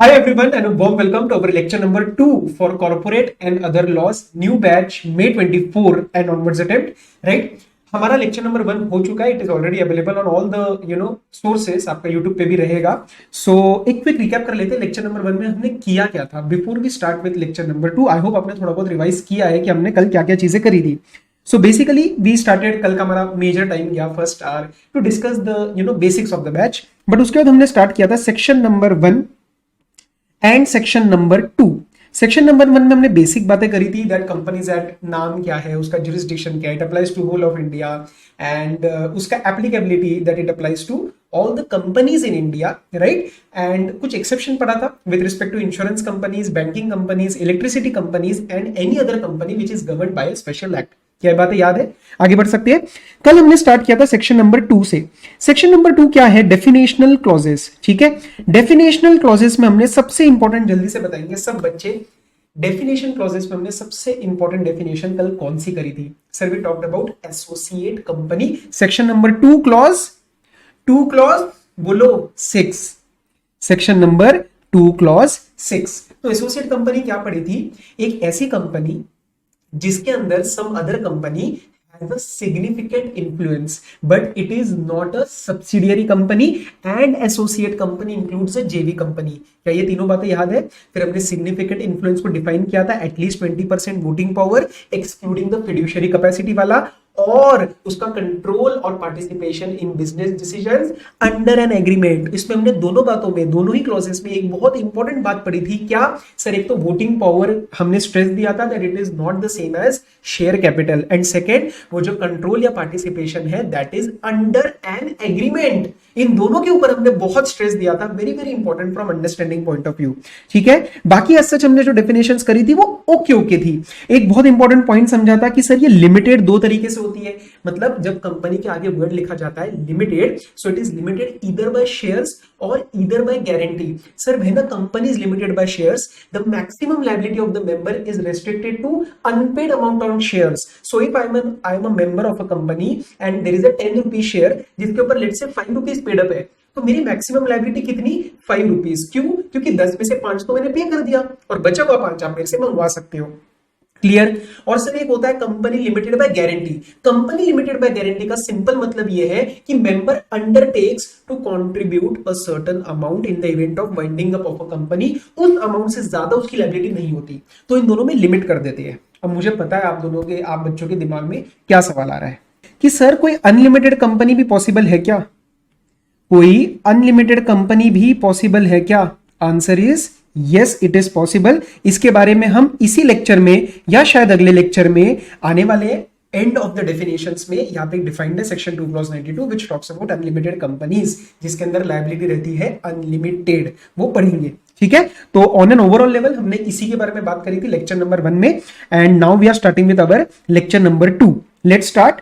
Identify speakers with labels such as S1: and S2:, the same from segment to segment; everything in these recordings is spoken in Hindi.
S1: Hi everyone and a warm welcome to our lecture number 2 for corporate and other laws new batch May 24 and onwards attempt right. हमारा लेक्चर नंबर 1 हो चुका है. It is already available on all the sources. आपका यूट्यूब पे भी रहेगा. सो एक क्विक रिकैप कर लेते हैं. लेक्चर नंबर 1 में हमने किया क्या था before we start with lecture number 2. I hope आपने थोड़ा बहुत रिवाइज किया है कि हमने कल क्या क्या चीजें करी थी. So basically we started. कल का हमारा मेजर टाइम गया first hour to discuss the basics of the batch. But उसके बाद हमने स्टार्ट किया था section number 1 and section number 2. Section number 1 में हमने बेसिक बातें करी थी. दैट कंपनीज एक्ट नाम क्या है, उसका जुरिस्डिक्शन क्या है, it applies to whole of India and उसका applicability that it applies to all the companies in India right. And कुछ एक्सेप्शन पड़ा था with respect to insurance companies, banking companies, electricity companies and any other company which is governed by special act. क्या बातें याद है? आगे बढ़ सकते हैं. कल हमने स्टार्ट किया था सेक्शन नंबर 2 से. सेक्शन नंबर 2 क्या है? Definitional clauses. ठीक है, डेफिनेशनल क्लॉजेस में हमने सबसे इंपॉर्टेंट, जल्दी से बताएंगे सब बच्चे, डेफिनेशन क्लॉजेस में हमने सबसे इंपॉर्टेंट डेफिनेशन कल कौन सी करी थी? Sir we talked about associate company. Section number 2 clause बोलो 6. Section number 2 clause 6. तो एसोसिएट कंपनी क्या पड़ी थी? एक ऐसी कंपनी जिसके अंदर some other company has a significant influence but it is not a subsidiary company and associate company includes a JV company. क्या ये तीनों बातें याद है? फिर हमने सिग्निफिकेंट इन्फ्लुएंस को डिफाइन किया था at least 20% voting power excluding the fiduciary capacity वाला, और उसका कंट्रोल और participation in business decisions under an agreement. इसमें हमने दोनों बातों में, दोनों ही क्लॉजेस में एक बहुत इंपॉर्टेंट बात पढ़ी थी. क्या सर? एक तो वोटिंग पावर हमने स्ट्रेस दिया था that it is not the same as share capital, and second वो जो कंट्रोल या पार्टिसिपेशन है that is under an agreement. इन दोनों के ऊपर हमने बहुत स्ट्रेस दिया था. Very very important from understanding point of view. ठीक है, बाकी एज सच हमने जो डेफिनेशंस करी थी वो ओके थी. एक बहुत इंपॉर्टेंट पॉइंट समझा था कि सर ये लिमिटेड दो तरीके से होती है. मतलब जब कंपनी के आगे वर्ड लिखा जाता है limited, so it is limited either by shares और either by guarantee. Sir when a company is limited by shares the maximum liability of the member is restricted to unpaid amount on shares. So if I am a member of a company and there is a 10 rupees share जिसके ऊपर let's say 5 rupees paid up है, तो मेरी मैक्सिमम लायबिलिटी कितनी? 5 रुपीज. क्यों? क्योंकि 10 में से 5 तो मैंने पे कर दिया और बचा हुआ 5 आप मेरे से मंगवा सकते हो. क्लियर? और सर एक होता है company limited by guarantee. Company limited by guarantee का सिंपल मतलब यह है कि member undertakes to contribute a certain amount in the event of winding up of a company. उस अमाउंट से ज्यादा उसकी लायबिलिटी नहीं होती. तो इन दोनों में लिमिट कर देते हैं. अब मुझे पता है आप बच्चों के दिमाग में क्या सवाल आ रहा है कि सर कोई अनलिमिटेड कंपनी भी पॉसिबल है क्या? कोई अनलिमिटेड कंपनी भी पॉसिबल है क्या? Answer is yes, it is possible. इसके बारे में हम इसी लेक्चर में या शायद अगले लेक्चर में आने वाले एंड ऑफ द डेफिनेशंस में यहां पे डिफाइंड है section 2 clause 92 which talks about unlimited companies, जिसके अंदर लायबिलिटी रहती है अनलिमिटेड, वो पढ़ेंगे. ठीक है, तो ऑन एन ओवरऑल लेवल हमने इसी के बारे में बात करी थी लेक्चर नंबर 1 में, and now we are starting with our lecture number 2. Let's start.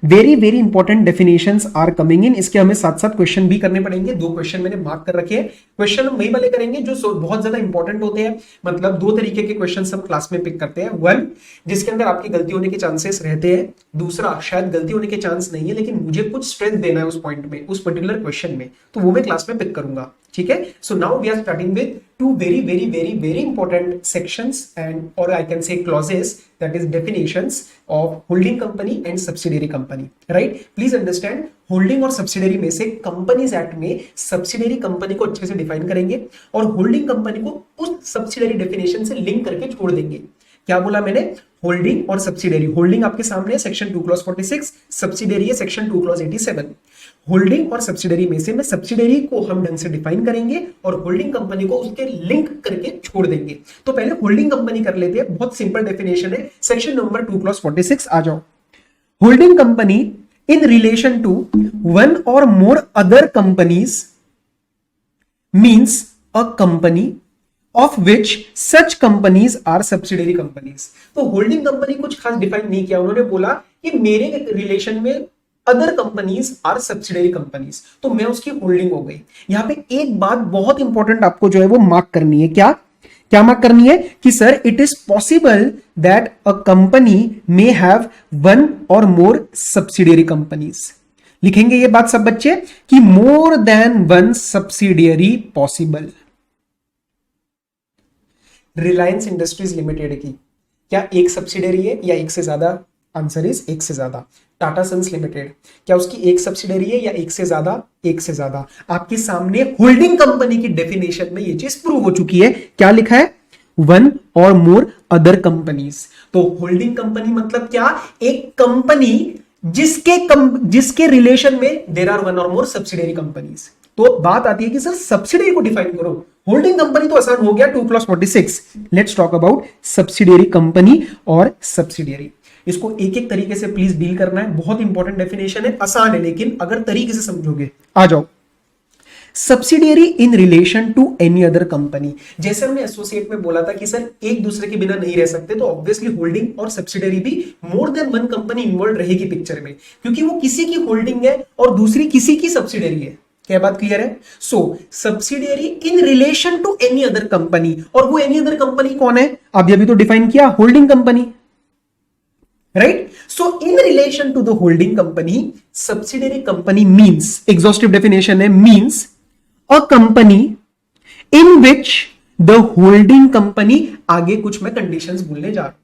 S1: Very very important definitions are coming in. इसके हमें साथ साथ क्वेश्चन भी करने पड़ेंगे. 2 क्वेश्चन मैंने मार्क कर रखे हैं. क्वेश्चन हम वही वाले करेंगे जो बहुत ज्यादा इंपॉर्टेंट होते हैं. मतलब 2 तरीके के क्वेश्चन हम क्लास में पिक करते हैं. 1 जिसके अंदर आपकी गलती होने के चांसेस रहते हैं. दूसरा शायद गलती होने के चांस नहीं है लेकिन मुझे कुछ स्ट्रेंथ देना है उस पॉइंट में, उस पर्टिकुलर क्वेश्चन में, तो वो मैं क्लास में पिक करूंगा. ठीक है, so now we are starting with 2 very very very very important sections and or I can say clauses, that is definitions of holding company and subsidiary company. Right, please understand, holding और सब्सिडरी में से कंपनीज एक्ट में सब्सिडरी कंपनी को अच्छे से डिफाइन करेंगे और होल्डिंग कंपनी को उस सब्सिडरी डेफिनेशन से लिंक करके छोड़ देंगे. क्या बोला मैंने? होल्डिंग और सब्सिडरी. होल्डिंग आपके सामने है सेक्शन 2 क्लॉज 46, सब्सिडरी है सेक्शन 2 क्लॉज 87. होल्डिंग और सब्सिडरी में से मैं सब्सिडरी को हम ढंग से डिफाइन करेंगे और होल्डिंग कंपनी को उसके लिंक करके छोड़ देंगे. तो पहले होल्डिंग कंपनी कर लेते हैं. बहुत सिंपल डेफिनेशन है, सेक्शन नंबर 2 क्लॉज 46 आ जाओ. Holding company in relation to one or more other companies means a company of which such companies are subsidiary companies. तो होल्डिंग कंपनी कुछ खास डिफाइन नहीं किया. उन्होंने बोला कि मेरे रिलेशन में other companies are subsidiary companies, तो मैं उसकी होल्डिंग हो गई. यहां पे एक बात बहुत इंपॉर्टेंट आपको जो है वो मार्क करनी है. क्या मार्क करनी है? कि sir it is possible that a company may have 1 और मोर सब्सिडियरी कंपनीज. लिखेंगे ये बात सब बच्चे कि more than 1 subsidiary possible. Reliance industries limited की क्या एक सब्सिडरी है या एक से ज्यादा? आंसर इज एक से ज्यादा। टाटा सन्स लिमिटेड क्या उसकी एक सब्सिडरी है या एक से ज्यादा? एक से ज्यादा। आपके सामने होल्डिंग कंपनी की डेफिनेशन में ये चीज प्रूव हो चुकी है। क्या लिखा है? वन और मोर अदर कंपनीज। तो होल्डिंग कंपनी मतलब क्या? एक कंपनी जिसके रिलेशन में देर आर वन और मोर सब्सिडरी कंपनीज। तो बात आती है कि सर सब्सिडरी को डिफाइन करो। होल्डिंग कंपनी तो आसान हो गया, 2+46। Let's talk about subsidiary company और सब्सिडरी। इसको एक एक तरीके से प्लीज डील करना है, बहुत इंपॉर्टेंट डेफिनेशन है, आसान है लेकिन अगर तरीके से समझोगे। आ जाओ। Subsidiary in relation to any other company. जैसे हमने एसोसिएट में बोला था कि सर एक दूसरे के बिना नहीं रह सकते, तो ऑब्वियसली होल्डिंग और सब्सिडियरी भी more than one company involve रहेगी पिक्चर में, क्योंकि वो किसी की होल्डिंग है और दूसरी किसी की सब्सिडियरी है। क्या बात क्लियर है? So subsidiary in relation to any other company, और वो एनी अदर कंपनी कौन है? अभी अभी तो डिफाइन किया, holding company, right? So in relation to the holding company, subsidiary company means, exhaustive definition है, means a company in which the holding company, आगे कुछ मैं कंडीशंस बोलने जा रहा हूं,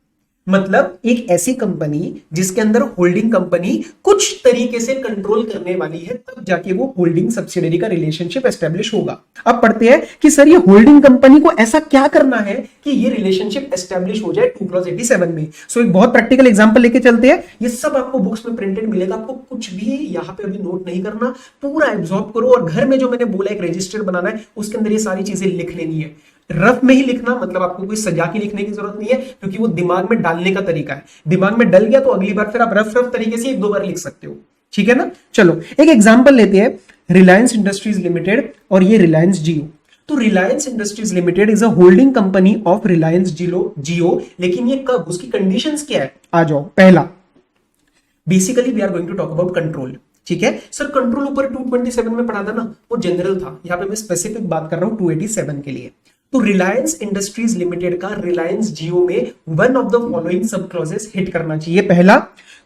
S1: मतलब एक ऐसी कंपनी जिसके अंदर होल्डिंग कंपनी कुछ तरीके से कंट्रोल करने वाली है, तब जाके वो होल्डिंग सब्सिडियरी का रिलेशनशिप एस्टेब्लिश होगा। अब पढ़ते हैं कि सर ये होल्डिंग कंपनी को ऐसा क्या करना है कि ये रिलेशनशिप एस्टेब्लिश हो जाए 2+87 में। सो एक बहुत प्रैक्टिकल एग्जांपल लेके चलते हैं। ये सब आपको बुक्स में प्रिंटेड मिलेगा, आपको कुछ भी यहां पे अभी नोट नहीं करना, पूरा एब्जॉर्ब करो और घर में जो मैंने बोला एक रजिस्टर बनाना है, उसके अंदर ये सारी चीजें लिख लेनी है। रफ में ही लिखना, मतलब आपको कोई सजा के लिखने की जरूरत नहीं है, क्योंकि वो दिमाग में डालने का तरीका है। दिमाग में डल गया तो अगली बार फिर आप रफ रफ तरीके से एक दो बार लिख सकते हो, ठीक है ना? चलो एक एग्जांपल लेते हैं, रिलायंस इंडस्ट्रीज लिमिटेड और ये रिलायंस जियो। तो Reliance industries Limited is a holding company of Reliance Jio, लेकिन ये कब, उसकी कंडीशंस क्या है? आ जाओ। पहला, basically we are going to talk about control, ठीक है? सर कंट्रोल ऊपर 227 में पढ़ा था ना, वो जनरल था, यहां पे मैं स्पेसिफिक बात कर रहा हूं 287 के लिए। तो रिलायंस इंडस्ट्रीज लिमिटेड का रिलायंस जियो में वन ऑफ द फॉलोइंग सब क्लॉजेस हिट करना चाहिए। पहला,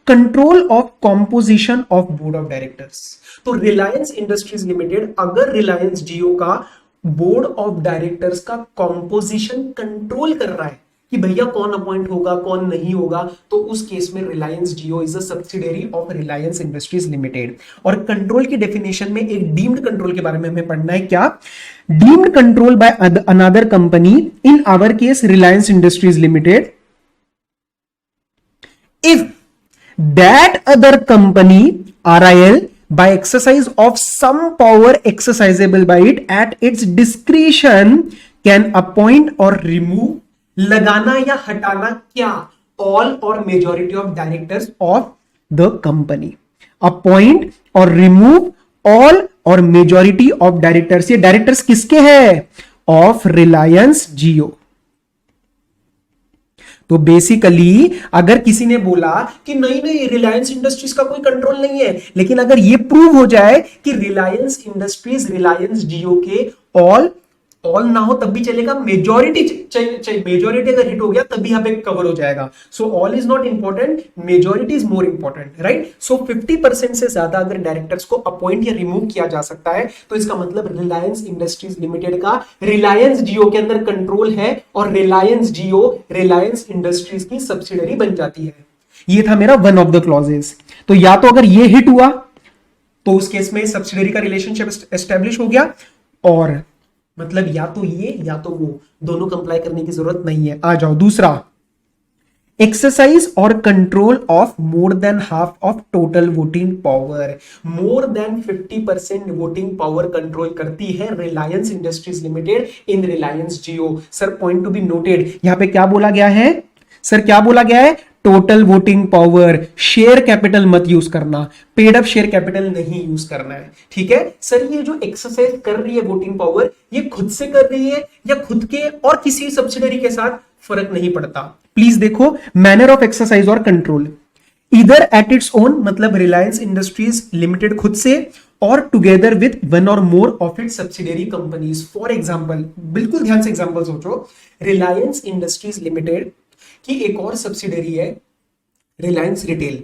S1: control of composition of board of directors. तो रिलायंस इंडस्ट्रीज लिमिटेड अगर रिलायंस जियो का बोर्ड ऑफ डायरेक्टर्स का कॉम्पोजिशन कंट्रोल कर रहा है कि भैया कौन अपॉइंट होगा कौन नहीं होगा, तो उस केस में Reliance Jio is a subsidiary of Reliance industries Limited. और कंट्रोल की डेफिनेशन में एक डीम्ड कंट्रोल के बारे में हमें पढ़ना है। क्या? Deemed control by another company, in our case Reliance industries Limited, if that other company RIL by exercise of some power exercisable by it at its discretion can appoint or remove, लगाना या हटाना क्या? ऑल और majority of directors of the company. Appoint और रिमूव ऑल और मेजॉरिटी ऑफ डायरेक्टर्स। ये डायरेक्टर्स किसके हैं? ऑफ रिलायंस जियो। तो बेसिकली अगर किसी ने बोला कि नहीं नहीं रिलायंस इंडस्ट्रीज का कोई कंट्रोल नहीं है, लेकिन अगर ये प्रूव हो जाए कि रिलायंस इंडस्ट्रीज रिलायंस जियो के ऑल ना हो तब भी चलेगा, मेजॉरिटी अगर हिट हो गया तभी यहां पे कवर हो जाएगा। So all is not important, majority is more important, right? So 50% से ज्यादा अगर डायरेक्टर्स को अपॉइंट या रिमूव किया जा सकता है, तो इसका मतलब रिलायंस इंडस्ट्रीज लिमिटेड का रिलायंस जियो के अंदर कंट्रोल है और रिलायंस जियो रिलायंस इंडस्ट्रीज की सब्सिडियरी बन जाती है। ये था मेरा वन ऑफ द क्लॉजेस। तो या तो अगर ये हिट हुआ तो उस केस में सब्सिडियरी का रिलेशनशिप एस्टेब्लिश हो गया, और मतलब या तो ये या तो वो, दोनों कंप्लाई करने की जरूरत नहीं है। आ जाओ दूसरा, एक्सरसाइज और control of more than half of total voting power. More than 50% voting power control करती है Reliance industries limited in Reliance Jio. Sir point to be noted, यहां पे क्या बोला गया है? सर क्या बोला गया है? Total voting power. Share capital मत यूज करना, पेड अप शेयर कैपिटल नहीं यूज करना है, ठीक है? सर ये जो एक्सरसाइज कर रही है वोटिंग पावर, ये खुद से कर रही है या खुद के और किसी सब्सिडियरी के साथ, फर्क नहीं पड़ता। प्लीज देखो, मैनर ऑफ एक्सरसाइज और कंट्रोल, इधर एट इट्स ओन, मतलब रिलायंस इंडस्ट्रीज लिमिटेड खुद से, और टुगेदर विद वन और more of it subsidiary companies. For example, बिल्कुल ध्यान से एग्जांपल सोचो, रिलायंस इंडस्ट्रीज लिमिटेड की एक और सब्सिडियरी है रिलायंस रिटेल।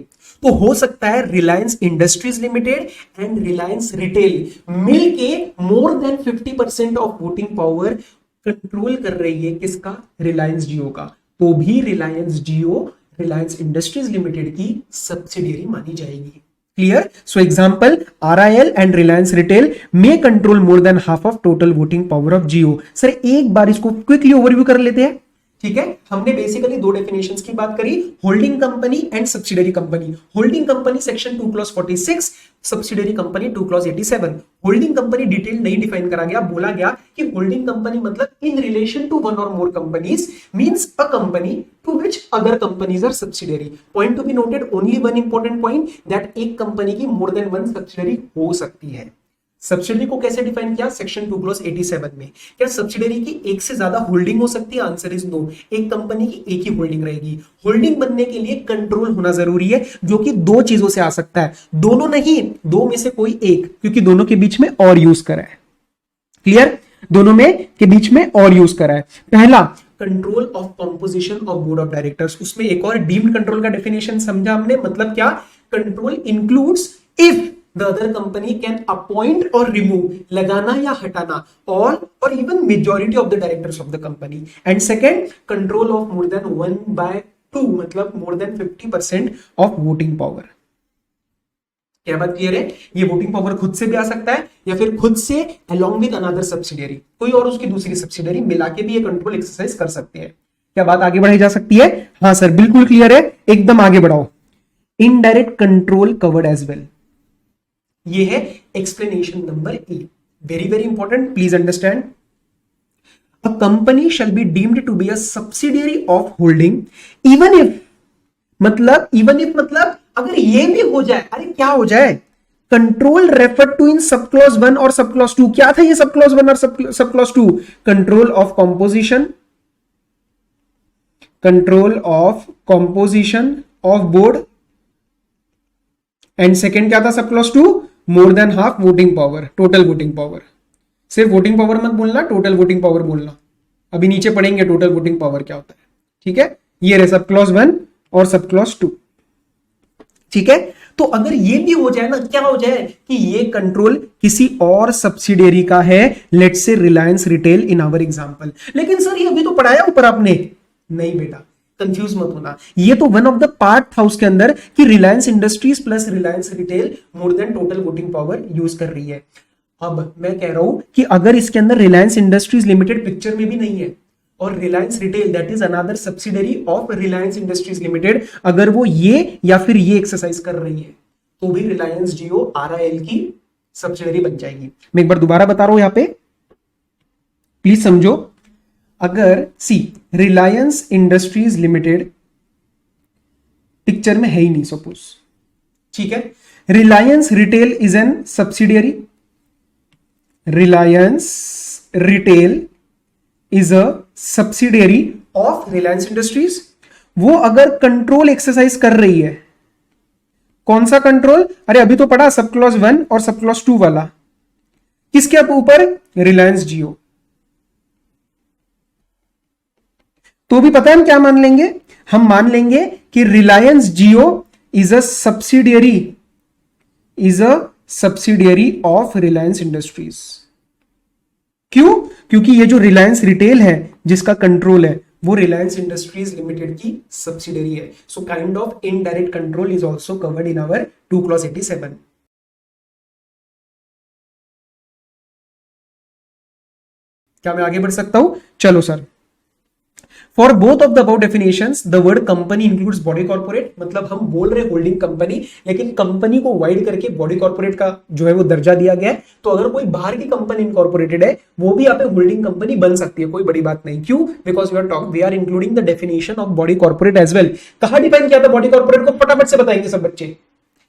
S1: तो हो सकता है Reliance industries limited and Reliance retail मिलके more than 50% of voting power control कर रही है किसका, रिलायंस जियो का, तो भी Reliance Jio Reliance industries limited की सब्सिडियरी मानी जाएगी। Clear? So example, RIL and Reliance retail मे control more than half of total voting power of Jio. Sir एक बार इसको क्विकली ओवरव्यू कर लेते हैं। ठीक है, हमने बेसिकली दो डेफिनेशंस की बात करी, holding company and subsidiary company. Holding company section 2 clause 46, subsidiary company 2 clause 87। Holding company detail नहीं डिफाइन करा गया, बोला गया कि होल्डिंग कंपनी मतलब इन रिलेशन टू वन और more companies, means a company to which other companies are subsidiary. Point to be noted, only one important point, that एक कंपनी की मोर देन वन सब्सिडियरी हो सकती है। सब्सिडरी को कैसे डिफाइन किया, सेक्शन 2 क्लॉज 87 में। क्या सब्सिडरी की एक से ज्यादा होल्डिंग हो सकती है, आंसर इज नो। एक कंपनी की एक ही होल्डिंग रहेगी। होल्डिंग बनने के लिए कंट्रोल होना जरूरी है, जो कि दो चीजों से आ सकता है, दोनों नहीं, दो में से कोई एक, क्योंकि दोनों के बीच में और यूज करा है। क्लियर? दोनों में के बीच में और यूज करा है। पहला, control of composition of board of directors. उसमें एक और डीम्ड कंट्रोल का डेफिनेशन समझा हमने, मतलब क्या, control includes if the other company can appoint or remove, लगाना या हटाना, all or even majority of the directors of the company. And second, control of more than 1/2, मतलब more than 50% of voting power. क्या बात क्लियर है? ये वोटिंग पावर खुद से भी आ सकता है या फिर खुद से along with another subsidiary, कोई और उसकी दूसरी सब्सिडियरी मिला के भी ये कंट्रोल एक्सरसाइज कर सकते हैं। क्या बात आगे बढ़ाई जा सकती है? हाँ सर, बिल्कुल क्लियर है, एकदम आगे बढ़ाओ। Indirect control covered as well, ये है explanation number A, very very important, please understand. A company shall be deemed to be a subsidiary of holding even if, मतलब अगर ये भी हो जाए, अरे क्या हो जाए, कंट्रोल रेफर टू इन सब क्लॉज 1 और सब क्लॉज 2। क्या था ये सब क्लॉज 1 और सब clause 2? Control of composition of board, and second क्या था सब क्लॉज 2? मोर than half voting power, total voting power. सिर्फ वोटिंग पावर मत बोलना, टोटल वोटिंग पावर बोलना, अभी नीचे पढ़ेंगे टोटल वोटिंग पावर क्या होता है। ठीक है, ये रहे सब क्लॉज 1 और सब क्लॉज 2। ठीक है, तो अगर ये भी हो जाए ना, क्या हो जाए कि ये कंट्रोल किसी और सब्सिडियरी का है, let's say Reliance Retail in our example. लेकिन सर ये अभी तो पढ़ाया ऊपर आपने, नहीं बेटा कंफ्यूज मत होना, ये तो वन ऑफ द पार्ट था उसके अंदर कि Reliance industries plus Reliance retail more than total voting power use कर रही है। अब मैं कह रहा हूं कि अगर इसके अंदर रिलायंस इंडस्ट्रीज लिमिटेड पिक्चर में भी नहीं है और Reliance retail that is another subsidiary of Reliance industries limited, अगर वो ये या फिर ये एक्सरसाइज कर रही है तो भी रिलायंस जियो RIL की सब्सिडियरी बन जाएगी। मैं एक बार दोबारा बता रहा हूं, यहां पे प्लीज समझो। अगर रिलायंस इंडस्ट्रीज लिमिटेड पिक्चर में है ही नहीं सपोज, ठीक है, Reliance retail is an subsidiary, Reliance retail is a subsidiary of Reliance industries. वो अगर कंट्रोल एक्सरसाइज कर रही है, कौन सा कंट्रोल? अरे अभी तो पढ़ा सब क्लॉज 1 और सब क्लॉज 2 वाला, किसके ऊपर? रिलायंस जियो। तो भी पता है हम क्या मान लेंगे? हम मान लेंगे कि Reliance Jio is a subsidiary of Reliance industries. क्यों? क्योंकि ये जो रिलायंस रिटेल है जिसका कंट्रोल है वो रिलायंस इंडस्ट्रीज लिमिटेड की सब्सिडियरी है। So kind of indirect control is also covered in our 2 clause 87। क्या मैं आगे बढ़ सकता हूं? चलो सर। For both of the about definitions the word company includes body corporate, मतलब हम बोल रहे होल्डिंग कंपनी लेकिन कंपनी को वाइड करके बॉडी कॉर्पोरेट का जो है वो दर्जा दिया गया है। तो अगर कोई बाहर की कंपनी इनकॉर्पोरेटेड है वो भी यहाँ पे होल्डिंग कंपनी बन सकती है, कोई बड़ी बात नहीं। क्यों? Because we are including the definition of body corporate as well. कहां डिफाइन किया था बॉडी कॉर्पोरेट को? फटाफट से बताएंगे सब बच्चे।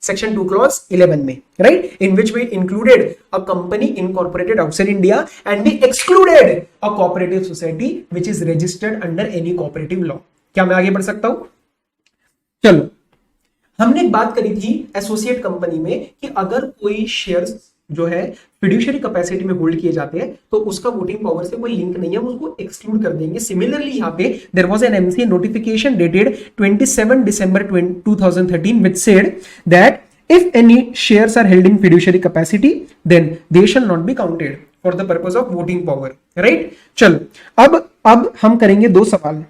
S1: Section 2 clause 11 में, right, in which we included a company incorporated outside India and we excluded a cooperative society which is registered under any cooperative law। क्या मैं आगे बढ़ सकता हूं? चलो, हमने एक बात करी थी एसोसिएट कंपनी में कि अगर कोई शेयर्स जो है फिड्यूशियरी कैपेसिटी में होल्ड किए जाते हैं तो उसका वोटिंग पावर से कोई लिंक नहीं है, उसको एक्सक्लूड कर देंगे। सिमिलरली यहाँ पे there was an MCA notification dated 27 December 2013 which said that if any shares are held in fiduciary capacity then they shall not be counted for the purpose of voting power, right. चलो अब हम करेंगे 2 सवाल।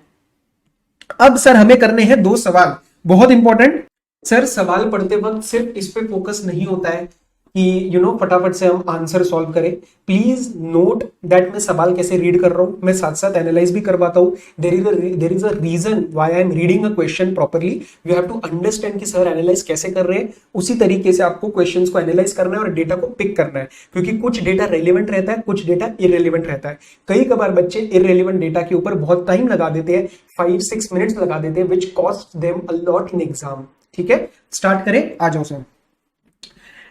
S1: अब सर हमें करने हैं 2 सवाल, बहुत इंपॉर्टेंट। सर सवाल पढ़ते वक्त सिर्फ इस पे फोकस नहीं होता है कि फटाफट से हम आंसर सॉल्व करें। प्लीज नोट दैट मैं सवाल कैसे रीड कर रहा हूं, मैं साथ साथ एनालाइज भी करवाता हूं। There is a reason why I am reading a question properly. You have to understand कि सर एनालाइज कैसे कर रहे हैं, उसी तरीके से आपको क्वेश्चंस को एनालाइज करना है और डेटा को पिक करना है, क्योंकि कुछ डेटा रेलिवेंट रहता है, कुछ डेटा इररेलेवेंट रहता है। कई कबार बच्चे इररेलेवेंट डेटा के ऊपर बहुत टाइम लगा देते हैं, 5-6 मिनट्स लगा देते हैं, which cost them a lot in exam. ठीक है, स्टार्ट करें, आ जाओ sir.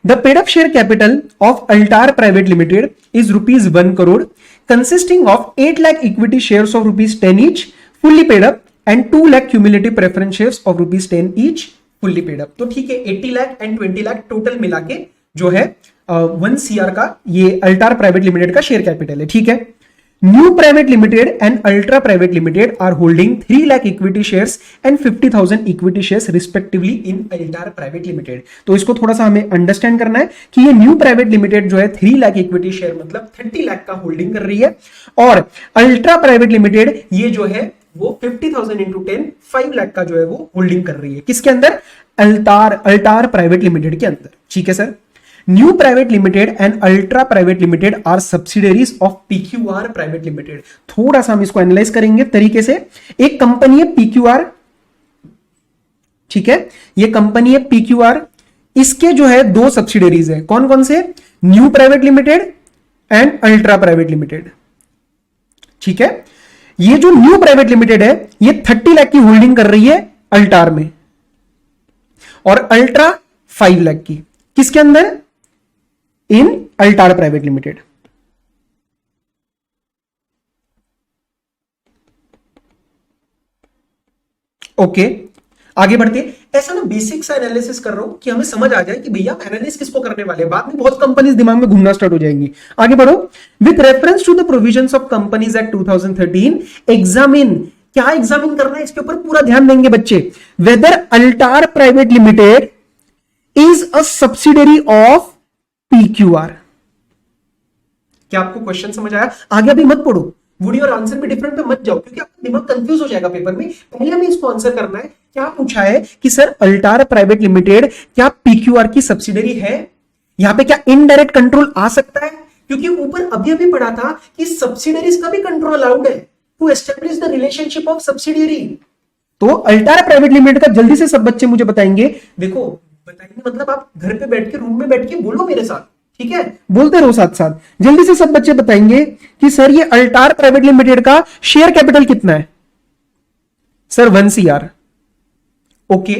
S1: The paid up share capital of Altar Private Limited is rupees 1 crore, consisting of 8 lakh equity shares of rupees 10 each, fully paid up, and 2 lakh cumulative preference shares of rupees 10 each, fully paid up. तो ठीक है, 80 लाख एंड 20 लाख टोटल मिला के जो है 1 CR का ये अल्टार प्राइवेट लिमिटेड का शेयर कैपिटल है। ठीक है, New Private Limited and Ultra Private Limited are holding 3 lakh equity shares and 50,000 equity shares respectively in Altar Private Limited। तो इसको थोड़ा सा हमें अंडरस्टैंड करना है कि ये न्यू प्राइवेट लिमिटेड जो है 3 लाख इक्विटी शेयर मतलब 30 लाख का होल्डिंग कर रही है, और अल्ट्रा प्राइवेट लिमिटेड ये जो है वो 50,000 इंटू 10 5 लाख का जो है वो होल्डिंग कर रही है। किसके अंदर? अल्टार प्राइवेट लिमिटेड के अंदर। ठीक है sir. New Private Limited and Ultra Private Limited are subsidiaries of PQR Private Limited। थोड़ा सा हम इसको एनालाइज करेंगे तरीके से। एक कंपनी है PQR, ठीक है, ये कंपनी है PQR, इसके जो है 2 सब्सिडियरीज है। कौन कौन से? New private limited and ultra private limited. ठीक है, ये जो न्यू प्राइवेट लिमिटेड है ये 30 लाख की होल्डिंग कर रही है अल्टार में, और अल्ट्रा 5 लाख की। किसके अंदर? इन अल्टार प्राइवेट लिमिटेड। ओके, आगे बढ़ते। ऐसा ना बेसिक सा एनालिसिस कर रहा हूं कि हमें समझ आ जाए कि भैया एनालिसिस किसको करने वाले हैं। बाद में बहुत कंपनीज दिमाग में घूमना स्टार्ट हो जाएंगी। आगे बढ़ो। With reference to the provisions of Companies act 2013 examine, क्या एग्जामिन करना है इसके ऊपर पूरा ध्यान देंगे बच्चे। Whether Altar private limited is a subsidiary of PQR। क्या आपको क्वेश्चन समझ आया? आगे अभी मत पढ़ो, वीडियो और आंसर भी डिफरेंट पे मत जाओ, क्योंकि आपका दिमाग कंफ्यूज हो जाएगा पेपर में। पहले हमें इसको आंसर करना है। क्या पूछा है कि सर अल्टार प्राइवेट लिमिटेड क्या PQR की सब्सिडरी है? यहां पे क्या इनडायरेक्ट कंट्रोल आ सकता है? क्योंकि ऊपर अभी अभी पढ़ा था कि सब्सिडरीज का भी कंट्रोल अलाउड है to establish the relationship of subsidiary. तो अल्टार प्राइवेट लिमिटेड का जल्दी से सब बच्चे मुझे बताएंगे। देखो बताएंगे मतलब आप घर पे बैठ के, रूम में बैठ के बोलो मेरे साथ, ठीक है, बोलते रहो साथ साथ। जल्दी से सब बच्चे बताएंगे कि सर ये अल्टार प्राइवेट लिमिटेड का शेयर कैपिटल कितना है? Sir 1 CR। ओके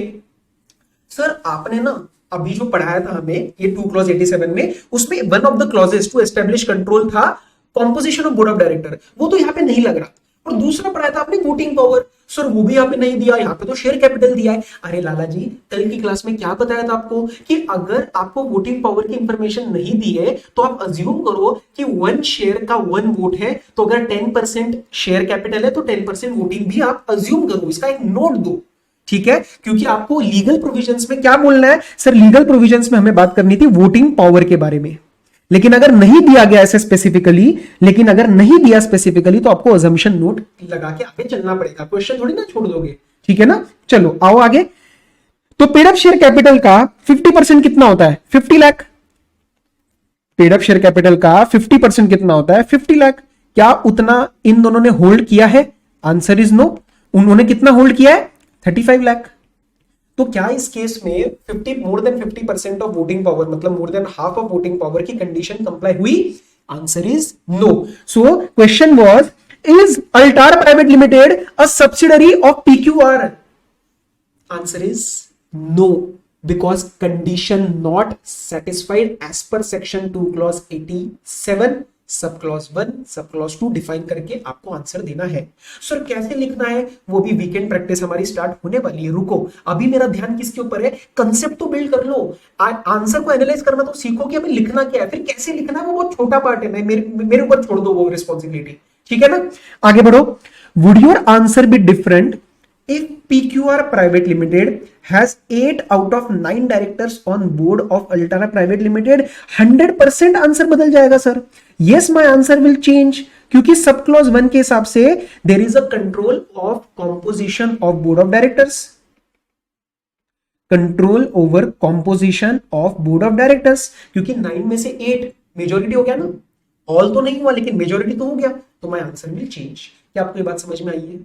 S1: सर, आपने ना अभी जो पढ़ाया था हमें ये 2 क्लॉज 87 में, उसमें one of the clauses to establish control था composition of board of director, वो तो यहां पे नहीं लग रहा। और दूसरा पढ़ाया था आपने वोटिंग पावर, सर वो भी यहाँ पे नहीं दिया, यहाँ पे तो शेयर कैपिटल दिया है। अरे लाला जी, कल की क्लास में क्या बताया था आपको कि अगर आपको वोटिंग पावर की इंफॉर्मेशन नहीं दी है तो आप अज्यूम करो कि 1 शेयर का 1 वोट है, तो अगर 10% शेयर कैपिटल है तो 10% वोटिंग भी आप अज्यूम करो। इसका एक नोट दो, ठीक है, क्योंकि आपको लीगल प्रोविजंस में क्या बोलना है। सर लीगल प्रोविजंस में हमें बात करनी थी वोटिंग पावर के बारे में, लेकिन अगर नहीं दिया गया ऐसे स्पेसिफिकली, तो आपको अजम्पशन नोट लगा के आगे चलना पड़ेगा। क्वेश्चन थोड़ी ना छोड़ दोगे, ठीक है ना। चलो आओ आगे। तो पेड अप शेयर कैपिटल का 50% कितना होता है? 50 lakh. Paid up share capital का 50% कितना होता है? 50 लाख। क्या उतना इन दोनों ने होल्ड किया है? Answer is no. उन्होंने कितना होल्ड किया है? 35 लाख। तो क्या इस केस में more than 50% of voting power मतलब more than half of voting power की कंडीशन कंप्लाई हुई? Answer is no. So question was, is Altar private limited a subsidiary of PQR? Answer is no, because condition not satisfied as per section 2 clause 87 sub clause 1 सब क्लॉज 2 डिफाइन करके आपको आंसर देना है। सर कैसे लिखना है? वो भी वीकेंड प्रैक्टिस हमारी स्टार्ट होने वाली है, रुको। अभी मेरा ध्यान किसके ऊपर है? कंसेप्ट तो बिल्ड कर लो, आंसर को एनालाइज करना तो सीखो कि हमें लिखना क्या है, फिर कैसे लिखना है वो बहुत छोटा पार्ट है। मेरे ऊपर छोड़ दो वो रिस्पॉन्सिबिलिटी, ठीक है ना। आगे बढ़ो। Would your answer be different If PQR Private Limited has 8 out of 9 directors on board of Altara Private Limited, 100% answer बदल जाएगा sir. Yes, my answer will change. क्योंकि सब क्लॉज 1 के हिसाब से there is a control of composition of board of directors. Control over composition of board of directors. क्योंकि 9 में से 8 मेजोरिटी हो गया ना. ऑल तो नहीं हुआ लेकिन मेजोरिटी तो हो गया. तो माय आंसर विल चेंज. क्या आपको ये बात समझ में आई है?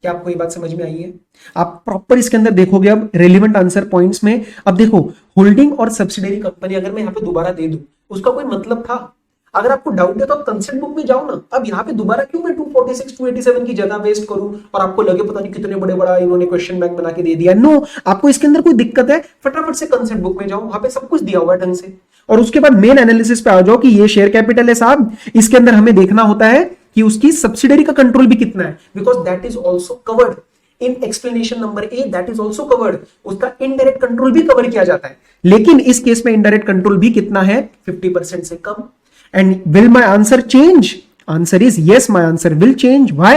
S1: क्या आपको ये बात समझ में आई है? आप प्रॉपर इसके अंदर देखोगे अब रेलिवेंट आंसर पॉइंट्स में. अब देखो होल्डिंग और सब्सिडियरी कंपनी अगर मैं यहाँ पे दोबारा दे दूं उसका कोई मतलब था? अगर आपको डाउट है तो आप कंसेप्ट बुक में जाओ ना. अब यहाँ पे दोबारा क्यों मैं 246 287 की जगह वेस्ट करूं और आपको लगे पता नहीं कितने बड़े बड़ा इन्होंने क्वेश्चन बैंक बना के दे दिया. नो, आपको इसके अंदर कोई दिक्कत है फटाफट से कंसेप्ट बुक में जाओ, वहां पे सब कुछ दिया हुआ है ढंग से. और उसके बाद मेन एनालिसिस पे आ जाओ कि ये शेयर कैपिटल है साहब, इसके अंदर हमें देखना होता है कि उसकी सब्सिडरी का कंट्रोल भी कितना है, because that is also covered in explanation number A. That is also covered. उसका इनडायरेक्ट कंट्रोल भी कवर किया जाता है, लेकिन इस केस में इनडायरेक्ट कंट्रोल भी कितना है? 50% से कम. And will my answer change? Answer is yes, my answer will change. Why?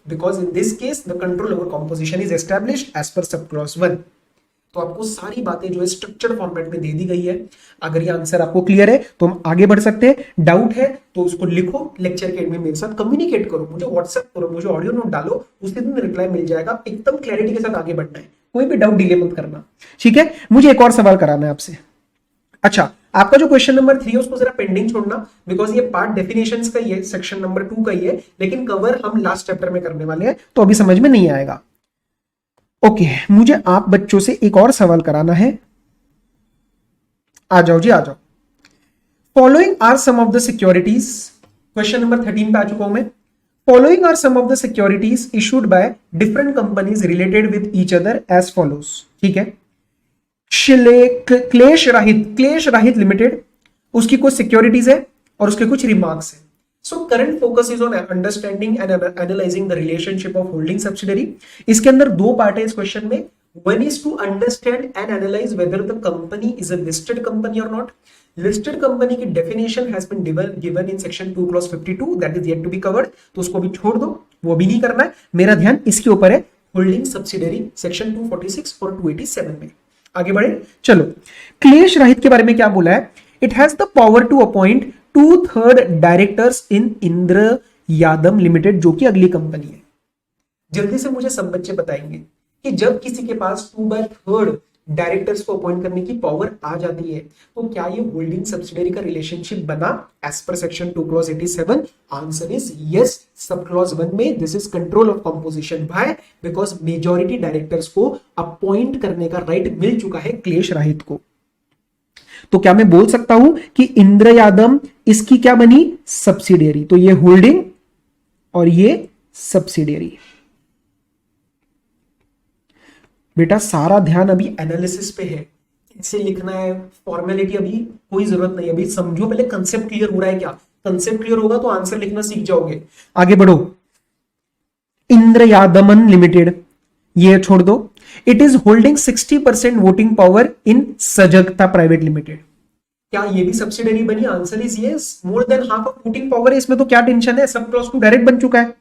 S1: Because in this case the control over composition is established as per subclause 1. तो आपको सारी बातें जो है स्ट्रक्चर्ड फॉर्मेट में दे दी गई है. अगर ये आंसर आपको क्लियर है तो हम आगे बढ़ सकते हैं. डाउट है तो उसको लिखो लेक्चर के एंड में मेरे साथ कम्युनिकेट करो, मुझे व्हाट्सएप करो, मुझे ऑडियो नोट डालो, उसके दिन रिप्लाई मिल जाएगा. एकदम क्लैरिटी के साथ आगे बढ़ना है, कोई भी डाउट डिले मत करना. ठीक है, मुझे एक और सवाल कराना है आपसे. अच्छा, आपका जो क्वेश्चन नंबर 3 है उसको जरा पेंडिंग छोड़ना, बिकॉज ये पार्ट डेफिनेशंस का ही है, सेक्शन नंबर 2 का ही है, लेकिन कवर हम लास्ट चैप्टर में करने वाले हैं तो अभी समझ में नहीं आएगा. ओके, मुझे आप बच्चों से एक और सवाल कराना है. आ जाओ जी, आ जाओ. Following are some of the securities. Question number 13 पे आ चुका हूं मैं. Following are some of the securities issued by different companies related with each other as follows. ठीक है, क्लेश राहित लिमिटेड, उसकी कुछ सिक्योरिटीज है और उसके कुछ रिमार्क्स है. So current focus is on understanding and analysing the relationship of holding subsidiary. इसके अंदर दो पार्ट है इस क्वेश्चन में. One is to understand and analyse whether the company is a listed company और नॉट. लिस्टेड कंपनी की definition has been given in section 2 clause 52, that is yet to be covered. तो उसको भी छोड़ दो, वो भी नहीं करना है. मेरा ध्यान इसके ऊपर है, होल्डिंग सब्सिडरी सेक्शन 246 और 287 में. आगे बढ़े, चलो. क्लेश रहित के बारे में क्या बोला है? It has the power to appoint 2/3 directors in Indra Yadav limited, जो कि अगली कंपनी है. जल्दी से मुझे सब बच्चे बताएंगे कि जब किसी के पास 2/3 डायरेक्टर्स को अपॉइंट करने की पावर आ जाती है तो क्या ये होल्डिंग सब्सिडरी का रिलेशनशिप बना as per section 2 clause 87? Answer is yes. Sub clause 1 में this is control of composition. By because majority directors को अपॉइंट करने का राइट मिल चुका है क्लेश राहित को. तो क्या मैं बोल सकता हूं कि इंद्र यादव इसकी क्या बनी? सब्सिडियरी. तो ये होल्डिंग और ये सब्सिडियरी. बेटा सारा ध्यान अभी एनालिसिस पे है, कैसे लिखना है, फॉर्मेलिटी अभी कोई जरूरत नहीं. अभी समझो पहले कंसेप्ट क्लियर हो रहा है क्या. कंसेप्ट क्लियर होगा तो आंसर लिखना सीख जाओगे. आगे बढ़ो. इंद्र यादमन लिमिटेड ये छोड़ दो. It is holding 60% voting power in सजगता प्राइवेट लिमिटेड. क्या ये भी सब्सिडरी बनी? Answer is yes. More than half of voting power है इसमें, तो क्या टेंशन है, सब क्लॉज 2 डायरेक्ट बन चुका है.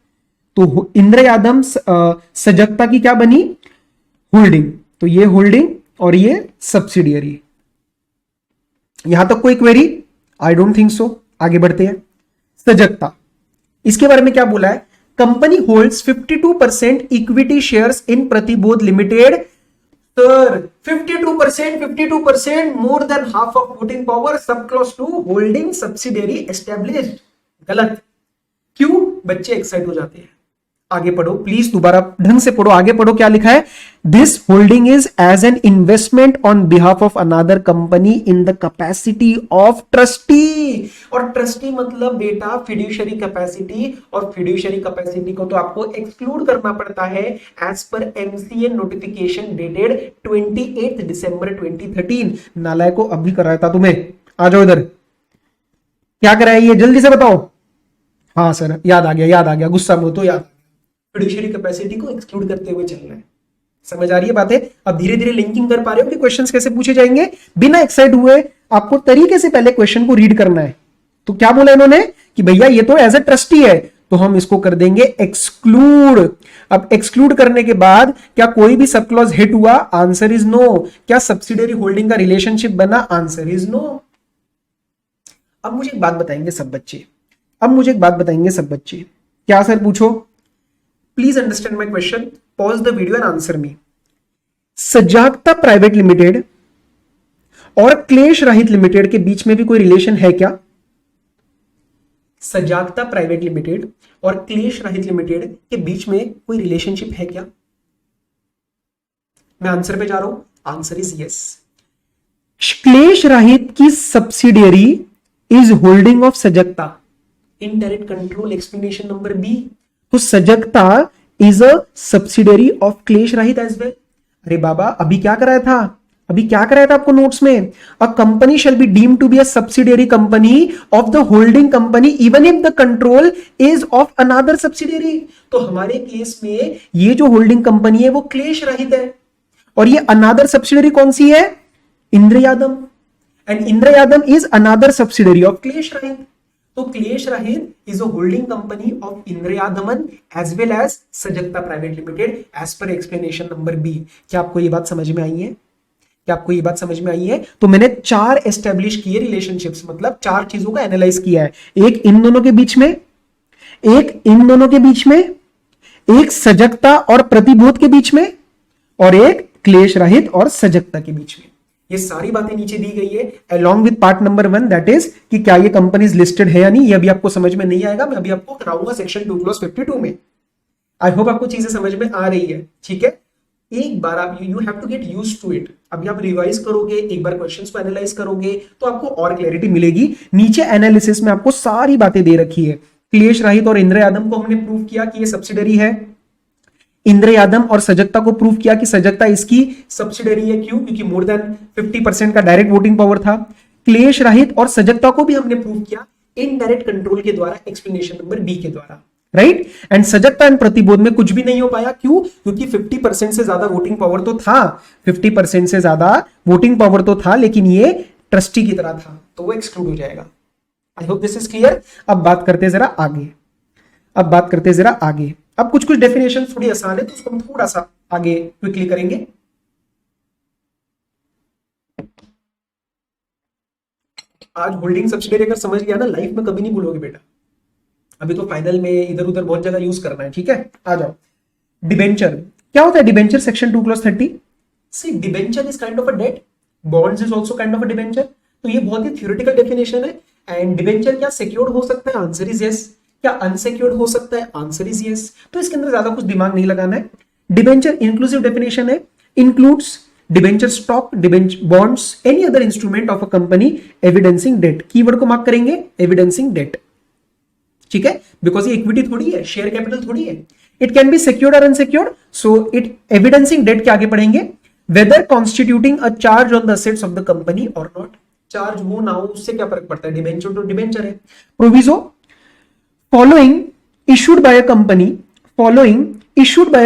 S1: तो इंद्र यादव सजगता की क्या बनी? होल्डिंग. तो ये होल्डिंग और ये सब्सिडियरी. यहां तक कोई query? I don't think so. आगे बढ़ते हैं. सजगता, इसके बारे में क्या बोला है? Company holds 52% equity shares in Pratibodh limited. Sir 52% more than half of voting power, sub clause 2, holding subsidiary established. गलत. क्यों? बच्चे एक्साइट हो जाते हैं. आगे पढ़ो प्लीज, दोबारा ढंग से पढ़ो. आगे पढ़ो क्या लिखा है? This holding is as an investment on behalf of another company in the capacity of trustee. और ट्रस्टी मतलब बेटा फिड्यूशरी कैपेसिटी, और फिड्यूशरी कैपेसिटी को तो आपको एक्सक्लूड करना पड़ता है एज पर एमसीए नोटिफिकेशन डेटेड 28 दिसंबर 2013. नालायक को अभी कराया था तुम्हें. आ जाओ इधर. क्या कराया ये जल्दी से बताओ. हाँ सर याद आ गया, गुस्सा में तो याद. फिड्यूशरी कैपेसिटी को एक्सक्लूड करते हुए चलना है. समझ आ रही है बातें? अब धीरे धीरे लिंकिंग कर पा रहे हो कि क्वेश्चंस कैसे पूछे जाएंगे. बिना एक्साइट हुए आपको तरीके से पहले क्वेश्चन को रीड करना है. तो क्या बोला इन्होंने कि भैया ये तो एज ए ट्रस्टी है, तो हम इसको कर देंगे एक्सक्लूड। अब एक्सक्लूड करने के बाद क्या कोई भी सब क्लॉज हिट हुआ? Answer is no. क्या सब्सिडियरी होल्डिंग का रिलेशनशिप बना? Answer is no. अब मुझे एक बात बताएंगे सब बच्चे, क्या सर पूछो? Please understand my question, pause the video and answer me. Sajagta private limited और क्लेश रहित लिमिटेड के बीच में भी कोई रिलेशन है क्या? सजागता प्राइवेट लिमिटेड और क्लेश रहित लिमिटेड के बीच में कोई रिलेशनशिप है क्या? मैं आंसर पे जा रहा हूं, आंसर इज यस। क्लेश रहित की सब्सिडियरी इज होल्डिंग ऑफ सजगता। Indirect control explanation number B. तो सजगता is a subsidiary of Klesh रहित एज वेल। अरे बाबा अभी क्या कराया था आपको नोट्स में? A company shall be deemed to be a subsidiary company of the holding company even if the control is of another subsidiary. तो हमारे केस में ये जो होल्डिंग कंपनी है वो क्लेश रहित है, और ये अनदर सब्सिडियरी कौन सी है? Indra Yadav. And Indra Yadav is another subsidiary of Klesh Rahit. तो Klesh Rahit is a holding company of Indra यादवन as well as Sajagta private limited as per explanation number B. क्या आपको ये बात समझ में आई है? तो मैंने 4 एस्टेब्लिश किए रिलेशनशिप्स, मतलब 4 चीजों का एनालाइज किया है। एक इन दोनों के बीच में, एक सजगता और प्रतिबोध के बीच में, और एक क्लेश रहित और सजगता के बीच में। ये सारी बातें नीचे दी गई है along with part number 1, that is कि क्या ये कंपनीज लिस्टेड है या नहीं। ये अभी आपको समझ में नहीं आएगा, मैं अभी आपको कराऊंगा सेक्शन 2 क्लॉज 52 में। आई होप आपको चीजें समझ में आ रही है, ठीक है? एक बार आप you have to get used to it. अभी आप रिवाइज करोगे, एक बार क्वेश्चंस को एनालाइज करोगे तो आपको और क्लैरिटी मिलेगी। नीचे एनालिसिस में आपको सारी बातें दे रखी है। क्लेश रहित और इंद्र यादव को हमने प्रूव किया कि ये सब्सिडरी है। इंद्र यादव और सजगता को प्रूव किया कि सजगता इसकी सब्सिडरी है। क्यों? क्योंकि मोर देन 50% का डायरेक्ट वोटिंग पावर था। क्लेश रहित और सजगता को भी हमने प्रूव किया इनडायरेक्ट कंट्रोल के द्वारा, एक्सप्लेनेशन नंबर बी के द्वारा, राइट? एंड सजगता एंड प्रतिबोध में कुछ भी नहीं हो पाया। क्यों? क्योंकि 50% से ज्यादा वोटिंग पावर तो था, 50% से ज्यादा वोटिंग पावर तो था, लेकिन ये ट्रस्टी की तरह था, तो वो एक्सक्लूड हो जाएगा। I hope this is clear. अब बात करते जरा आगे। अब कुछ डेफिनेशन थोड़ी आसान है, तो उसको हम थोड़ा सा आगे क्विकली करेंगे। आज होल्डिंग सब्सिडियरी अगर समझ गया ना, लाइफ में कभी नहीं भूलोगे बेटा। अभी तो फाइनल में इधर उधर बहुत जगह यूज करना है, ठीक है? आ जाओ। डिबेंचर क्या होता है? Debenture section 2 clause 30। See debenture is kind of a debt, bonds is also kind of a debenture. तो ये बहुत ही थ्योरेटिकल डेफिनेशन है। एंड डिबेंचर क्या सिक्योर्ड हो सकता है? Answer is yes. क्या अनसिक्योर्ड हो सकता है? Answer is yes. तो इसके अंदर ज्यादा कुछ दिमाग नहीं लगाना है। डिबेंचर इंक्लूसिव डेफिनेशन है, includes debenture stock, debenture bonds, any other instrument of a company evidencing debt. Keyword को मार्क करेंगे, एविडेंसिंग डेट, ठीक है? बिकॉज ये इक्विटी थोड़ी है, शेयर कैपिटल थोड़ी है। इट कैन बी सिक्योर्ड और unsecured, so it evidencing debt के आगे पढ़ेंगे whether constituting a charge on the assets of the company और नॉट। चार्ज हो ना हो उससे क्या फर्क पड़ता है, डिबेंचर तो डिबेंचर है। Proviso following issued by a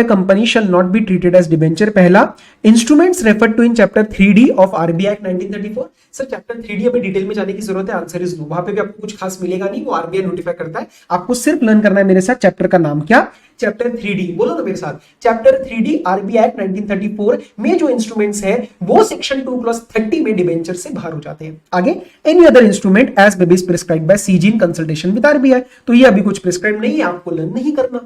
S1: company shall not be treated as debenture। पहला, instruments referred to in chapter 3D of RBI Act 1934। Sir chapter 3D अभी डिटेल में जाने की जरूरत है? Answer is no. वहां पे भी आपको कुछ खास मिलेगा नहीं, वो आरबीआई नोटिफाई करता है। आपको सिर्फ लर्न करना है मेरे साथ चैप्टर का नाम क्या? Chapter 3D। बोलो ना मेरे साथ, चैप्टर 3D आरबीआई एक्ट 1934 में जो इंस्ट्रूमेंट्स है वो सेक्शन 2 क्लॉज 30 में डिबेंचर से बाहर हो जाते हैं। आगे, any other instrument as may be prescribed by CG in consultation with RBI. तो ये अभी कुछ प्रिस्क्राइब नहीं है, आपको लर्न नहीं करना।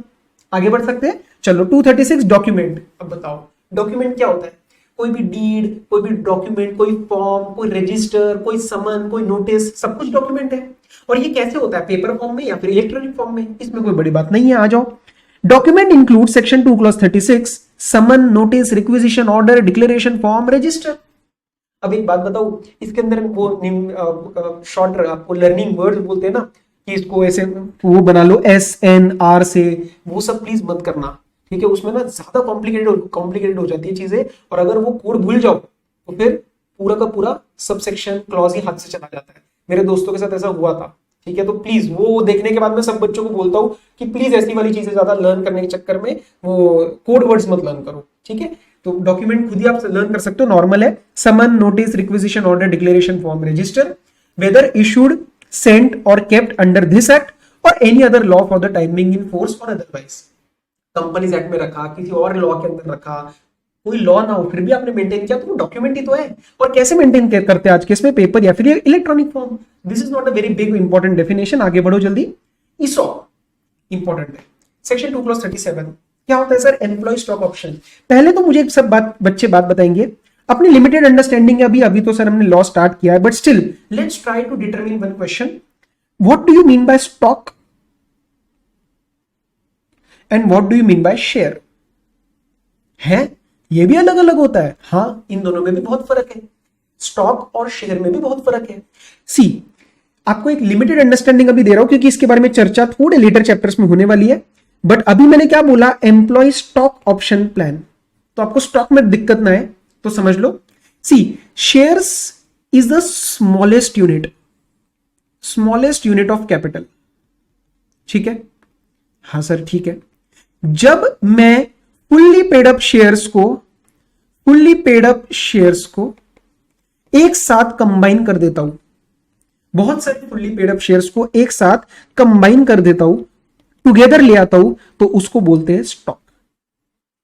S1: आगे बढ़ सकते हैं, चलो 236 डॉक्यूमेंट। अब बताओ डॉक्यूमेंट क्या होता है? कोई भी डीड, कोई भी डॉक्यूमेंट, कोई फॉर्म, कोई रजिस्टर, कोई समन, कोई नोटिस, सब कुछ डॉक्यूमेंट है। और ये कैसे होता है? पेपर फॉर्म में या फिर इलेक्ट्रॉनिक फॉर्म में? इसमें कोई बड़ी बात नहीं है। आ जाओ। Document include section 2 clause 36 summon, notice, requisition order, declaration form, register. अब एक बात बताओ, इसके अंदर वो शॉर्ट आपको लर्निंग वर्ड्स बोलते हैं ना, कि इसको ऐसे वो बना लो SNR से, वो सब प्लीज मत करना, ठीक है? उसमें ना ज्यादा कॉम्प्लिकेटेड हो जाती है चीजें, और अगर वो कोड भूल जाओ तो फिर पूरा का पूरा सबसेक्शन क्लॉज ही हाथ से चला जाता है। मेरे दोस्तों के साथ ऐसा हुआ था, ठीक है? तो प्लीज वो देखने के बाद मैं सब बच्चों को बोलता हूँ कि प्लीज ऐसी वाली चीजें ज्यादा लर्न करने के चक्कर में वो कोड वर्ड्स मत लर्न करो, ठीक है? तो डॉक्यूमेंट खुद ही आप लर्न कर सकते हो, नॉर्मल है। Summon, notice, requisition order, declaration form, register. Whether issued, sent or kept under this act or any other law for the time being in force or otherwise. Companies act में रखा, किसी और लॉ के अंदर रखा, कोई लॉ ना हो फिर भी आपने मेंटेन किया, तो वो डॉक्यूमेंट ही तो है। और कैसे मेंटेन करते हैं आज के इसमें, पेपर या फिर electronic form. This is not a very big important definition. आगे बढ़ो जल्दी। ईसॉप इंपॉर्टेंट है। सेक्शन 2 + 37 क्या होता है सर? Employ stock option. पहले तो मुझे एक सब बच्चे बात बताएंगे, अपनी लिमिटेड अंडरस्टैंडिंग है अभी तो सर हमने लॉ स्टार्ट किया है, but still let's try to determine one question. What do you mean by stock and what do you mean by share? है ये भी अलग अलग होता है। हाँ, इन दोनों में भी बहुत फर्क है, स्टॉक और शेयर में भी बहुत फर्क है। सी, आपको एक लिमिटेड अंडरस्टैंडिंग अभी दे रहा हूं क्योंकि इसके बारे में चर्चा थोड़े लेटर चैप्टर्स में होने वाली है, बट अभी मैंने क्या बोला, एम्प्लॉय स्टॉक ऑप्शन प्लान। तो आपको स्टॉक में दिक्कत ना है तो समझ लो। See, shares is the smallest unit of capital. ठीक है? हाँ सर ठीक है। जब मैं फुल्ली पेड अप शेयर्स को एक साथ कंबाइन कर देता हूं, बहुत सारे फुल्ली पेड अप शेयर्स को एक साथ कंबाइन कर देता हूं, टुगेदर ले आता हूं, तो उसको बोलते हैं स्टॉक।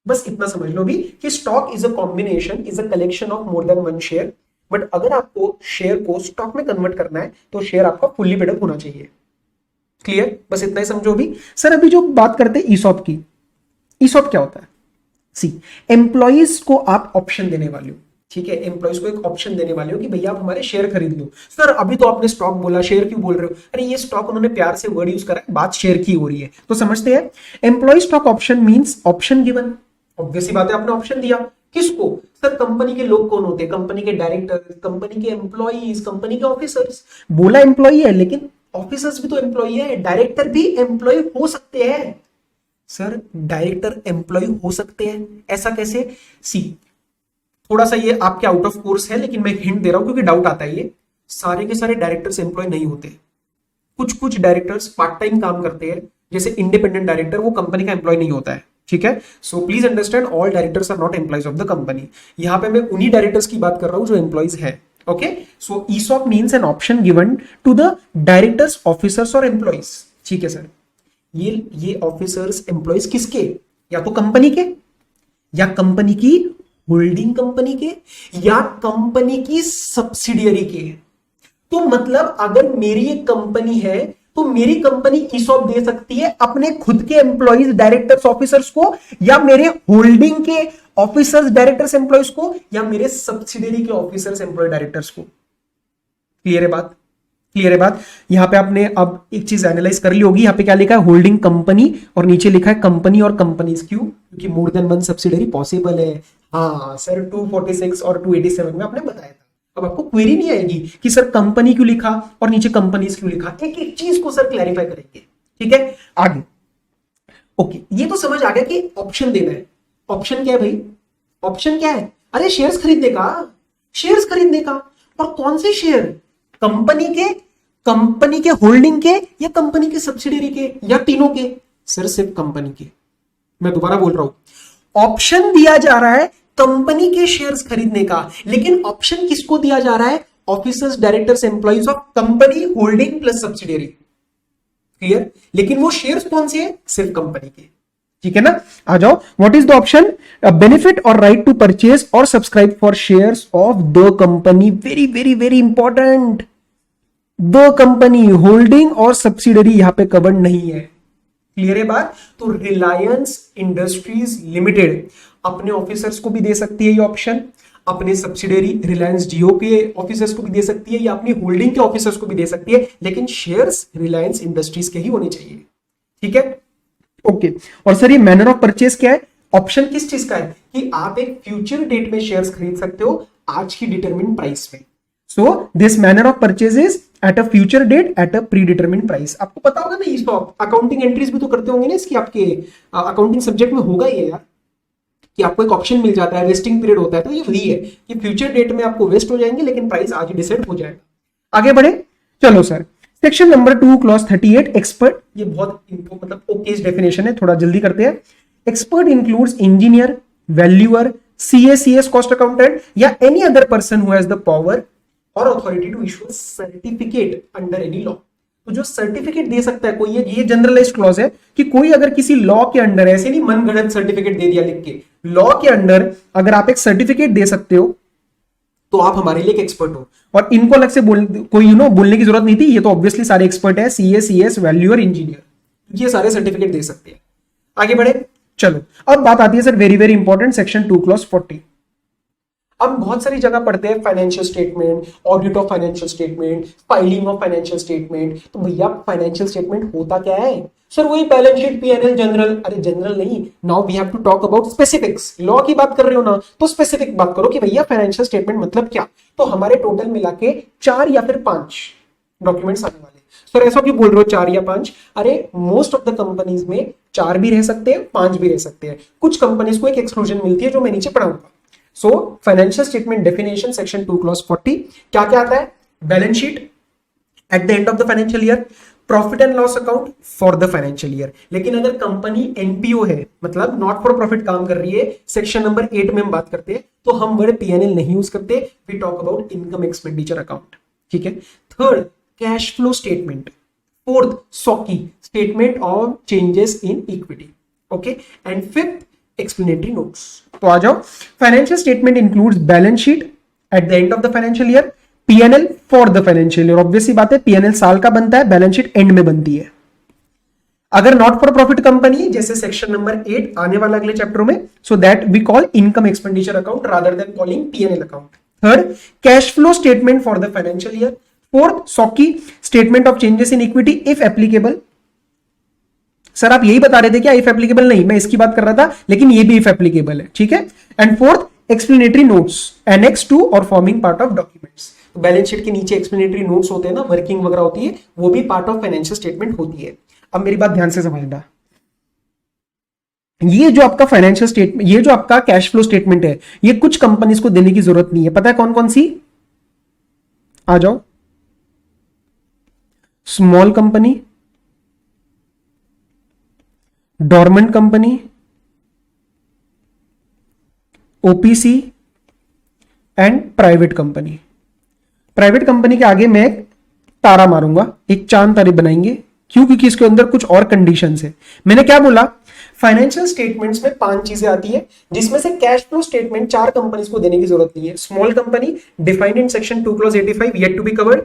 S1: बस इतना समझ लो भी कि stock is a combination, is a collection of more than one share. But अगर आपको शेयर को स्टॉक में कन्वर्ट करना है तो शेयर आपका फुल्ली पेड अप होना चाहिए। क्लियर? बस इतना ही समझो भी। सर अभी जो बात करते हैं ईसॉप की, ईसॉप क्या होता है? सी, एम्प्लॉइज को आप ऑप्शन देने वाले हो। ठीक है, एम्प्लॉइज को एक ऑप्शन देने वाले हो कि भैया आप हमारे शेयर खरीद लो। सर अभी तो आपने स्टॉक बोला, शेयर क्यों बोल रहे हो? अरे ये स्टॉक उन्होंने प्यार से वर्ड यूज करा है, बात शेयर की हो रही है तो समझते हैं। Employ stock option means option given. Obvious सी बात है, आपने ऑप्शन दिया किसको? सर कंपनी के लोग कौन होते हैं? कंपनी के डायरेक्टर, कंपनी के एम्प्लॉइज, कंपनी के ऑफिसर्स। बोला एम्प्लॉई है लेकिन ऑफिसर्स भी तो एम्प्लॉई है, डायरेक्टर भी एम्प्लॉय हो सकते हैं। सर डायरेक्टर एम्प्लॉय हो सकते हैं, ऐसा कैसे? सी, थोड़ा सा ये आपके आउट ऑफ कोर्स है लेकिन मैं हिंट दे रहा हूं क्योंकि डाउट आता है। ये सारे के सारे डायरेक्टर्स एम्प्लॉय नहीं होते, कुछ कुछ डायरेक्टर्स पार्ट टाइम काम करते हैं। जैसे इंडिपेंडेंट डायरेक्टर, वो कंपनी का एम्प्लॉय नहीं होता है। ठीक है? So please understand, all directors are not employees of the company. यहां पे मैं उन्हीं डायरेक्टर्स की बात कर रहा हूं जो एम्प्लॉइज है। Okay, so ESOP means an option given to the directors, officers और एम्प्लॉइज। ठीक है सर, ये ऑफिसर्स एम्प्लॉइज किसके? या तो कंपनी के, या कंपनी की होल्डिंग कंपनी के, या कंपनी की सब्सिडियरी के। तो मतलब अगर मेरी एक कंपनी है तो मेरी कंपनी ईसॉप दे सकती है अपने खुद के एम्प्लॉइज, डायरेक्टर्स, ऑफिसर्स को, या मेरे होल्डिंग के ऑफिसर्स, डायरेक्टर्स, एम्प्लॉइज को, या मेरे सब्सिडियरी के ऑफिसर्स, एम्प्लॉय, डायरेक्टर्स को। क्लियर है बात? क्लियर है बात? यहां पे आपने अब एक चीज एनालाइज कर ली होगी। यहां पे क्या लिखा है? होल्डिंग कंपनी, और नीचे लिखा है कंपनी और कंपनीज। क्यों? क्योंकि more than one subsidiary possible है। हाँ सर, 246 और 287 में आपने बताया था। अब आपको क्वेरी नहीं आएगी कि सर कंपनी क्यों लिखा और नीचे कंपनीज क्यों लिखा। एक एक चीज को सर क्लैरिफाई करेंगे। ठीक है, आगे। ओके, ये तो समझ आ गया कि ऑप्शन देना है। ऑप्शन क्या है भाई? ऑप्शन क्या है? अरे शेयर्स खरीदने का, शेयर्स खरीदने का। और कौन से शेयर? कंपनी के होल्डिंग के, या कंपनी के सब्सिडियरी के, या तीनों के? सर सिर्फ कंपनी के। मैं दोबारा बोल रहा हूं, ऑप्शन दिया जा रहा है कंपनी के शेयर्स खरीदने का, लेकिन ऑप्शन किसको दिया जा रहा है? Officers, directors, employees of company holding plus subsidiary. Clear? लेकिन वो शेयर्स कौन से हैं? सिर्फ कंपनी के। ठीक है ना? आ जाओ। What is the option? Benefit और राइट टू परचेज और subscribe for shares of the company. Very very very important. The company, holding और सब्सिडरी यहां पे कवर नहीं है। क्लियर है बात? तो रिलायंस इंडस्ट्रीज लिमिटेड अपने ऑफिसर्स को भी दे सकती है ये ऑप्शन, अपने सब्सिडरी रिलायंस जियो के ऑफिसर्स को भी दे सकती है, या अपनी होल्डिंग के ऑफिसर्स को भी दे सकती है, लेकिन शेयर्स रिलायंस इंडस्ट्रीज के ही होने चाहिए। ठीक है? ओके। और सर ये मैनर ऑफ परचेज क्या है? ऑप्शन किस चीज का है? कि आप एक फ्यूचर डेट में शेयर्स खरीद सकते हो आज की डिटरमिन प्राइस में। So this manner of purchase is at a future date at a pre determine price. आपको पता होगा ना, ईसॉप अकाउंटिंग एंट्रीज भी तो करते होंगे ना इसकी, आपके अकाउंटिंग सब्जेक्ट में होगा ये यार, कि आपको एक ऑप्शन मिल जाता है, वेस्टिंग पीरियड होता है। तो ये वही है कि फ्यूचर डेट में आपको वेस्ट हो जाएंगे लेकिन प्राइस आज ही डिसाइड हो जाएगा। आगे बढ़े, चलो sir. Section number 2 clause 38 expert. ये बहुत मतलब ओके डेफिनेशन है, थोड़ा जल्दी करते हैं। Expert includes engineer, valuer, CA CS cost accountant, या any other person who has the power or authority to issue certificate under any law. तो जो सर्टिफिकेट दे सकता है कोई, ये जनरलाइज्ड क्लॉज है कि कोई अगर किसी लॉ के अंडर, ऐसे नहीं मनगढ़ंत सर्टिफिकेट दे दिया लिख के, लॉ के अंडर अगर आप एक सर्टिफिकेट दे सकते हो तो आप हमारे लिए एक एक्सपर्ट हो। और इनको अलग से कोई बोलने की जरूरत नहीं थी, ये तो ऑब्वियसली सारे एक्सपर्ट है, सीए, सीएस, वैल्यूअर, इंजीनियर, ये सारे सर्टिफिकेट दे सकते हैं। आगे बढ़े, चलो अब बात आती है sir very very important section 2 clause 40। अब बहुत सारी जगह पढ़ते हैं financial statement, audit of financial statement, filing of financial statement. तो भैया फाइनेंशियल स्टेटमेंट होता क्या है सर? वही बैलेंस शीट, पीएनएल, जनरल। अरे जनरल नहीं, now we have to talk about specifics. Law की बात कर रहे हो ना, तो स्पेसिफिक बात करो कि भैया फाइनेंशियल स्टेटमेंट मतलब क्या। तो हमारे टोटल मिला के 4 या फिर 5 डॉक्यूमेंट्स आने वाले। सर ऐसा क्यों बोल रहे हो 4 या 5? अरे मोस्ट ऑफ द कंपनीज में 4 भी रह सकते हैं, 5 भी रह सकते हैं। कुछ कंपनीज को एक एक्सक्लूजन मिलती है जो मैं नीचे पढ़ाऊंगा। So financial statement definition section 2 clause 40 क्या क्या आता है? Balance sheet at the end of the financial year, profit and loss account for the financial year. लेकिन अगर कंपनी एनपीओ है, मतलब नॉट फॉर प्रॉफिट काम कर रही है, सेक्शन नंबर 8 में हम बात करते हैं, तो हम वर्ड पीएनएल नहीं यूज करते, we talk about income expenditure account. ठीक है। Third, cash flow statement. Fourth, सॉकी, statement of changes in equity. Okay. And fifth, explanatory notes. तो आ जाओ, financial statement includes balance sheet at the end of the financial year, PNL for the financial year. Obviously बात है, पीएनएल साल का बनता है, बैलेंस शीट एंड में बनती है। अगर नॉट फॉर प्रॉफिट कंपनी, जैसे सेक्शन नंबर 8 आने वाला अगले चैप्टर में, so that we call income expenditure account rather than calling PNL account. Third, cash flow statement for the financial year. Fourth, सॉकी, statement of changes in equity if applicable. Sir आप यही बता रहे थे क्या इफ एप्लीकेबल? नहीं, मैं इसकी बात कर रहा था, लेकिन ये भी इफ एप्लीकेबल है। ठीक है। And fourth, explanatory notes annex to और फॉर्मिंग पार्ट ऑफ डॉक्यूमेंट्स। तो बैलेंस शीट के नीचे एक्सप्लेनेटरी नोट्स होते हैं ना, वर्किंग वगैरह होती है, वो भी पार्ट ऑफ फाइनेंशियल स्टेटमेंट होती है। अब मेरी बात ध्यान से समझना, ये जो आपका फाइनेंशियल स्टेटमेंट, ये जो आपका कैश फ्लो स्टेटमेंट है, ये कुछ कंपनीज को देने की जरूरत नहीं है। पता है कौन कौन सी? आ जाओ, small company, dormant company, OPC and private company. Private company के आगे मैं एक तारा मारूंगा, एक चांद तारे बनाएंगे। क्यों? क्योंकि इसके अंदर कुछ और कंडीशंस है। मैंने क्या बोला? फाइनेंशियल स्टेटमेंट्स में 5 चीजें आती है, जिसमें से कैश फ्लो स्टेटमेंट 4 कंपनीज को देने की जरूरत नहीं है। Small company defined in section 2 clause 85 yet to be covered.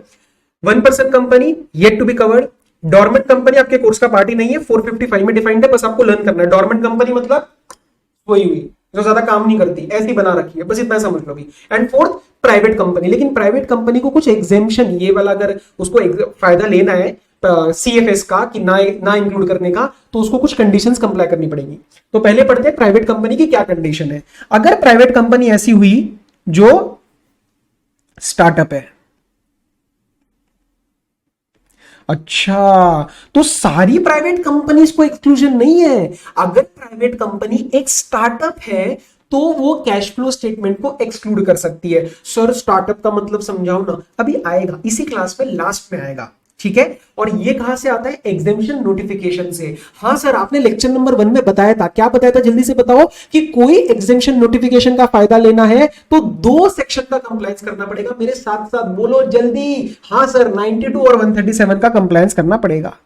S1: 1% company yet to be covered. Dormant company आपके कोर्स का पार्टी नहीं है, 455 में डिफाइंड है, बस आपको लर्न करना है। डॉर्मेंट कंपनी मतलब सोई हुई, जो ज्यादा काम नहीं करती, ऐसी बना रखी है, बस इतना समझ लो भी। And fourth, private company. लेकिन प्राइवेट कंपनी को कुछ एग्जेम्पशन, ये वाला अगर उसको फायदा लेना है सीएफएस का कि ना इंक्लूड करने का, तो उसको कुछ कंडीशंस कंप्लाई करनी पड़ेगी। तो पहले पढ़ते हैं प्राइवेट कंपनी की क्या कंडीशन है। अगर प्राइवेट कंपनी ऐसी हुई जो स्टार्टअप है, अच्छा, तो सारी प्राइवेट कंपनीज को एक्सक्लूजन नहीं है। अगर प्राइवेट कंपनी एक स्टार्टअप है तो वो कैश फ्लो स्टेटमेंट को एक्सक्लूड कर सकती है। सर स्टार्टअप का मतलब समझाओ ना, अभी आएगा, इसी क्लास में लास्ट में आएगा। ठीक है। और ये कहां से आता है? एग्जेम्पशन नोटिफिकेशन से। हाँ सर, आपने लेक्चर नंबर 1 में बताया था, क्या बताया था जल्दी से बताओ, कि कोई एग्जेम्पशन नोटिफिकेशन का फायदा लेना है तो 2 सेक्शन का कंप्लायंस करना पड़ेगा। मेरे साथ साथ बोलो जल्दी। हाँ सर, 92 और 137 का कंप्लायंस करना पड़ेगा।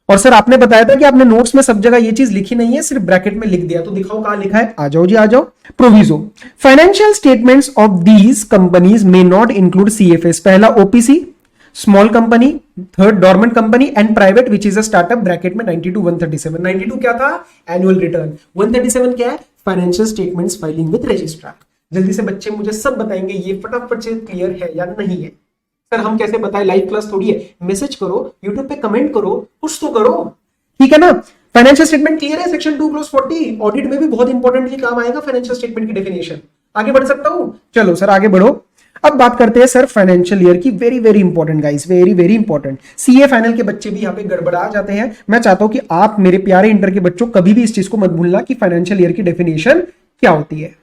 S1: और सर आपने बताया था कि आपने नोट्स में सब जगह ये चीज लिखी नहीं है, सिर्फ ब्रैकेट में लिख दिया। तो दिखाओ कहां लिखा है। आ जाओ जी, आ जाओ। Proviso, financial statements of these companies may not include CFS. पहला OPC, small company, third dormant company and private which is a startup, bracket में 92 137। 92 क्या था? Annual return. 137 क्या है? Financial statements filing with registrar. जल्दी से बच्चे मुझे सब बताएंगे ये फटाफट से क्लियर है या नहीं है। सर हम कैसे बताएं, लाइव क्लास थोड़ी है। मैसेज करो, यूट्यूब पे कमेंट करो, कुछ तो करो। ठीक है ना। फाइनेंशियल स्टेटमेंट क्लियर है? सेक्शन 2 क्लॉज 40 ऑडिट में भी बहुत इंपॉर्टेंटली काम आएगा फाइनेंशियल स्टेटमेंट की डेफिनेशन। आगे बढ़ सकता हूं? चलो सर आगे बढ़ो। अब बात करते हैं सर फाइनेंशियल ईयर की। Very very important guys, very very important. CA final के बच्चे भी यहां पे गड़बड़ा जाते हैं। मैं चाहता हूं कि आप मेरे प्यारे इंटर के बच्चों कभी भी इस चीज को मत भूलना कि फाइनेंशियल ईयर की डेफिनेशन क्या होती है।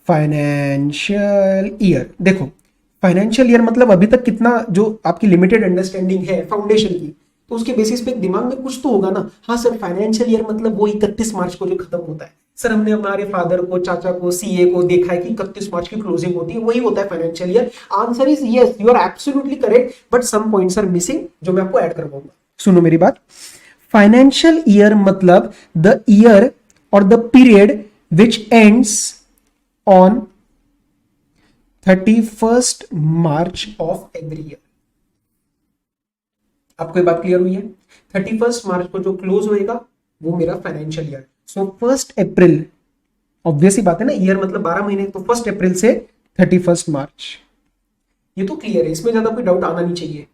S1: फाइनेंशियल ईयर, देखो फाइनेंशियल ईयर मतलब अभी तक कितना जो आपकी लिमिटेड अंडरस्टैंडिंग है फाउंडेशन की, तो उसके बेसिस पे दिमाग में कुछ तो होगा ना। हाँ सर, फाइनेंशियल ईयर मतलब वो 31 मार्च को जो खत्म होता है। सर हमने हमारे फादर को, चाचा को, सीए को देखा है कि 31 मार्च की क्लोजिंग होती है, वही होता है financial year. Answer is yes, you are absolutely correct, but some points are missing जो मैं आपको ऐड करवाऊंगा। सुनो मेरी बात, फाइनेंशियल ईयर मतलब द ईयर और the period which ends on 31st March of every year. आपको ये बात क्लियर हुई है? 31st मार्च को जो क्लोज होएगा वो मेरा फाइनेंशियल ईयर। सो 1 अप्रैल, ऑब्वियस ही बात है ना, ईयर मतलब 12 महीने, तो 1 अप्रैल से 31 मार्च। ये तो क्लियर है, इसमें ज्यादा कोई डाउट आना नहीं चाहिए।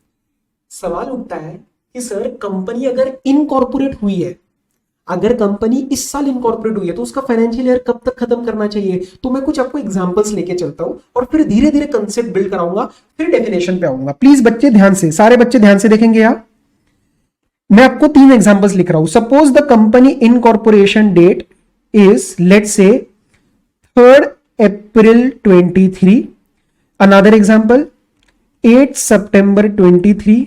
S1: सवाल उठता है कि सर कंपनी अगर इनकॉर्पोरेट हुई है, अगर कंपनी इस साल इनकॉर्पोरेट हुई है तो उसका फाइनेंशियल ईयर कब तक खत्म करना चाहिए? तो मैं कुछ आपको एग्जांपल्स लेके चलता हूं और फिर धीरे धीरे कंसेप्ट बिल्ड कराऊंगा, फिर डेफिनेशन पे आऊंगा। प्लीज बच्चे ध्यान से, सारे बच्चे ध्यान से देखेंगे। यहां मैं आपको 3 एग्जांपल्स लिख रहा हूं। Suppose the company incorporation date is, let's say 3rd April 23. Another example, 8th September 23.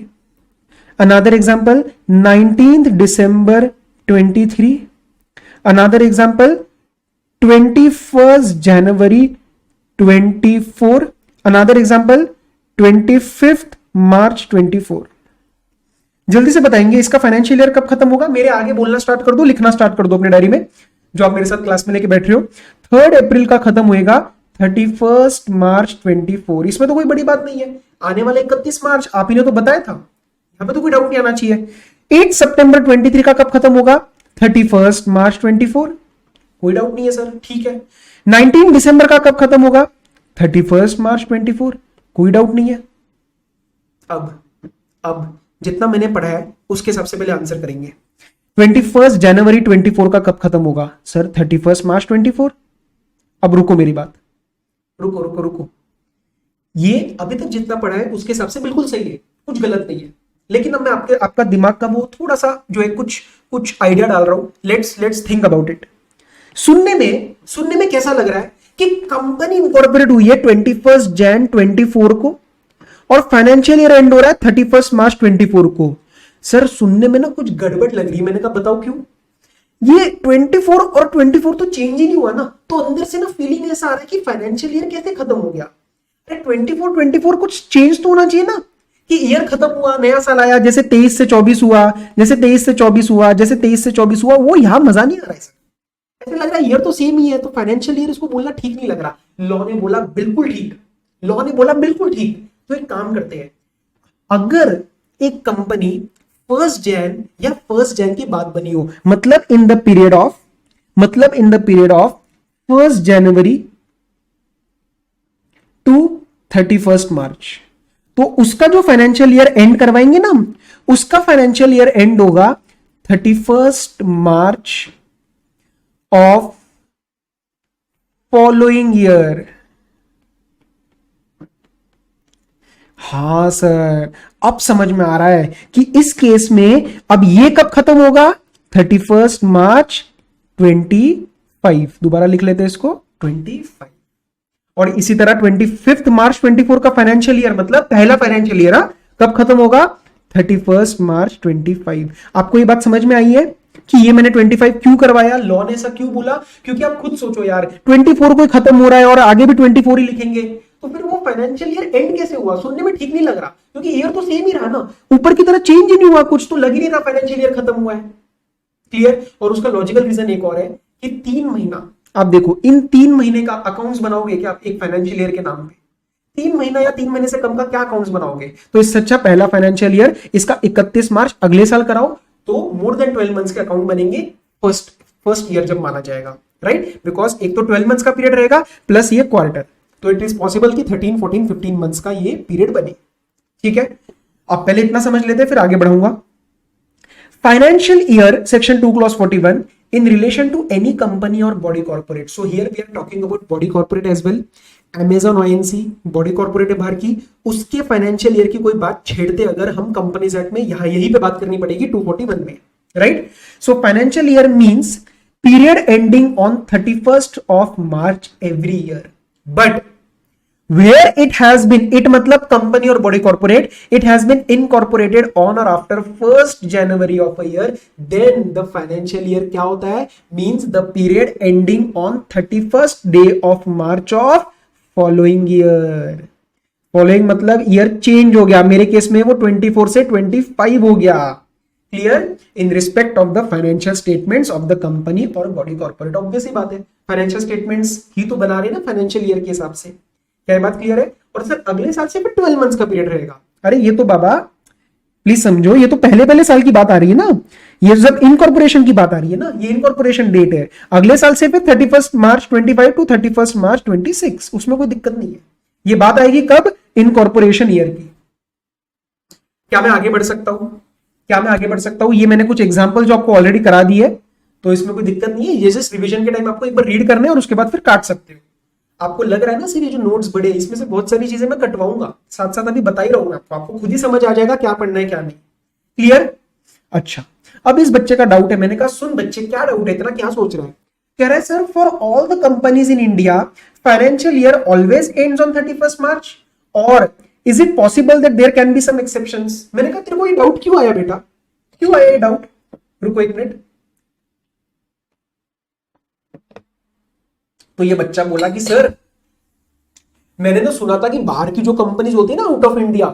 S1: Another example, 19th December 23. Another example, 21st January 24. Another example, 25th March 24. जल्दी से बताएंगे इसका फाइनेंशियल ईयर कब खत्म होगा। मेरे आगे बोलना स्टार्ट कर दो, लिखना स्टार्ट कर दो अपने डायरी में, जो आप मेरे साथ क्लास में लेके बैठ रहे हो। 3rd अप्रैल का खत्म होएगा 31st मार्च 24। इसमें तो कोई बड़ी बात नहीं है, आने वाले 31 मार्च आप ही ने तो बताया था, यहां पे तो कोई डाउट नहीं आना चाहिए। 8 सितंबर 23 का कब खत्म होगा? 31st मार्च 24, कोई डाउट नहीं है सर, ठीक है। 19 दिसंबर का कब खत्म होगा? 31st मार्च 24, कोई डाउट नहीं है। अब जितना मैंने पढ़ा है उसके हिसाब से पहले आंसर करेंगे। 21 जनवरी 24 का कब खत्म होगा? सर 31 मार्च 24। अब रुको मेरी बात, रुको। ये अभी तक जितना पढ़ा है उसके हिसाब से बिल्कुल सही है, कुछ गलत नहीं है, लेकिन अब मैं आपका दिमाग का वो थोड़ा सा जो है कुछ आइडिया डाल रहा हूं। Let's think about it. सुनने में कैसा लग रहा है कि कंपनी इनकॉर्पोरेट हुई है 21 जैन 24 को और फाइनेंशियल ईयर एंड हो रहा है 31 मार्च 24 को। सर सुनने में ना कुछ गड़बड़ लग रही है। मैंने कहा बताओ क्यों? ये 24 और 24 तो चेंज ही नहीं हुआ ना, तो अंदर से ना फीलिंग ऐसा आ रहा है कि फाइनेंशियल ईयर कैसे खत्म हो गया। अरे 24 कुछ चेंज तो होना चाहिए ना, कि ईयर खत्म हुआ, नया साल आया, जैसे 23 से 24 हुआ, जैसे 23 से 24 हुआ, जैसे 23 से 24 हुआ। वो यहां मजा नहीं आ रहा है सर, ऐसे लग रहा है ईयर तो सेम ही है, तो फाइनेंशियल ईयर इसको बोलना ठीक नहीं लग रहा। लॉ ने बोला बिल्कुल ठीक। तो एक काम करते हैं, अगर एक कंपनी 1 जैन या 1 जैन के बाद बनी हो, मतलब in the period of 1 January to 31 March, तो उसका जो फाइनेंशियल ईयर एंड करवाएंगे ना, उसका फाइनेंशियल ईयर एंड होगा 31 मार्च ऑफ फॉलोइंग ईयर। हाँ सर, अब समझ में आ रहा है कि इस केस में अब ये कब खत्म होगा? 31 मार्च 25। दोबारा लिख लेते हैं इसको, 25। और इसी तरह 25 मार्च 24 का फाइनेंशियल ईयर, मतलब पहला फाइनेंशियल ईयर कब खत्म होगा? 31 मार्च 25। आपको ये बात समझ में आई है कि ये मैंने 25 क्यों करवाया, लॉ ने ऐसा क्यों बोला? क्योंकि आप खुद सोचो यार, 24 को खत्म हो रहा है और आगे भी 24 ही लिखेंगे, तो फिर वो फाइनेंशियल ईयर एंड कैसे हुआ? सुनने में ठीक नहीं लग रहा, क्योंकि ईयर तो सेम ही रहा ना, ऊपर की तरह चेंज ही नहीं हुआ, कुछ तो लग ही नहीं रहा फाइनेंशियल ईयर खत्म हुआ है। क्लियर? और उसका लॉजिकल रीजन एक और है कि 3 महीना, आप देखो इन 3 महीने का अकाउंट्स बनाओगे क्या आप एक फाइनेंशियल ईयर के नाम पे? 3 महीना या 3 महीने से कम का क्या अकाउंट्स बनाओगे? तो इससे अच्छा पहला फाइनेंशियल ईयर इसका 31 मार्च अगले साल कराओ, तो मोर देन 12 मंथ्स के अकाउंट बनेंगे फर्स्ट ईयर जब माना जाएगा, राइट? बिकॉज एक तो 12 मंथ्स का पीरियड रहेगा प्लस ये क्वार्टर, तो इट इज पॉसिबल कि 13, 14, 15 मंथ्स का ये पीरियड बने। ठीक है, अब पहले इतना समझ लेते हैं फिर आगे बढ़ूंगा। Financial year section 2 clause 41 in relation to any company or body corporate. So here we are talking about body corporate as well. Amazon INC body corporate है बाहर की, उसके फाइनेंशियल ईयर की कोई बात छेड़ते अगर हम कंपनीज एक्ट में यहां यही पे बात करनी पड़ेगी 241 में, right? So financial year means period ending on 31st of March every year. But where it has been, it मतलब company or body corporate, it has been incorporated on or after 1st January of a year, then the financial year क्या होता है, means the period ending on 31st day of March of following year. Following मतलब ईयर चेंज हो गया, मेरे केस में वो 24 से 25 हो गया। Clear, in respect of the financial statements of the company or body corporate. Obvious ही बात है, फाइनेंशियल स्टेटमेंट्स ही तो बना रहे ना फाइनेंशियल ईयर के हिसाब से। क्या बात क्लियर है? और सर अगले साल से फिर 12 मंथ्स का पीरियड रहेगा। अरे ये तो बाबा प्लीज समझो, ये तो पहले साल की बात आ रही है ना, ये जब इनकॉर्पोरेशन की बात आ रही है ना, ये इनकॉर्पोरेशन डेट है। अगले साल से फिर 31 मार्च 25 टू 31 मार्च 26, उसमें कोई दिक्कत नहीं है। ये बात आएगी कब? इनकॉर्पोरेशन ईयर की। क्या मैं आगे बढ़ सकता हूं? क्या मैं आगे बढ़ सकता हूं? ये मैंने कुछ एग्जांपल जो आपको ऑलरेडी करा दी है, तो इसमें कोई दिक्कत नहीं है। ये जस्ट रिवीजन के टाइम आपको एक बार रीड करने और उसके बाद फिर काट सकते हो। आपको लग रहा है ना सर ये जो नोट्स बड़े, इसमें से बहुत सारी चीजें मैं कटवाऊंगा, साथ साथ अभी बता ही रहूंगा आपको खुद ही समझ आ जाएगा क्या पढ़ना है क्या नहीं। क्लियर? अच्छा, अब इस बच्चे का डाउट है। मैंने कहा सुन बच्चे, क्या डाउट है, इतना क्या सोच रहा है? कह रहा है sir for all the companies in India financial year always ends on 31st March, और is it possible that there can be some exceptions. मैंने कहा तेरे को ये डाउट क्यों आया बेटा, क्यों आया ये डाउट? रुको एक मिनट। तो ये बच्चा बोला कि सर मैंने तो सुना था कि बाहर की जो कंपनीज होती है ना आउट ऑफ इंडिया,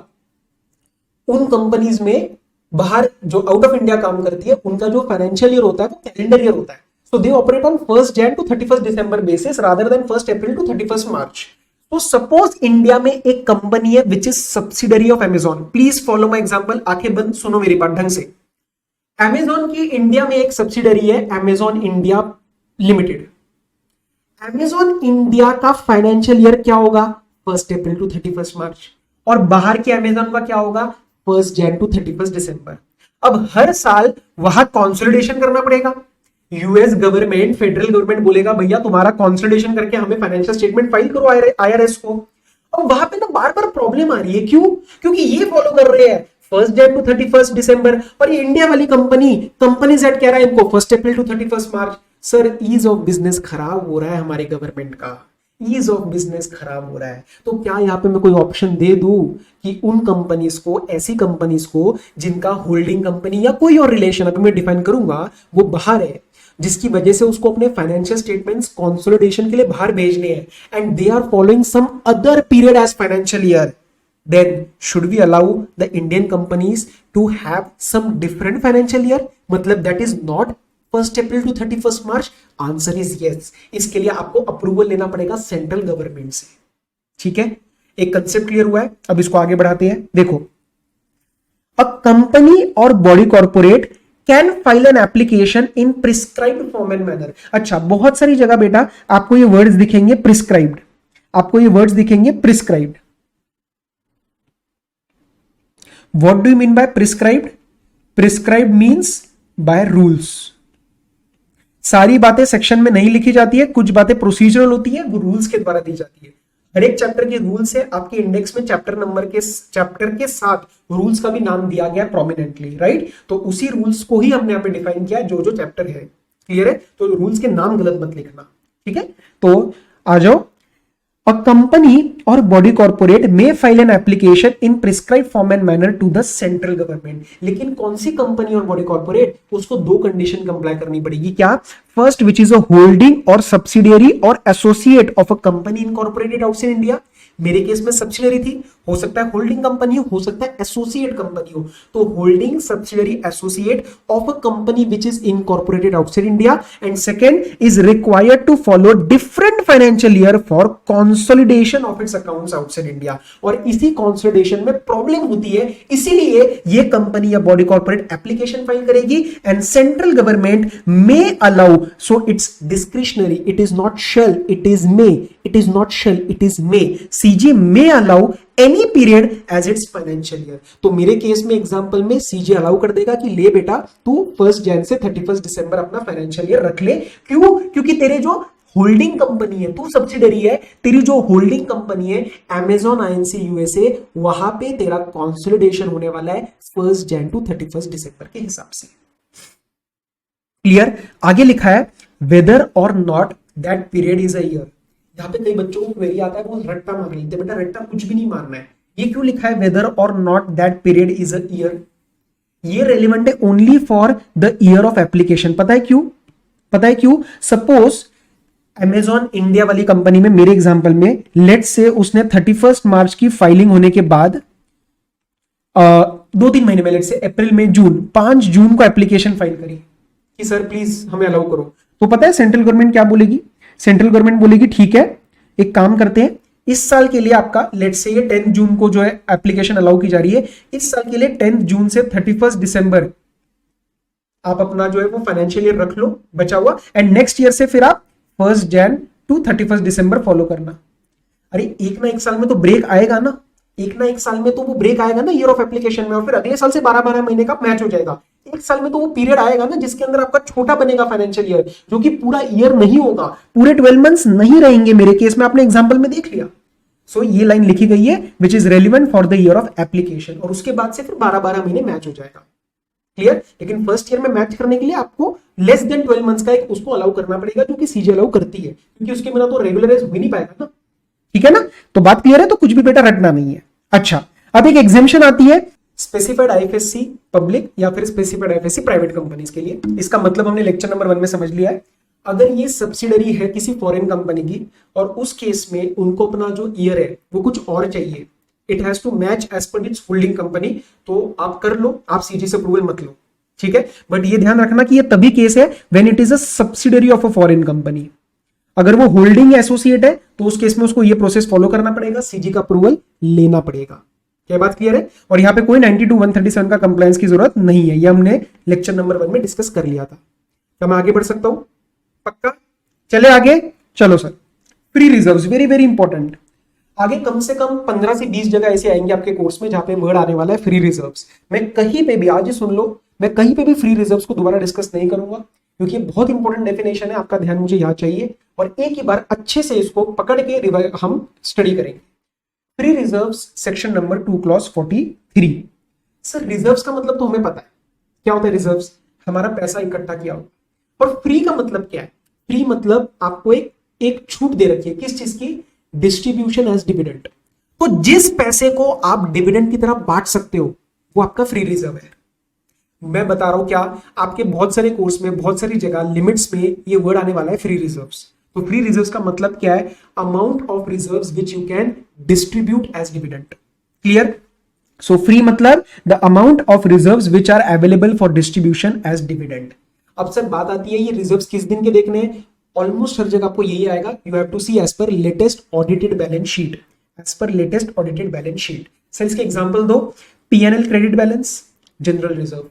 S1: उन कंपनीज में बाहर जो आउट ऑफ इंडिया काम करती है उनका जो फाइनेंशियल ईयर होता है वो कैलेंडर ईयर होता है। So they operate on 1st Jan to 31st December basis rather than 1st April to 31st March। तो सपोज इंडिया में एक कंपनी है which is subsidiary of Amazon. Please follow my example, आंखें बंद सुनो मेरी बात ढंग से। अमेजॉन की इंडिया में एक सब्सिडरी है Amazon India limited. Amazon India का फाइनेंशियल ईयर क्या होगा? 1st April to 31st March। और बाहर के अमेजॉन का क्या होगा? 1st Jan to 31st December। अब हर साल वहां कॉन्सोलिडेशन करना पड़ेगा। यूएस गवर्नमेंट, फेडरल गवर्नमेंट बोलेगा भैया तुम्हारा कॉन्सोलिडेशन करके हमें फाइनेंशियल स्टेटमेंट फाइल करो आईआरएस को। अब वहां पे ना बार बार प्रॉब्लम आ रही है, क्यों? क्योंकि ये फॉलो कर रहे हैं 1st Jan to 31st December, और ये इंडिया वाली कंपनी जेड कह रहा है इनको 1st April to 31st March। Sir ease of business खराब हो रहा है हमारे गवर्नमेंट का, ईज ऑफ बिजनेस खराब हो रहा है। तो क्या यहाँ पे मैं कोई ऑप्शन दे दूं कि उन कंपनीज को, ऐसी कंपनीज को जिनका होल्डिंग कंपनी या कोई और रिलेशन अभी मैं डिफाइन करूंगा वो बाहर है, जिसकी वजह से उसको अपने फाइनेंशियल स्टेटमेंट्स कंसोलिडेशन के लिए बाहर भेजने हैं, and they are following some other period as financial year, then should we allow the Indian companies to have some different financial year? मतलब that is not 1st April to 31st March? Answer is yes। इसके लिए आपको अप्रूवल लेना पड़ेगा सेंट्रल गवर्नमेंट से। ठीक है, एक कंसेप्ट क्लियर हुआ है। अब इसको आगे बढ़ाते हैं। देखो, a company or body corporate can file an application in prescribed form and manner. अच्छा, बहुत सारी जगह बेटा आपको ये वर्ड्स दिखेंगे प्रिस्क्राइब्ड, आपको ये वर्ड्स दिखेंगे prescribed. What do you mean by prescribed? Prescribed means by rules। सारी बातें सेक्शन में नहीं लिखी जाती है, कुछ बातें प्रोसीजरल होती है, वो रूल्स के द्वारा दी जाती है। हर एक चैप्टर के रूल्स है, आपके इंडेक्स में चैप्टर नंबर के चैप्टर के साथ रूल्स का भी नाम दिया गया प्रोमिनेंटली, राइट? तो उसी रूल्स को ही हमने यहाँ पे डिफाइन किया जो जो चैप्टर है। क्लियर है? तो रूल्स के नाम गलत मत लिखना, ठीक है? तो आ जाओ। A company or body corporate may file an application in prescribed form and manner to the central government। लेकिन कौन सी कंपनी और बॉडी कॉर्पोरेट, उसको दो कंडीशन कंप्लाई करनी पड़ेगी। क्या? First, which is a holding और सब्सिडियरी और associate of a company incorporated outside India. मेरे केस में सब्सिडियरी थी, हो सकता है होल्डिंग कंपनी हो सकता है एसोसिएट कंपनी हो। तो holding, subsidiary, associate of a company which is incorporated outside India. And second is required to follow different financial year for consolidation of its accounts outside India. और इसी कंसोलिडेशन में प्रॉब्लम होती है, इसीलिए ये कंपनी या बॉडी कॉर्पोरेट एप्लीकेशन फाइल करेगी and central government may allow. So it's discretionary, it is not shall, it is may, it is not shall, it is may. CG may allow any period as its financial year. तो मेरे केस में एग्जांपल में सीजे अलाउ कर देगा कि ले बेटा तू 1st Jan से 31st December अपना फाइनेंशियल ईयर रख ले। क्यों? क्योंकि तेरे जो होल्डिंग कंपनी है, तू सब्सिडरी है, तेरी जो होल्डिंग कंपनी है अमेजॉन आईएनसी यूएसए, वहां पे तेरा कंसोलिडेशन होने वाला है 1st Jan to 31st December के हिसाब से। क्लियर? आगे लिखा है वेदर और not that period is a year. यहाँ पे कई बच्चों को क्वेरी आता है, वो रट्टा मार लेते हैं। बेटा रट्टा कुछ भी नहीं मारना है। ये क्यों लिखा है वेदर और not that period is a year? ये रेलिवेंट है only for the year of application. पता है क्यों? पता है क्यों? सपोज अमेजॉन इंडिया वाली कंपनी में, मेरे एग्जांपल में, लेट्स से उसने 31 मार्च की फाइलिंग होने के बाद 2-3 महीने में, लेट्स से अप्रैल में जून, 5 जून को एप्लीकेशन फाइल करी कि सर प्लीज हमें अलाउ करो। तो पता है सेंट्रल गवर्नमेंट क्या बोलेगी? सेंट्रल गवर्नमेंट बोलेगी ठीक है, एक काम करते हैं, इस साल के लिए आपका लेट्स से ये 10 जून को जो है एप्लीकेशन अलाउ की जा रही है, इस साल के लिए 10 जून से 31 दिसंबर आप अपना जो है वो फाइनेंशियल ईयर रख लो बचा हुआ, एंड नेक्स्ट ईयर से फिर आप 1 जन टू 31 दिसंबर फॉलो करना। अरे एक ना एक साल में तो ब्रेक आएगा ना, एक ना एक साल में तो वो ब्रेक आएगा ना ईयर ऑफ एप्लीकेशन में, और फिर अगले साल से 12-12 महीने का मैच हो जाएगा। एक साल में तो वो पीरियड आएगा ना जिसके अंदर आपका छोटा बनेगा फाइनेंशियल ईयर, जो कि पूरा ईयर नहीं होगा, पूरे 12 मंथ्स नहीं रहेंगे। मेरे केस में आपने एग्जांपल में देख लिया। सो ये लाइन लिखी गई है which is relevant for the year of application, और उसके बाद से फिर 12-12 महीने मैच हो जाएगा। क्लियर? लेकिन फर्स्ट ईयर में मैच करने के लिए आपको लेस देन 12 मंथ्स का एक उसको अलाउ करना पड़ेगा, जो कि सीजे अलाउ करती है, क्योंकि उसके बिना तो रेगुलराइज हो ही नहीं पाएगा ना। ठीक है ना? तो बात क्लियर है? तो कुछ भी बेटा रटना नहीं है। अच्छा, अब एक एग्जेम्पशन आती है स्पेसिफाइड आईएफएससी पब्लिक या फिर स्पेसिफाइड आईएफएससी प्राइवेट कंपनीज के लिए। इसका मतलब हमने लेक्चर नंबर 1 में समझ लिया है। अगर ये सब्सिडरी है किसी फॉरेन कंपनी की, और उस केस में उनको अपना जो ईयर है वो कुछ और चाहिए, it has to match as per its holding company, तो आप कर लो, आप सीजी से अप्रूवल मत लो। ठीक है? बट ये ध्यान रखना कि ये तभी केस है when it is a subsidiary of a foreign company. अगर वो होल्डिंग एसोसिएट है तो उस केस में उसको ये प्रोसेस फॉलो करना पड़ेगा, सीजी का अप्रूवल लेना पड़ेगा। क्या बात क्लियर है? और यहां पे कोई 92-137 का कंप्लायंस की जरूरत नहीं है, ये हमने लेक्चर नंबर 1 में डिस्कस कर लिया था। क्या मैं आगे बढ़ सकता हूं? पक्का? चले आगे। चलो sir, free reserves very very important. आगे कम से कम 15 से 20 जगह ऐसे आएंगे आपके कोर्स में जहां पे वर्ड आने वाला है फ्री रिजर्व्स। मैं कहीं पे भी, आज ही सुन लो, मैं कहीं पे भी फ्री रिजर्व्स को दोबारा डिस्कस नहीं करूंगा, क्योंकि ये बहुत इंपॉर्टेंट डेफिनेशन है। आपका ध्यान मुझे यहाँ चाहिए, और एक ही बार अच्छे से इसको पकड़ के हम स्टडी करेंगे। Free reserves section number 2 clause 43। Sir reserves का मतलब तो हमें पता है क्या होता है। रिजर्व्स हमारा पैसा इकट्ठा किया होगा। और फ्री का मतलब क्या है? फ्री मतलब आपको एक छूट दे रखी है, किस चीज की? Distribution as dividend. तो जिस पैसे को आप डिविडेंड की तरह बांट सकते हो वो आपका फ्री रिजर्व है। मैं बता रहा हूं क्या, आपके बहुत सारे कोर्स में, बहुत सारी जगह लिमिट्स में ये वर्ड आने वाला है फ्री रिजर्व्स। तो फ्री रिजर्व्स का मतलब क्या है? Amount of reserves which you can distribute as dividend. Clear? So free मतलब the amount of reserves which are available for distribution as dividend. अब सर बात आती है ये रिजर्व्स किस दिन के देखने हैं? ऑलमोस्ट हर जगह आपको यही आएगा, you have to see as per latest audited balance sheet. As per latest audited balance sheet. Sir इसके एग्जांपल दो। PNL credit balance, general reserve.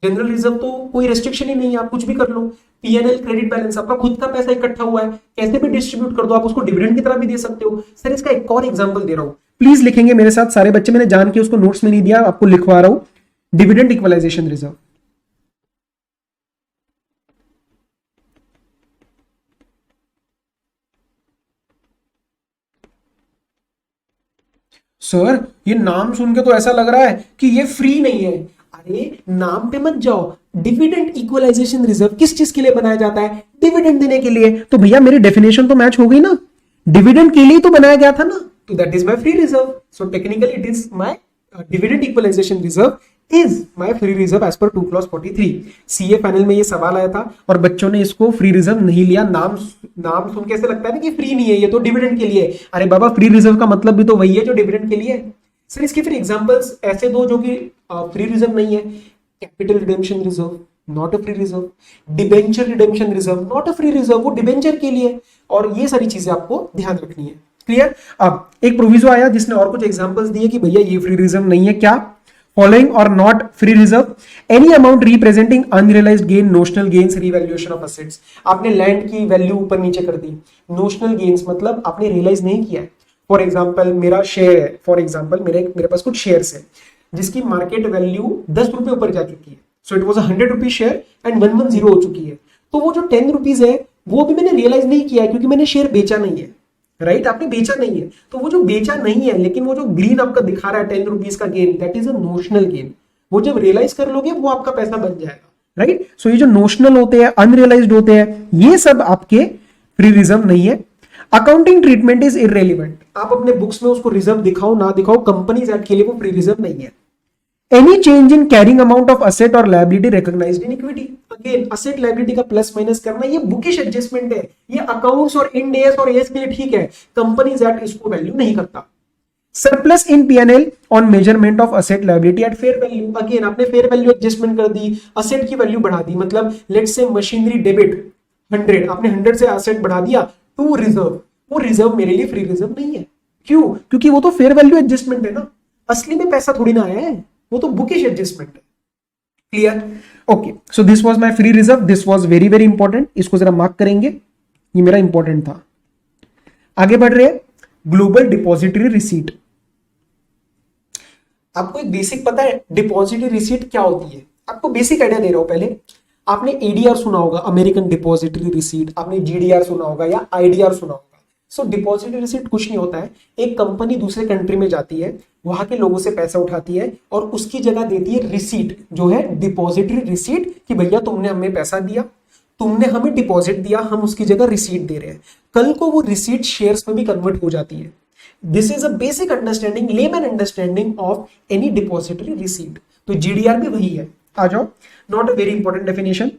S1: General reserve तो कोई रेस्ट्रिक्शन ही नहीं है, आप कुछ भी कर लो। पीएनएल क्रेडिट बैलेंस आपका खुद का पैसा इकट्ठा हुआ है, कैसे भी डिस्ट्रीब्यूट कर दो, आप उसको डिविडेंड की तरह भी दे सकते हो। सर इसका एक और एग्जांपल दे रहा हूं, प्लीज लिखेंगे मेरे साथ सारे बच्चे, मैंने जान के उसको नोट्स में नहीं दिया, आपको लिखवा रहा हूं। Dividend equalisation reserve. सर ये नाम सुन के तो ऐसा लग रहा है कि ये फ्री नहीं है। अरे नाम पे मत जाओ। डिविडेंड इक्वलाइजेशन रिजर्व किस चीज के लिए बनाया जाता है? डिविडेंड देने के लिए। तो भैया मेरी डेफिनेशन तो मैच हो गई ना, डिविडेंड के लिए तो बनाया गया था ना, तो that is my free reserve. So technically it is my dividend equalisation reserve is my free reserve as per 2 clause 43। CA final में ये सवाल आया था और बच्चों ने इसको फ्री रिजर्व नहीं लिया। नाम सुन के ऐसे लगता है ना कि फ्री नहीं है, ये तो डिविडेंड के लिए है। अरे बाबा फ्री रिजर्व का मतलब भी तो वही है जो डिविडेंड के लिए है। सर इसके फिर एग्जांपल्स ऐसे दो जो कि फ्री रिजर्व नहीं है। Capital redemption reserve, not a free reserve. Debenture redemption reserve, not a free reserve, वो डिबेंचर के लिए। और ये सारी चीजें आपको ध्यान रखनी है। क्लियर? अब एक प्रोविजो आया जिसने और कुछ एग्जांपल्स दिए कि भैया ये फ्री रिजर्व नहीं है। क्या? फॉलोइंग और not free reserve any amount representing unrealised gain, notional gains, revaluation of assets. आपने लैंड की वैल्यू ऊपर नीचे कर दी। नोशनल गेन्स मतलब आपने रियलाइज नहीं किया है। फॉर एग्जाम्पल मेरा शेयर है, फॉर एग्जाम्पल मेरे पास कुछ शेयर्स है जिसकी मार्केट वैल्यू 10 रुपए ऊपर जा चुकी है। So it was 100 rupees share and 110 हो चुकी है। तो वो जो 10 रुपीज है वो भी मैंने रियलाइज नहीं किया है क्योंकि मैंने शेयर बेचा नहीं है। राइट? आपने बेचा नहीं है। तो वो जो बेचा नहीं है लेकिन वो जो ग्रीन आपका दिखा रहा है 10 रुपीज का gain, that is a notional gain. वो जब रियलाइज कर लोगे वो आपका पैसा बन जाएगा। राइट? सो ये जो नोशनल होते हैं, अनरियलाइज्ड होते हैं, ये सब आपके फ्री रिजर्व नहीं है। अकाउंटिंग ट्रीटमेंट इज इररेलेवेंट, आप अपने बुक्स में उसको रिजर्व दिखाओ ना दिखाओ, कंपनीज एक्ट के लिए वो फ्री रिजर्व नहीं है। Any change in carrying amount of asset or liability recognised in equity, again asset liability का प्लस माइनस करना ये बुकिश एडजस्टमेंट है, ये अकाउंट्स और इंड एएस और एएस के लिए ठीक है, कंपनीज एक्ट इसको वैल्यू नहीं करता। Surplus in PNL on measurement of asset liability at fair value, again आपने फेयर वैल्यू एडजस्टमेंट कर दी, असेट की वैल्यू बढ़ा दी, मतलब लेट्स से मशीनरी डेबिट 100, आपने 100 से असेट बढ़ा दिया टू रिजर्व, वो रिजर्व मेरे लिए फ्री रिजर्व नहीं है। क्यों? क्योंकि वो तो फेयर वैल्यू एडजस्टमेंट है ना, असली में पैसा थोड़ी ना आया है, वो तो बुकिश एडजस्टमेंट है। Clear? Okay, so this was my free reserve, this was very very important, इसको जरा मार्क करेंगे, ये मेरा इंपॉर्टेंट था। आगे बढ़ रहे हैं, ग्लोबल डिपॉजिटरी रिसीट। आपको एक बेसिक पता है डिपॉजिटरी रिसीट क्या होती है? आपको बेसिक आइडिया दे रहा हूं। पहले आपने एडीआर सुना होगा, अमेरिकन डिपॉजिटरी रिसीट, आपने जीडीआर सुना होगा या आईडीआर सुना होगा। सो डिपॉजिटरी रिसीट कुछ नहीं होता है, एक कंपनी दूसरे कंट्री में जाती है, वहां के लोगों से पैसा उठाती है और उसकी जगह देती है रिसीट, जो है डिपॉजिटरी रिसीट, कि भैया तुमने हमें पैसा दिया, तुमने हमें डिपॉजिट दिया, हम उसकी जगह रिसीट दे रहे हैं। कल को वो रिसीट शेयर्स में भी कन्वर्ट हो जाती है। This is a basic understanding, layman understanding of any depository receipt. तो जीडीआर भी वही है। आ जाओ, not a very important definition.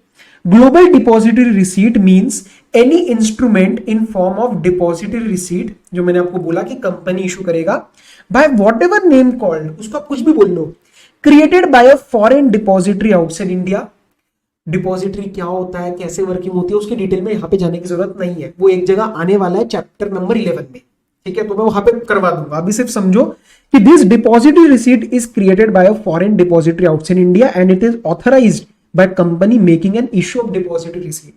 S1: Global depository receipt means any instrument in form of depository receipt, जो मैंने आपको बोला कि कंपनी इशू करेगा, by whatever name called, उसको आप कुछ भी बोल लो, created by a foreign depository outside India. Depository क्या होता है, कैसे वर्किंग होती है, उसकी डिटेल में यहां पे जाने की जरूरत नहीं है, वो एक जगह आने वाला है चैप्टर नंबर 11 में, ठीक है, तो मैं वहां पे करवा दूंगा। अभी सिर्फ समझो कि this depository receipt is created by a foreign depository outside India and it is authorised by company making an issue of depository receipt.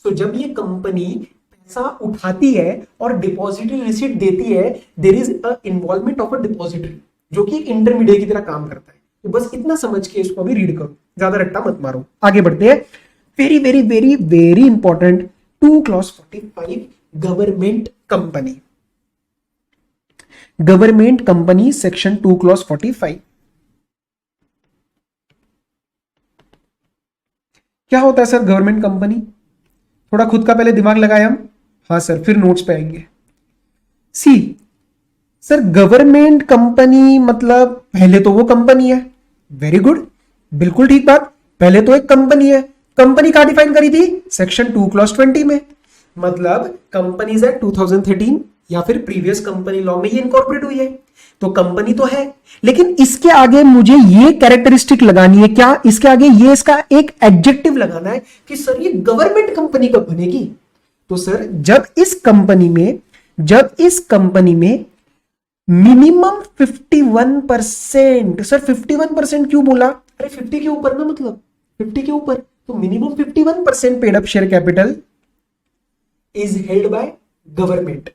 S1: So जब ये कंपनी पैसा उठाती है और डिपॉजिटरी रिसीट देती है, there is a involvement of a depository, जो कि एक इंटरमीडिएट की तरह काम करता है। तो बस इतना समझ के इसको अभी रीड करो, ज्यादा रट्टा मत मारो। आगे बढ़ते हैं, very very very very important 2 clause 45 government company. Government company section 2 clause 45 क्या होता है सर? गवर्नमेंट कंपनी, थोड़ा खुद का पहले दिमाग लगाए हम। हाँ सर, फिर नोट्स पे आएंगे। सी सर, गवर्नमेंट कंपनी मतलब पहले तो वो कंपनी है, वेरी गुड, बिल्कुल ठीक बात, पहले तो एक कंपनी है। कंपनी कहां डिफाइन करी थी? सेक्शन 2 क्लॉज 20 में, मतलब कंपनीज एक्ट 2013 या फिर प्रीवियस कंपनी लॉ में ये इनकॉर्पोरेट हुई है, तो कंपनी तो है। लेकिन इसके आगे मुझे ये कैरेक्टरिस्टिक लगानी है, क्या? इसके आगे ये इसका एक एडजेक्टिव लगाना है कि सर ये गवर्नमेंट कंपनी कब बनेगी? तो सर जब इस कंपनी में मिनिमम 51%, सर 51% क्यों बोला? अरे 50 के ऊपर ना, मतलब 50 के ऊपर, तो minimum 51% paid up share capital is held by government.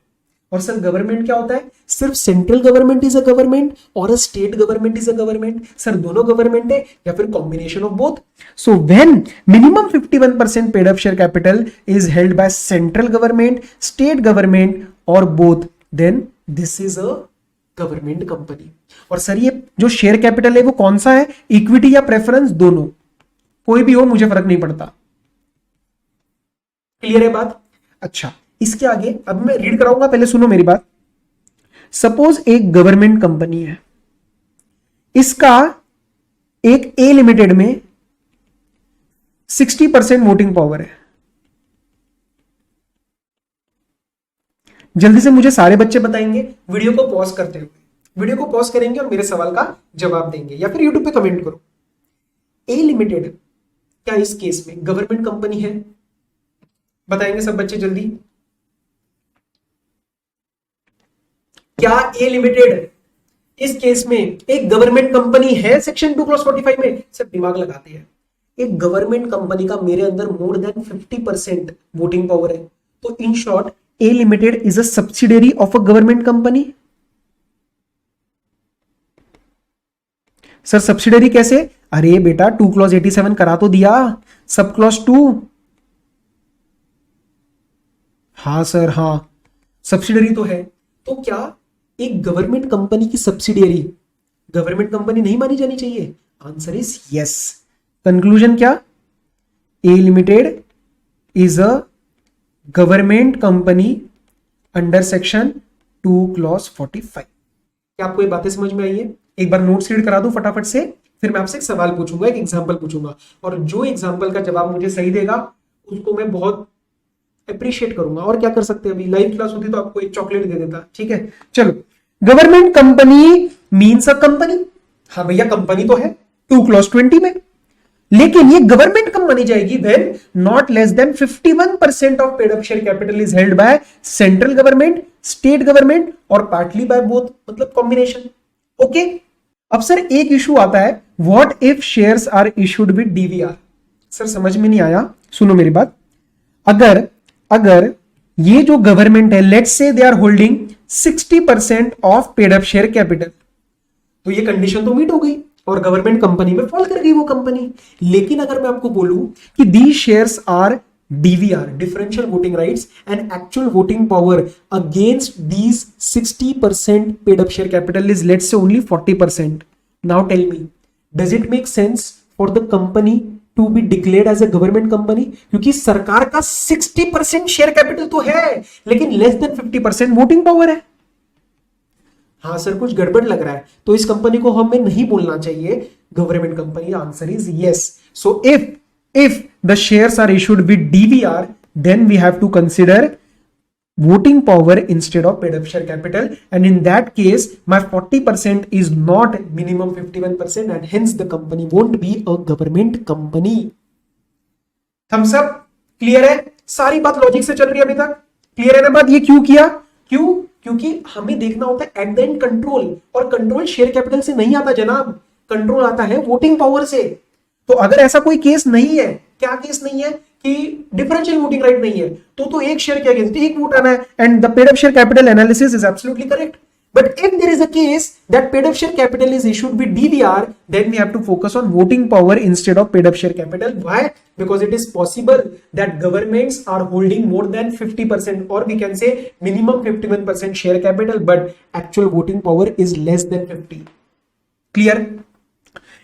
S1: और सर गवर्नमेंट क्या होता है? सिर्फ central government is a government और a state government is a government? Sir दोनों गवर्नमेंट है या फिर combination of both. So when minimum 51% paid up share capital is held by central government, state government or both, then this is a government company. और सर ये जो शेयर कैपिटल है वो कौन सा है? इक्विटी या प्रेफरेंस? दोनों, कोई भी हो मुझे फर्क नहीं पड़ता। क्लियर है बात? अच्छा, इसके आगे अब मैं रीड कराऊंगा, पहले सुनो मेरी बात। सपोज एक गवर्नमेंट कंपनी है, इसका एक ए लिमिटेड में 60% वोटिंग पावर है। जल्दी से मुझे सारे बच्चे बताएंगे, वीडियो को पॉज करते हुए, वीडियो को पॉज करेंगे और मेरे सवाल का जवाब देंगे या फिर यूट्यूब पे कमेंट करो। ए लिमिटेड क्या इस केस में गवर्नमेंट कंपनी है? बताएंगे सब बच्चे जल्दी। क्या ए लिमिटेड इस केस में एक गवर्नमेंट कंपनी है सेक्शन 2 क्लॉज 45 में? सब दिमाग लगाते हैं। एक गवर्नमेंट कंपनी का मेरे अंदर मोर देन 50% वोटिंग पावर है, तो in short A limited is a subsidiary of a government company. Sir subsidiary कैसे? अरे बेटा 2 क्लॉज 87 करा तो दिया, सब क्लॉज 2। हाँ सर, हाँ सब्सिडियरी तो है। तो क्या एक गवर्नमेंट कंपनी की सब्सिडियरी गवर्नमेंट कंपनी नहीं मानी जानी चाहिए? Answer is yes. कंक्लूजन क्या? A limited is a government company under section 2 clause 45। क्या आपको ये बातें समझ में आई है? एक बार नोट्स रीड करा दूं फटाफट से, फिर मैं आपसे एक सवाल पूछूंगा, एक एग्जांपल पूछूंगा, और जो एग्जांपल का जवाब मुझे सही देगा उसको मैं बहुत अप्रिशिएट करूंगा। और क्या कर सकते हैं, अभी लाइव क्लास होती तो आपको एक चॉकलेट दे देता। ठीक है, चलो। Government company means a company. हाँ भैया, कंपनी तो है 2 क्लॉज 20 में, लेकिन ये गवर्नमेंट कब मानी जाएगी? When not less than 51% of paid up share capital is held by central government, state government और पार्टली बाय बोथ, मतलब कॉम्बिनेशन। ओके। अब सर एक इशू आता है, what if shares are issued with DVR? Sir समझ में नहीं आया, सुनो मेरी बात। अगर ये जो गवर्नमेंट है, let's say they are holding 60% of paid up share capital, तो ये कंडीशन तो मीट हो गई और गवर्नमेंट कंपनी में फॉल कर गई वो कंपनी। लेकिन अगर मैं आपको बोलूं कि these shares are DVR, differential voting rights and actual voting power against these 60% paid up share capital is let's say only 40%, now tell me, does it make sense for the company to be declared as a government company? क्योंकि सरकार का 60% शेयर कैपिटल तो है, लेकिन लेस देन 50% वोटिंग पावर है। हाँ सर, कुछ गड़बड़ लग रहा है, तो इस कंपनी को हमें नहीं बोलना चाहिए government company. Answer is yes. So if the shares are issued with DVR, then we have to consider voting power instead of paid up share capital, and in that case my 40% is not minimum 51%, and hence the company won't be a government company. Thumbs up. Clear है? सारी बात लॉजिक से चल रही है अभी तक? क्लियर है ना बात? ये क्यों किया? क्योंकि हमें देखना होता है एट द एंड कंट्रोल, और कंट्रोल शेयर कैपिटल से नहीं आता जनाब, कंट्रोल आता है वोटिंग पावर से। तो अगर ऐसा कोई केस नहीं है, क्या केस नहीं है कि डिफरेंशियल वोटिंग राइट नहीं है, तो एक शेयर के अगेंस्ट एक वोट आना है, and the paid up share capital analysis is absolutely correct. But if there is a case that paid up share capital is issued with DVR, then we have to focus on voting power instead of paid up share capital. Why? Because it is possible that governments are holding more than 50%, or we can say minimum 51% share capital, but actual voting power is less than 50. Clear?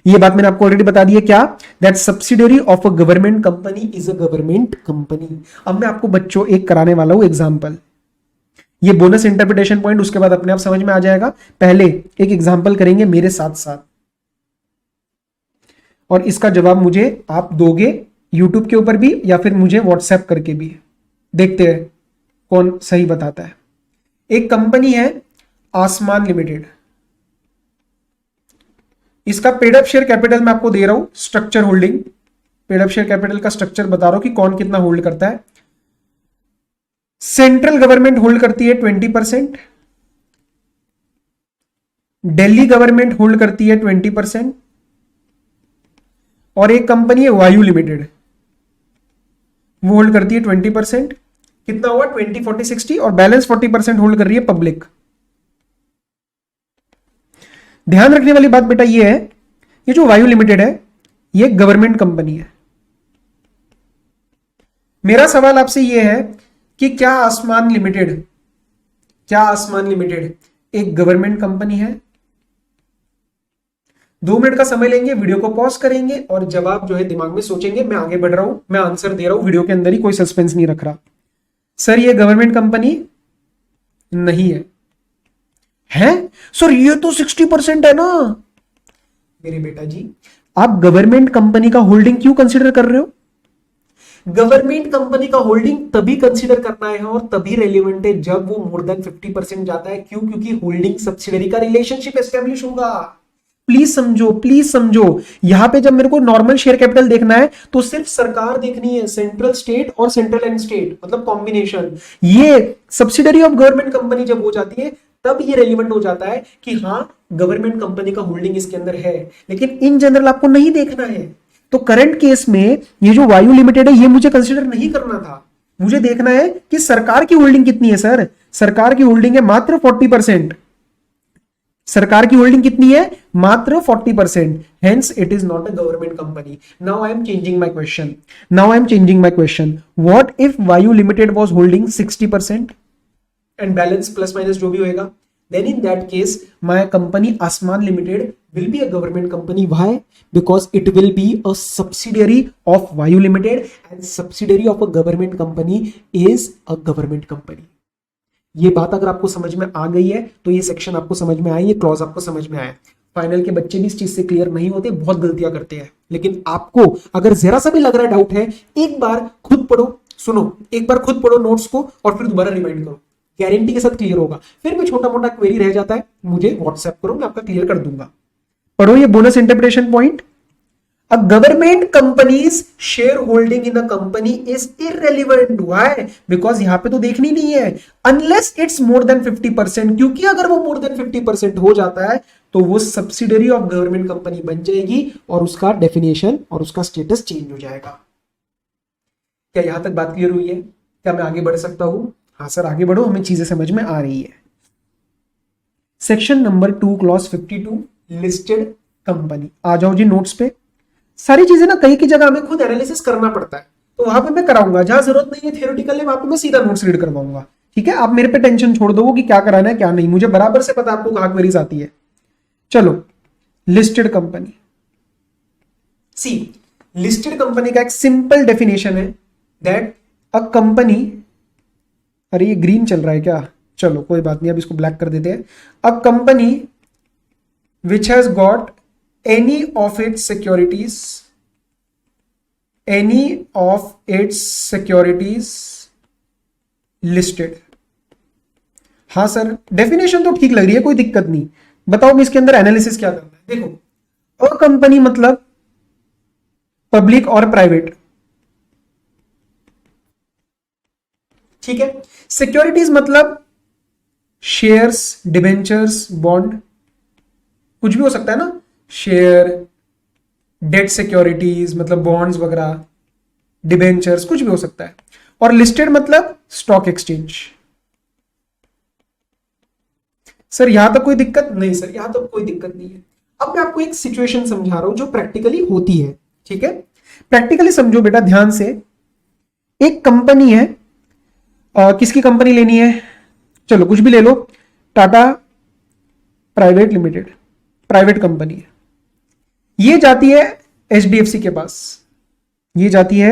S1: ये बात मैंने आपको ऑलरेडी बता दी है। क्या? That subsidiary of a government company is a government company. अब मैं आपको बच्चों एक कराने वाला हूं एग्जांपल, ये बोनस इंटरप्रिटेशन पॉइंट उसके बाद अपने आप समझ में आ जाएगा। पहले एक एग्जांपल करेंगे मेरे साथ साथ, और इसका जवाब मुझे आप दोगे यूट्यूब के ऊपर भी या फिर मुझे व्हाट्सएप करके भी। देखते हैं कौन सही बताता है। एक कंपनी है आसमान लिमिटेड, इसका पेड अप शेयर कैपिटल मैं आपको दे रहा हूं, structure holding, paid up share capital का स्ट्रक्चर बता रहा हूं कि कौन कितना होल्ड करता है। सेंट्रल गवर्नमेंट होल्ड करती है 20%, दिल्ली गवर्नमेंट होल्ड करती है 20%, और एक कंपनी है वायु लिमिटेड, वो होल्ड करती है 20%। कितना हुआ? 20, 40, 60, और बैलेंस 40% होल्ड कर रही है पब्लिक। ध्यान रखने वाली बात बेटा ये है, ये जो वायु लिमिटेड है ये गवर्नमेंट कंपनी है। मेरा सवाल आपसे ये है कि क्या आसमान लिमिटेड एक गवर्नमेंट कंपनी है? 2 मिनट का समय लेंगे, वीडियो को पॉज करेंगे और जवाब जो है दिमाग में सोचेंगे। मैं आगे बढ़ रहा हूं, मैं आंसर दे रहा हूं वीडियो के अंदर ही, कोई सस्पेंस नहीं रख रहा। सर ये गवर्नमेंट कंपनी नहीं है सर, ये तो 60% है ना। मेरे बेटा जी, आप गवर्नमेंट कंपनी का होल्डिंग क्यों कंसीडर कर रहे हो? गवर्नमेंट कंपनी का होल्डिंग तभी कंसीडर करना है और तभी रेलिवेंट है जब वो मोर देन 50% जाता है। क्यों? क्योंकि होल्डिंग सब्सिडरी का रिलेशनशिप एस्टेब्लिश होगा। प्लीज समझो, यहां पे जब मेरे को नॉर्मल शेयर कैपिटल देखना है तो सिर्फ सरकार देखनी है, सेंट्रल स्टेट और सेंट्रल एंड स्टेट, मतलब कॉम्बिनेशन। ये सब्सिडरी ऑफ गवर्नमेंट कंपनी जब हो जाती है तब ये रेलिवेंट हो जाता है कि हाँ गवर्नमेंट कंपनी का होल्डिंग इसके अंदर है, लेकिन इन जनरल आपको नहीं देखना है। तो करंट केस में ये जो वायु लिमिटेड है ये मुझे कंसीडर नहीं करना था, मुझे देखना है कि सरकार की होल्डिंग कितनी है। सर सरकार की होल्डिंग है मात्र 40%, सरकार की होल्डिंग कितनी है? मात्र 40%, hence it is not a government company. Now I am changing my question, what if Vayu limited was holding 60% and balance plus minus जो भी होएगा, then in that case my company Asman Limited will be a government company. Why? Because it will be a subsidiary of Vayu Limited, and subsidiary of a government company is a government company. ये बात अगर आपको समझ में आ गई है तो ये सेक्शन आपको समझ में आया, ये क्लॉज आपको समझ में आया। फाइनल के बच्चे भी इस चीज से क्लियर नहीं होते, बहुत गलतियां करते हैं। लेकिन आपको अगर जरा सा भी लग रहा है डाउट है, एक बार खुद पढ़ो, सुनो, एक बार खुद पढ़ो नोट्स को और फिर दोबारा रिमाइंड करो, गारंटी के साथ क्लियर होगा। फिर भी छोटा मोटा क्वेरी रह जाता है, मुझे व्हाट्सएप करो, मैं आपका क्लियर कर दूंगा। पढ़ो ये bonus interpretation point. A government company's shareholding in a company is irrelevant. Why? Because यहां पे तो देखनी नहीं है, unless it's more than 50%, क्योंकि अगर वो more than 50% हो जाता है तो वो सब्सिडरी ऑफ गवर्नमेंट कंपनी बन जाएगी और उसका डेफिनेशन और उसका स्टेटस चेंज हो जाएगा। क्या यहां तक बात क्लियर हुई है? क्या मैं आगे बढ़ सकता हूं? हाँ सर आगे बढ़ो, हमें चीजें समझ में आ रही है। Section number 2 clause 52 listed company. आ जाओ जी नोट्स पे। सारी चीजें ना कहीं की जगह हमें खुद एनालिसिस करना पड़ता है, तो वहां पे मैं कराऊंगा, जहां जरूरत नहीं है थियोरेटिकल है वहां पे मैं सीधा नोट्स रीड करवाऊंगा। ठीक है, आप मेरे पे टेंशन छोड़ दो कि क्या कराना है क्या नहीं, मुझे बराबर से पता आपको कहां क्वेरीज आती है। चलो, लिस्टेड कंपनी। सी, लिस्टेड कंपनी का एक सिंपल डेफिनेशन है दैट अ कंपनी, अरे ये ग्रीन चल रहा है क्या, चलो कोई बात नहीं, अब इसको ब्लैक कर देते हैं। अ company which has got any of its securities listed। हाँ सर, डेफिनेशन तो ठीक लग रही है, कोई दिक्कत नहीं। बताओ मैं इसके अंदर एनालिसिस क्या करना है। देखो, अ कंपनी मतलब पब्लिक और प्राइवेट, ठीक है। सिक्योरिटीज मतलब शेयर्स, डिबेंचर्स, बॉन्ड, कुछ भी हो सकता है ना, शेयर, डेट सिक्योरिटीज मतलब बॉन्ड्स वगैरह, डिबेंचर्स, कुछ भी हो सकता है। और लिस्टेड मतलब स्टॉक एक्सचेंज। सर यहां तक कोई दिक्कत नहीं? सर यहां तक कोई दिक्कत नहीं है। अब मैं आपको एक सिचुएशन समझा रहा हूं जो प्रैक्टिकली होती है, ठीक है। प्रैक्टिकली समझो बेटा ध्यान से। एक कंपनी है, किसकी कंपनी लेनी है, चलो कुछ भी ले लो, Tata private limited, private company है। ये जाती है एचडीएफसी के पास, ये जाती है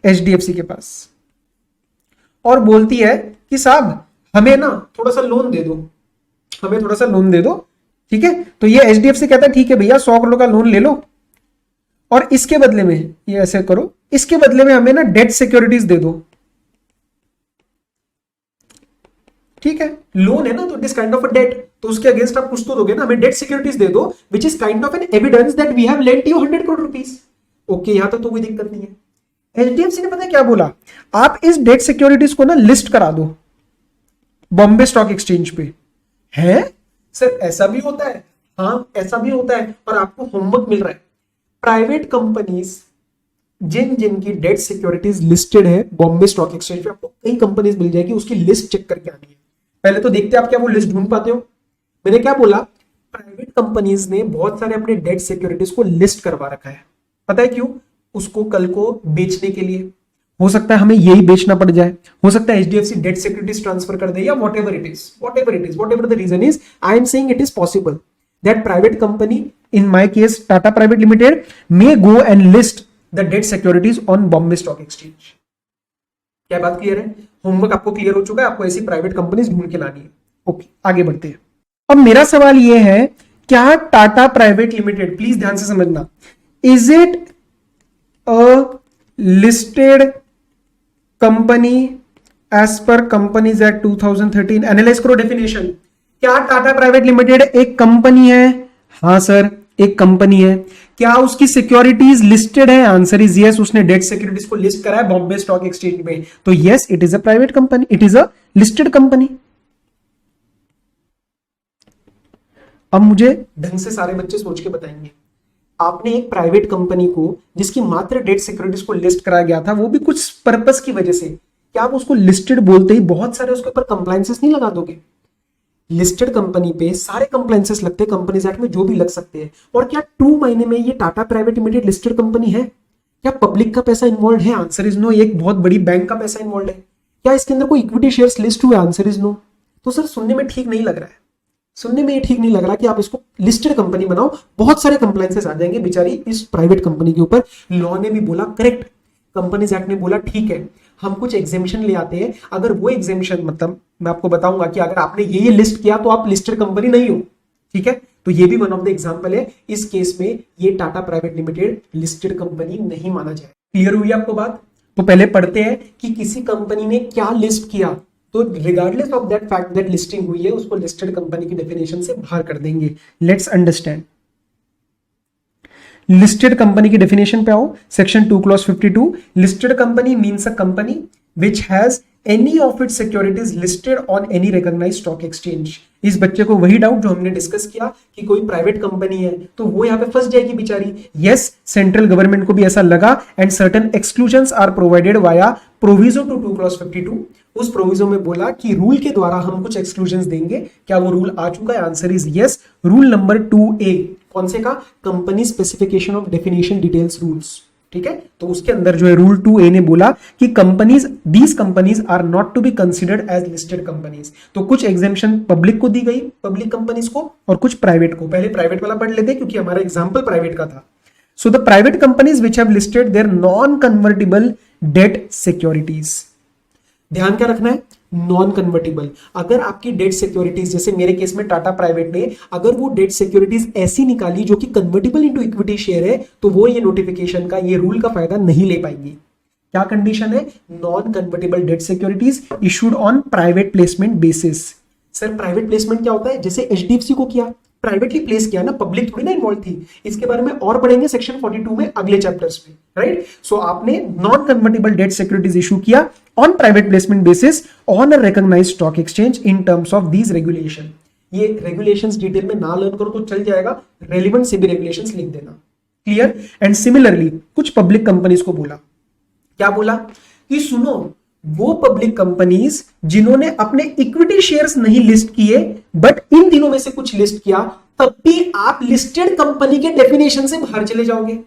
S1: एचडीएफसी के पास और बोलती है कि साहब हमें ना थोड़ा सा लोन दे दो, हमें थोड़ा सा लोन दे दो, ठीक है। तो ये एचडीएफसी कहता है ठीक है भैया 100 करोड़ का लोन ले लो और इसके बदले में ये ऐसे करो, इसके बदले में हमें ना डेट सिक्योरिटीज दे दो, ठीक है। लोन है ना तो it is kind of a debt, तो उसके अगेंस्ट आप कुछ तो दोगे ना, हमें डेट सिक्योरिटीज दे दो which is kind of an evidence that we have lent you 100 crore rupees. Okay, यहां तक तो कोई दिक्कत नहीं है। एचडीएफसी ने पता है क्या बोला, आप इस डेट सिक्योरिटीज को ना लिस्ट करा दो बॉम्बे स्टॉक एक्सचेंज पे। है सर ऐसा भी होता है? हाँ ऐसा भी होता है, और आपको होमवर्क मिल रहा है। प्राइवेट कंपनीज जिन जिनकी डेट सिक्योरिटीज लिस्टेड है बॉम्बे स्टॉक एक्सचेंज पे, आपको कई कंपनीज मिल जाएगी, उसकी लिस्ट चेक करके आनी है। पहले तो देखते आप क्या वो लिस्ट ढूंढ पाते हो। मैंने क्या बोला, प्राइवेट कंपनीज ने बहुत सारे अपने डेट सिक्योरिटीज को लिस्ट करवा रखा है। पता है क्यों? उसको कल को बेचने के लिए, हो सकता है हमें यही बेचना पड़ जाए, हो सकता है एचडीएफसी डेट सिक्योरिटीज ट्रांसफर कर दे, या whatever it is, whatever the reason is, I am saying it is possible that private company, in my case Tata private limited, may go and list the debt securities on Bombay stock exchange. क्या बात क्लियर है? होमवर्क आपको क्लियर हो चुका है, आपको ऐसी प्राइवेट कंपनीज ढूंढ के लानी है। ओके, आगे बढ़ते हैं। अब मेरा सवाल यह है, क्या टाटा प्राइवेट लिमिटेड, प्लीज ध्यान से समझना, is it a listed company as per companies act 2013? Analyse करो डेफिनेशन। क्या टाटा प्राइवेट लिमिटेड एक कंपनी है? हां सर एक कंपनी है। क्या उसकी सिक्योरिटीज लिस्टेड है? आंसर इज यस, उसने डेट सिक्योरिटीज को लिस्ट करा है बॉम्बे स्टॉक एक्सचेंज में, तो yes it is a private company, it is a listed company. अब मुझे ढंग से सारे बच्चे सोच के बताएंगे, आपने एक प्राइवेट कंपनी को जिसकी मात्र डेट सिक्योरिटीज को लिस्ट कराया गया था, वो भी कुछ पर्पस की वजह से, क्या आप उसको लिस्टेड बोलते ही बहुत सारे उसके ऊपर कंप्लायंसेस नहीं लगा दोगे? लिस्टेड कंपनी पे सारे कंप्लायंसेस लगते हैं कंपनीज एक्ट में, जो भी लग सकते हैं। और क्या ट्रू मायने में ये Tata private limited listed company है? क्या पब्लिक का पैसा इन्वॉल्व है? Answer is no. एक बहुत बड़ी बैंक का पैसा इन्वॉल्व है? क्या इसके अंदर कोई इक्विटी शेयर्स लिस्ट हुए? Answer is no. तो सर सुनने में ठीक नहीं लग रहा है, सुनने में ये ठीक नहीं लग रहा कि आप इसको लिस्टेड कंपनी बनाओ, बहुत सारे कंप्लायंसेस आ जाएंगे बेचारी इस प्राइवेट कंपनी के ऊपर। लॉ ने भी बोला करेक्ट, कंपनीज एक्ट ने बोला ठीक है हम कुछ एग्जेम्पशन ले आते हैं, अगर वो एग्जेम्पशन मतलब मैं आपको बताऊंगा कि अगर आपने ये लिस्ट किया तो आप लिस्टेड कंपनी नहीं हो, ठीक है, तो ये भी वन ऑफ द एग्जांपल है। इस केस में ये Tata private limited listed company नहीं माना जाए। क्लियर हुई आपको बात? तो पहले पढ़ते हैं कि किसी कंपनी ने क्या लिस्ट किया, तो regardless of that fact that listing हुई है उसको लिस्टेड कंपनी की डेफिनेशन से बाहर कर देंगे। लेट्स अंडरस्टैंड लिस्टेड कंपनी की डेफिनेशन पे आओ। Section 2 clause 52, listed company means a company which has any of its securities listed on any recognised stock exchange. इस बच्चे को वही डाउट जो हमने डिस्कस किया कि कोई प्राइवेट कंपनी है तो वो यहां पे फंस जाएगी बेचारी। यस, सेंट्रल गवर्नमेंट को भी ऐसा लगा and certain exclusions are provided via proviso to 2 clause 52। उस प्रोविजो में बोला कि रूल के द्वारा हम कुछ एक्सक्लूजन्स देंगे। क्या वो रूल आ चुका है? Answer is yes. Rule number 2A कौन से का? Company specification of definition details rules, ठीक है। तो उसके अंदर जो है रूल 2A ने बोला कि companies, these companies are not to be considered as listed companies. तो कुछ एग्जेम्पशन पब्लिक को दी गई, पब्लिक कंपनीज को, और कुछ प्राइवेट को। पहले प्राइवेट वाला पढ़ लेते हैं क्योंकि हमारा एग्जांपल प्राइवेट का था। So the private companies which have listed their non convertible debt securities. ध्यान क्या रखना है? Non convertible. अगर आपकी डेट सिक्योरिटीज, जैसे मेरे केस में टाटा प्राइवेट ने अगर वो डेट सिक्योरिटीज ऐसी निकाली जो कि कन्वर्टिबल इनटू इक्विटी शेयर है, तो वो ये नोटिफिकेशन का, ये रूल का फायदा नहीं ले पाएंगी। क्या कंडीशन है? Non convertible debt securities issued on private placement basis. Sir private placement क्या होता है? जैसे HDFC को किया, प्राइवेटली प्लेस किया ना, पब्लिक थोड़ी ना इन्वॉल्व थी। इसके बारे में और पढ़ेंगे सेक्शन 42 में, अगले चैप्टर्स में, राइट। सो आपने non convertible debt securities issue किया on private placement basis on a recognised stock exchange in terms of these regulation. ये रेगुलेशंस डिटेल में ना लर्न करो तो चल जाएगा, रेलिवेंट से भी रेगुलेशंस लिख देना। क्लियर? एंड सिमिलरली कुछ पब्लिक कंपनीज को बोला, क्या बोला कि सुनो, वो पब्लिक कंपनीज जिन्होंने अपने इक्विटी शेयर्स नहीं लिस्ट किए बट इन दिनों में से कुछ लिस्ट किया, तब भी आप लिस्टेड कंपनी के डेफिनेशन से बाहर चले जाओगे।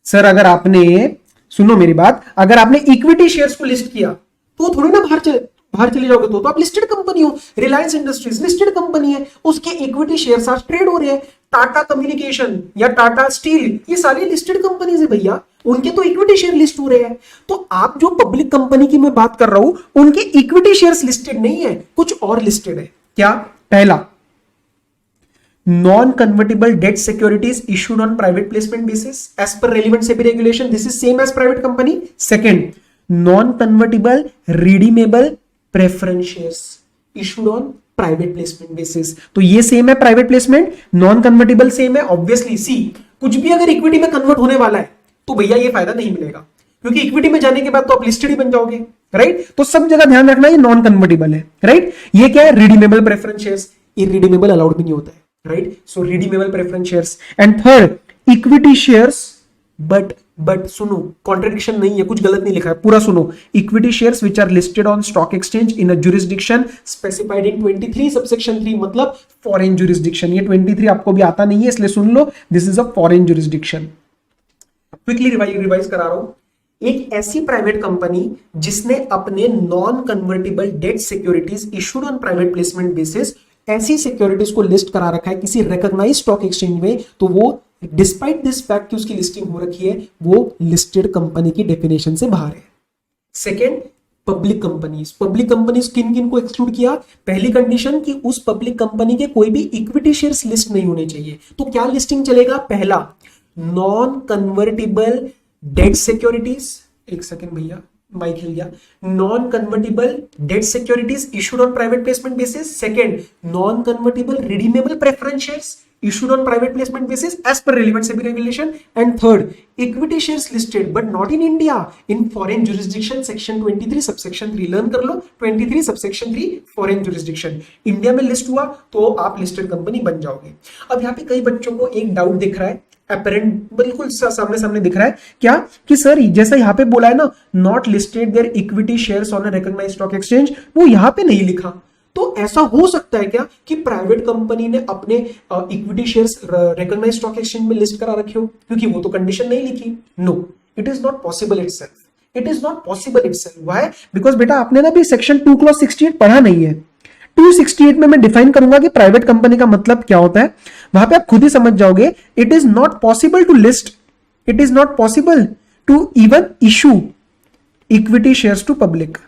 S1: सर अगर आपने, सुनो मेरी बात, अगर आपने इक्विटी शेयर्स को लिस्ट किया तो थोड़ी ना बाहर चले जाओगे, तो आप लिस्टेड कंपनी हो। रिलायंस इंडस्ट्रीज लिस्टेड कंपनी है, उसके इक्विटी शेयर्स आज ट्रेड हो रहे हैं। टाटा कम्युनिकेशन या टाटा स्टील, ये सारी लिस्टेड कंपनीज है भैया, उनके तो इक्विटी शेयर लिस्ट हो रहे हैं। तो आप जो पब्लिक कंपनी की मैं बात कर रहा हूं, उनके इक्विटी शेयर्स लिस्टेड नहीं है, कुछ और लिस्टेड है। क्या? पहला, non convertible debt securities issued on private placement basis as per relevant SEBI regulation, this is same as private company. Second, non convertible redeemable preference shares issued on private placement basis. तो ये सेम है private placement, non convertible same है। ऑब्वियसली सी, कुछ भी अगर इक्विटी में कन्वर्ट होने वाला है तो भैया ये फायदा नहीं मिलेगा, क्योंकि इक्विटी में जाने के बाद तो आप लिस्टेड ही बन जाओगे, राइट। तो सब जगह ध्यान रखना, ये नॉन कन्वर्टिबल है, राइट। ये क्या है? Redeemable preference shares, irredeemable allowed भी नहीं होता है, right. So redeemable preference shares. And third, equity shares but सुनो, कॉन्ट्रडिक्शन नहीं है, कुछ गलत नहीं लिखा है, पूरा सुनो। Equity shares which are listed on stock exchange in a jurisdiction specified in 23 subsection 3, मतलब फॉरेन जुरिस्डिक्शन। ये 23 आपको भी आता नहीं है, इसलिए सुन लो, this is a foreign jurisdiction. Quickly revise करा रहा हूं। एक ऐसी प्राइवेट कंपनी जिसने अपने non convertible debt securities issued on private placement basis, ऐसी सिक्योरिटीज को लिस्ट करा रखा है किसी रिकॉग्नाइज्ड स्टॉक एक्सचेंज में, तो वो डिस्पाइट दिस फैक्ट कि उसकी लिस्टिंग हो रखी है, वो लिस्टेड कंपनी की डेफिनेशन से बाहर है। सेकेंड, पब्लिक कंपनीज किन किन को एक्सक्लूड किया? पहली कंडीशन कि उस पब्लिक कंपनी के कोई भी इक्विटी शेयर्स लिस्ट नहीं होने चाहिए। तो क्या लिस्टिंग चलेगा? पहला, नॉन कन्वर्टिबल डेट सिक्योरिटीज, एक सेकेंड भैया माइक हिल गया, non convertible debt securities issued on private placement basis. Second, non convertible redeemable preference shares issued on private placement basis as per relevant SEBI regulation. And third, equity shares listed but not in India in foreign jurisdiction, section 23 subsection 3 learn कर लो, 23 subsection 3 foreign jurisdiction। इंडिया में लिस्ट हुआ तो आप लिस्टेड कंपनी बन जाओगे। अब यहाँ पे कई बच्चों को एक डाउट दिख रहा है, अपरेंट बिल्कुल सामने दिख रहा है, क्या कि सर जैसा यहाँ पे बोला है ना, not listed their equity shares on a recognised stock exchange, वो यहाँ पे नहीं लिखा। तो ऐसा हो सकता है क्या कि प्राइवेट कंपनी ने अपने equity shares recognised stock exchange में लिस्ट करा रखे हो, क्योंकि वो तो कंडीशन नहीं लिखी। No, it is not possible itself. Why? Because बेटा आपने ना भी सेक्शन 2 क्लॉज 68 पढ़ा नहीं है। 268 में मैं डिफाइन करूंगा कि प्राइवेट कंपनी का मतलब क्या होता है, वहां पे आप खुद ही समझ जाओगे। It is not possible to list, it is not possible to even issue equity shares to public.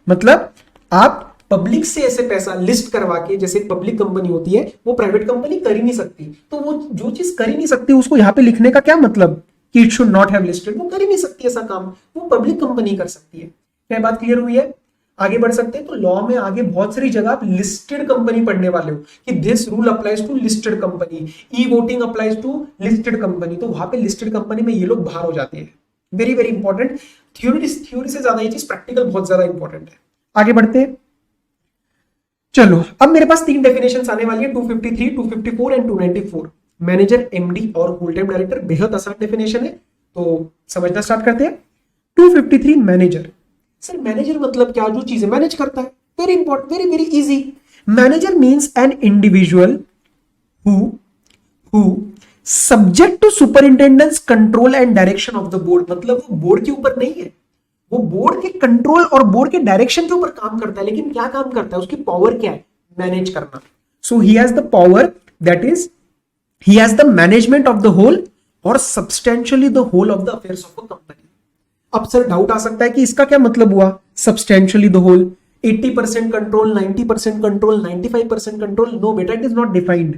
S1: मतलब आप पब्लिक से ऐसे पैसा लिस्ट करवा के, जैसे पब्लिक कंपनी होती है वो प्राइवेट कंपनी कर ही नहीं सकती, तो वो जो चीज कर ही नहीं सकती उसको यहां पे लिखने का क्या मतलब कि it should not have listed, वो कर ही नहीं सकती ऐसा काम, वो पब्लिक कंपनी कर सकती है। क्या बात क्लियर हुई है? आगे बढ़ सकते हैं। तो लॉ में आगे बहुत सारी जगह आप लिस्टेड कंपनी पढ़ने वाले हो कि this rule applies to listed company, e voting applies to listed company, तो वहां पे लिस्टेड कंपनी में ये लोग बाहर हो जाते हैं। Very very important. थ्योरी से ज्यादा ये चीज प्रैक्टिकल बहुत ज्यादा इंपॉर्टेंट है। आगे बढ़ते हैं। चलो अब मेरे पास 3 डेफिनेशंस आने वाली है, 253, 254 एंड 294। मैनेजर, एमडी और फुल टाइम डायरेक्टर, बेहद आसान डेफिनेशन है, तो समझना स्टार्ट करते हैं। 253 मैनेजर। सर मैनेजर मतलब क्या? जो चीजें मैनेज करता है। Very important, very very easy. Manager means an individual who subject to superintendence control and direction of the board. मतलब वो बोर्ड के ऊपर नहीं है, वो बोर्ड के कंट्रोल और बोर्ड के डायरेक्शन के ऊपर काम करता है, लेकिन क्या काम करता है? उसकी पावर क्या है? मैनेज करना। So he has the power, that is he has the management of the whole or substantially the whole of the affairs of a company. अब सर डाउट आ सकता है कि इसका क्या मतलब हुआ substantially the whole? 80% control, 90% control, 95% control? No बेटा, it is not defined,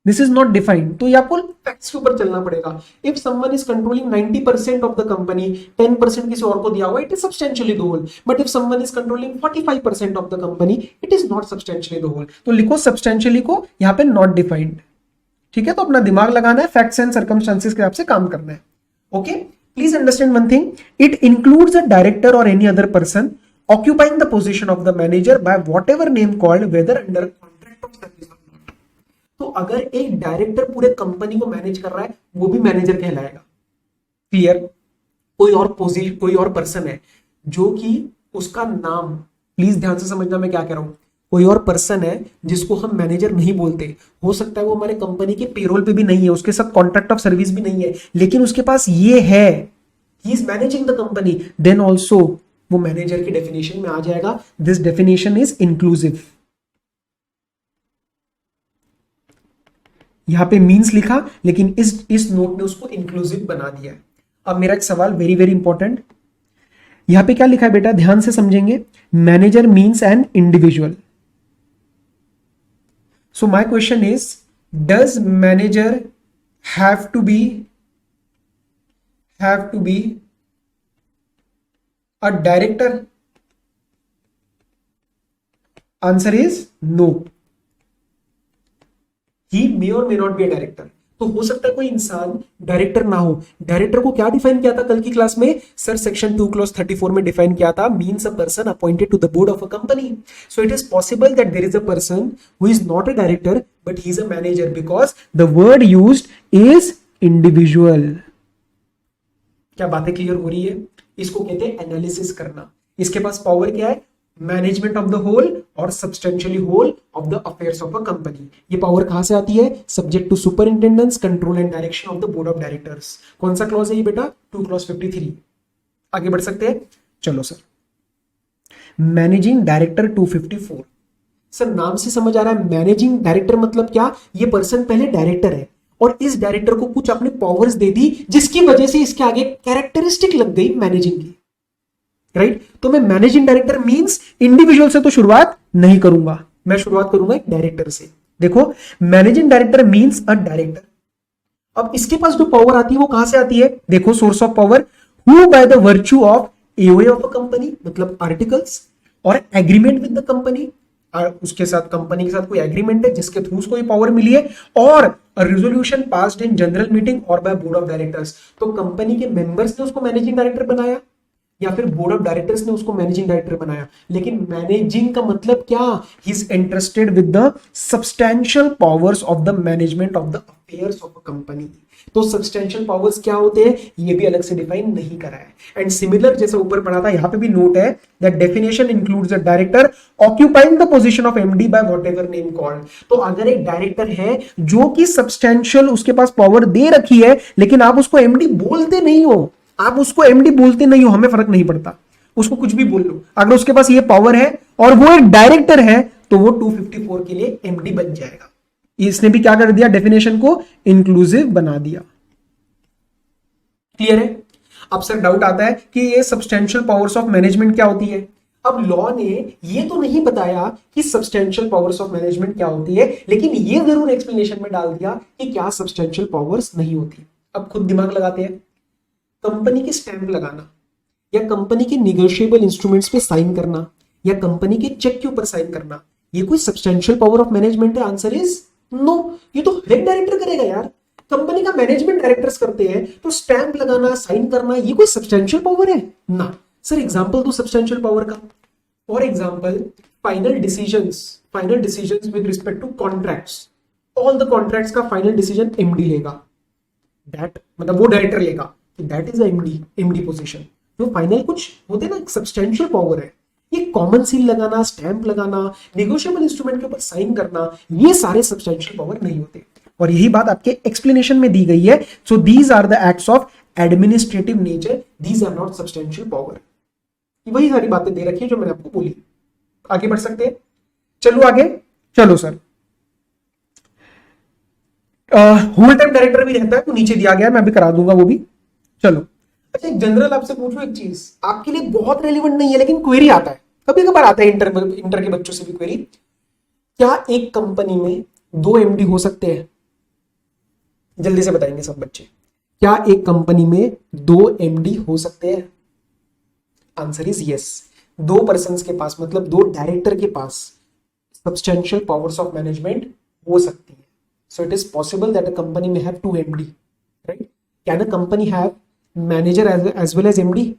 S1: this is not defined. तो ये आपको फैक्ट्स के ऊपर चलना पड़ेगा। If someone is controlling 90% of the company, 10% किसी और को दिया हुआ, it is substantially the whole. But if someone is controlling 45% of the company, it is not substantially the whole. तो लिखो सब्सटेंशियली को यहां पे नॉट डिफाइंड। ठीक है, तो अपना दिमाग लगाना है, फैक्ट्स एंड सर्कमस्टांसेस के हिसाब से काम करना है। Okay, please understand one thing, it includes a director or any other person occupying the position of the manager by whatever name called, whether under contract of service. तो अगर एक डायरेक्टर पूरे कंपनी को मैनेज कर रहा है, वो भी मैनेजर कहलाएगा। क्लियर? कोई और पोजीशन, कोई और पर्सन है जो कि उसका नाम, प्लीज ध्यान से समझना मैं क्या कह रहा हूं, कोई और पर्सन है जिसको हम मैनेजर नहीं बोलते, हो सकता है वो हमारे कंपनी के पेरोल पे भी नहीं है, उसके साथ कॉन्ट्रैक्ट ऑफ सर्विस भी नहीं है, लेकिन उसके पास ये है, he is managing the company, then also वो मैनेजर की डेफिनेशन में आ जाएगा। This definition is inclusive. यहां पे मींस लिखा, लेकिन इस नोट ने उसको इंक्लूसिव बना दिया है। अब मेरा एक सवाल वेरी वेरी इंपॉर्टेंट, यहां पे क्या लिखा है बेटा, ध्यान से समझेंगे। Manager means an individual. So my question is, does manager have to be a director? Answer is no, he may or may not be a director। तो हो सकता है कोई इंसान डायरेक्टर ना हो। डायरेक्टर को क्या डिफाइन किया था कल की क्लास में? सर सेक्शन 2 क्लॉज 34 में डिफाइन किया था, means a person appointed to the board of a company. So it is possible that there is a person who is not a director but he is a manager, because the word used is individual. क्या बातें क्लियर हो रही है? इसको कहते हैं एनालिसिस करना। इसके पास पावर क्या है? Management of the whole or substantially whole of the affairs of a company. ये पावर कहां से आती है? Subject to superintendence, control and direction of the board of directors. कौन सा क्लॉज है ये बेटा? 2 क्लॉज 53। आगे बढ़ सकते हैं। चलो सर, मैनेजिंग डायरेक्टर 254। सर नाम से समझ आ रहा है मैनेजिंग डायरेक्टर मतलब क्या? ये पर्सन पहले डायरेक्टर है और इस डायरेक्टर को कुछ अपने पावर्स दे दी, जिसकी वजह से इसके आगे कैरेक्टरिस्टिक लग गई मैनेजिंग की। राइट? तो मैं मैनेजिंग डायरेक्टर मींस इंडिविजुअल से तो शुरुआत नहीं करूंगा, मैं शुरुआत करूंगा एक डायरेक्टर से। देखो, managing director means a director. अब इसके पास जो पावर आती है वो कहां से आती है? देखो, source of power, who by the virtue of AOA of a company, मतलब आर्टिकल्स और एग्रीमेंट विद द कंपनी, उसके साथ कंपनी के साथ कोई एग्रीमेंट है जिसके थ्रू उसको ये पावर मिली है, और resolution passed in general meeting और बाय बोर्ड ऑफ डायरेक्टर्स। तो कंपनी के मेंबर्स ने उसको मैनेजिंग डायरेक्टर बनाया या फिर बोर्ड ऑफ डायरेक्टर्स ने उसको मैनेजिंग डायरेक्टर बनाया। लेकिन मैनेजिंग का मतलब क्या? He is interested with the substantial powers of the management of the affairs of a company. तो सब्सटेंशियल पावर्स क्या होते हैं ये भी अलग से डिफाइन नहीं करा है। एंड सिमिलर जैसा ऊपर पढ़ा था, यहां पे भी नोट है that definition includes a director occupying the position of MD by whatever name called. तो अगर एक डायरेक्टर है जो कि सब्सटेंशियल उसके पास पावर दे रखी है, लेकिन आप उसको एमडी बोलते नहीं हो, आप उसको एमडी बोलते नहीं हो, हमें फर्क नहीं पड़ता, उसको कुछ भी बोल लो, अगर उसके पास ये पावर है और वो एक डायरेक्टर है तो वो 254 के लिए एमडी बन जाएगा। इसने भी क्या कर दिया? डेफिनेशन को इंक्लूसिव बना दिया। क्लियर है? अब सर डाउट आता है कि ये सब्सटेंशियल पावर्स ऑफ मैनेजमेंट क्या होती है। अब लॉ ने ये तो नहीं बताया कि सब्सटेंशियल पावर्स ऑफ मैनेजमेंट क्या होती है, लेकिन ये जरूर एक्सप्लेनेशन में डाल दिया कि क्या सब्सटेंशियल पावर्स नहीं होती। अब खुद दिमाग लगाते हैं। कंपनी के स्टैंप लगाना या कंपनी के निगोशिएबल इंस्ट्रूमेंट्स पे साइन करना या कंपनी के चेक के ऊपर साइन करना, ये कोई सब्सटेंशियल पावर ऑफ मैनेजमेंट है? Answer is no. ये तो हेड डायरेक्टर करेगा यार। कंपनी का मैनेजमेंट डायरेक्टर्स करते हैं, तो स्टैंप लगाना, साइन करना, ये कोई सब्सटेंशियल पावर है ना। सर एग्जांपल दो सब्सटेंशियल पावर का। For example final decisions with respect to contracts, all the contracts का फाइनल डिसीजन एमडी लेगा। दैट मतलब वो डायरेक्टर लेगा, दैट इज एमडी पोजीशन। जो फाइनल कुछ होते हैं ना, सब्सटेंशियल पावर है। ये कॉमन सील लगाना, स्टैंप लगाना, नेगोशिएबल इंस्ट्रूमेंट के ऊपर साइन करना, ये सारे सब्सटेंशियल पावर नहीं होते। और यही बात आपके एक्सप्लेनेशन में दी गई है। So these are the acts of administrative nature, these are not substantial power. वही सारी बातें दे रखी है जो मैंने आपको बोली। आगे बढ़ सकते हैं, चलो आगे। चलो सर, होल टाइम डायरेक्टर भी रहता है, तो नीचे दिया गया है, मैं भी करा दूंगा वो भी। चलो अच्छा, एक जनरल आपसे पूछूं एक चीज, आपके लिए बहुत रेलिवेंट नहीं है लेकिन क्वेरी आता है, कभी कभार आता है इंटर के बच्चों से भी क्वेरी। क्या एक कंपनी में 2 एमडी हो सकते हैं? जल्दी से बताएंगे सब बच्चे। क्या एक कंपनी में 2 एमडी हो सकते हैं? Answer is yes. 2 पर्सन्स के पास, मतलब 2 डायरेक्टर के पास सब्सटेंशियल पावर्स ऑफ मैनेजमेंट हो सकती है। So it is possible that a company में have 2 MD, right? Can a company have manager as well as MD?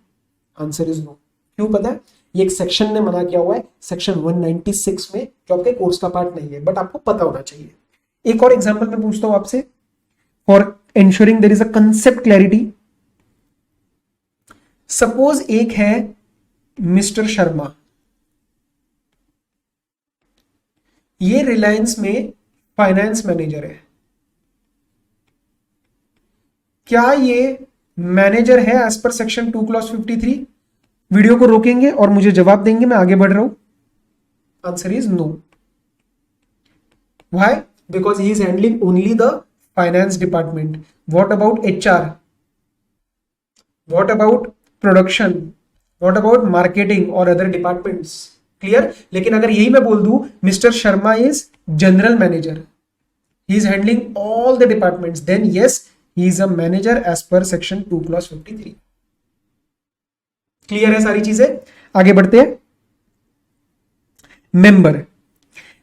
S1: Answer is no. क्यों पता है? ये एक सेक्शन ने मना किया हुआ है, सेक्शन 196 में, जो आपके कोर्स का पार्ट नहीं है, बट आपको पता होना चाहिए। एक और एग्जांपल मैं पूछता हूं आपसे, for ensuring there is a concept clarity. Suppose एक है मिस्टर शर्मा, ये रिलायंस में फाइनेंस मैनेजर है। क्या ये मैनेजर है as per section 2 clause 53? Video को रोकेंगे और मुझे जवाब देंगे, मैं आगे बढ़ रहा हूं। Answer is no. Why? Because he is handling only the finance department. What about HR? What about production? What about marketing or other departments? Clear? लेकिन अगर यही मैं बोल दूं mister Sharma is general manager, he is handling all the departments, then yes, he is a manager as per section 2 clause 53. Clear है सारी चीजें? आगे बढ़ते हैं।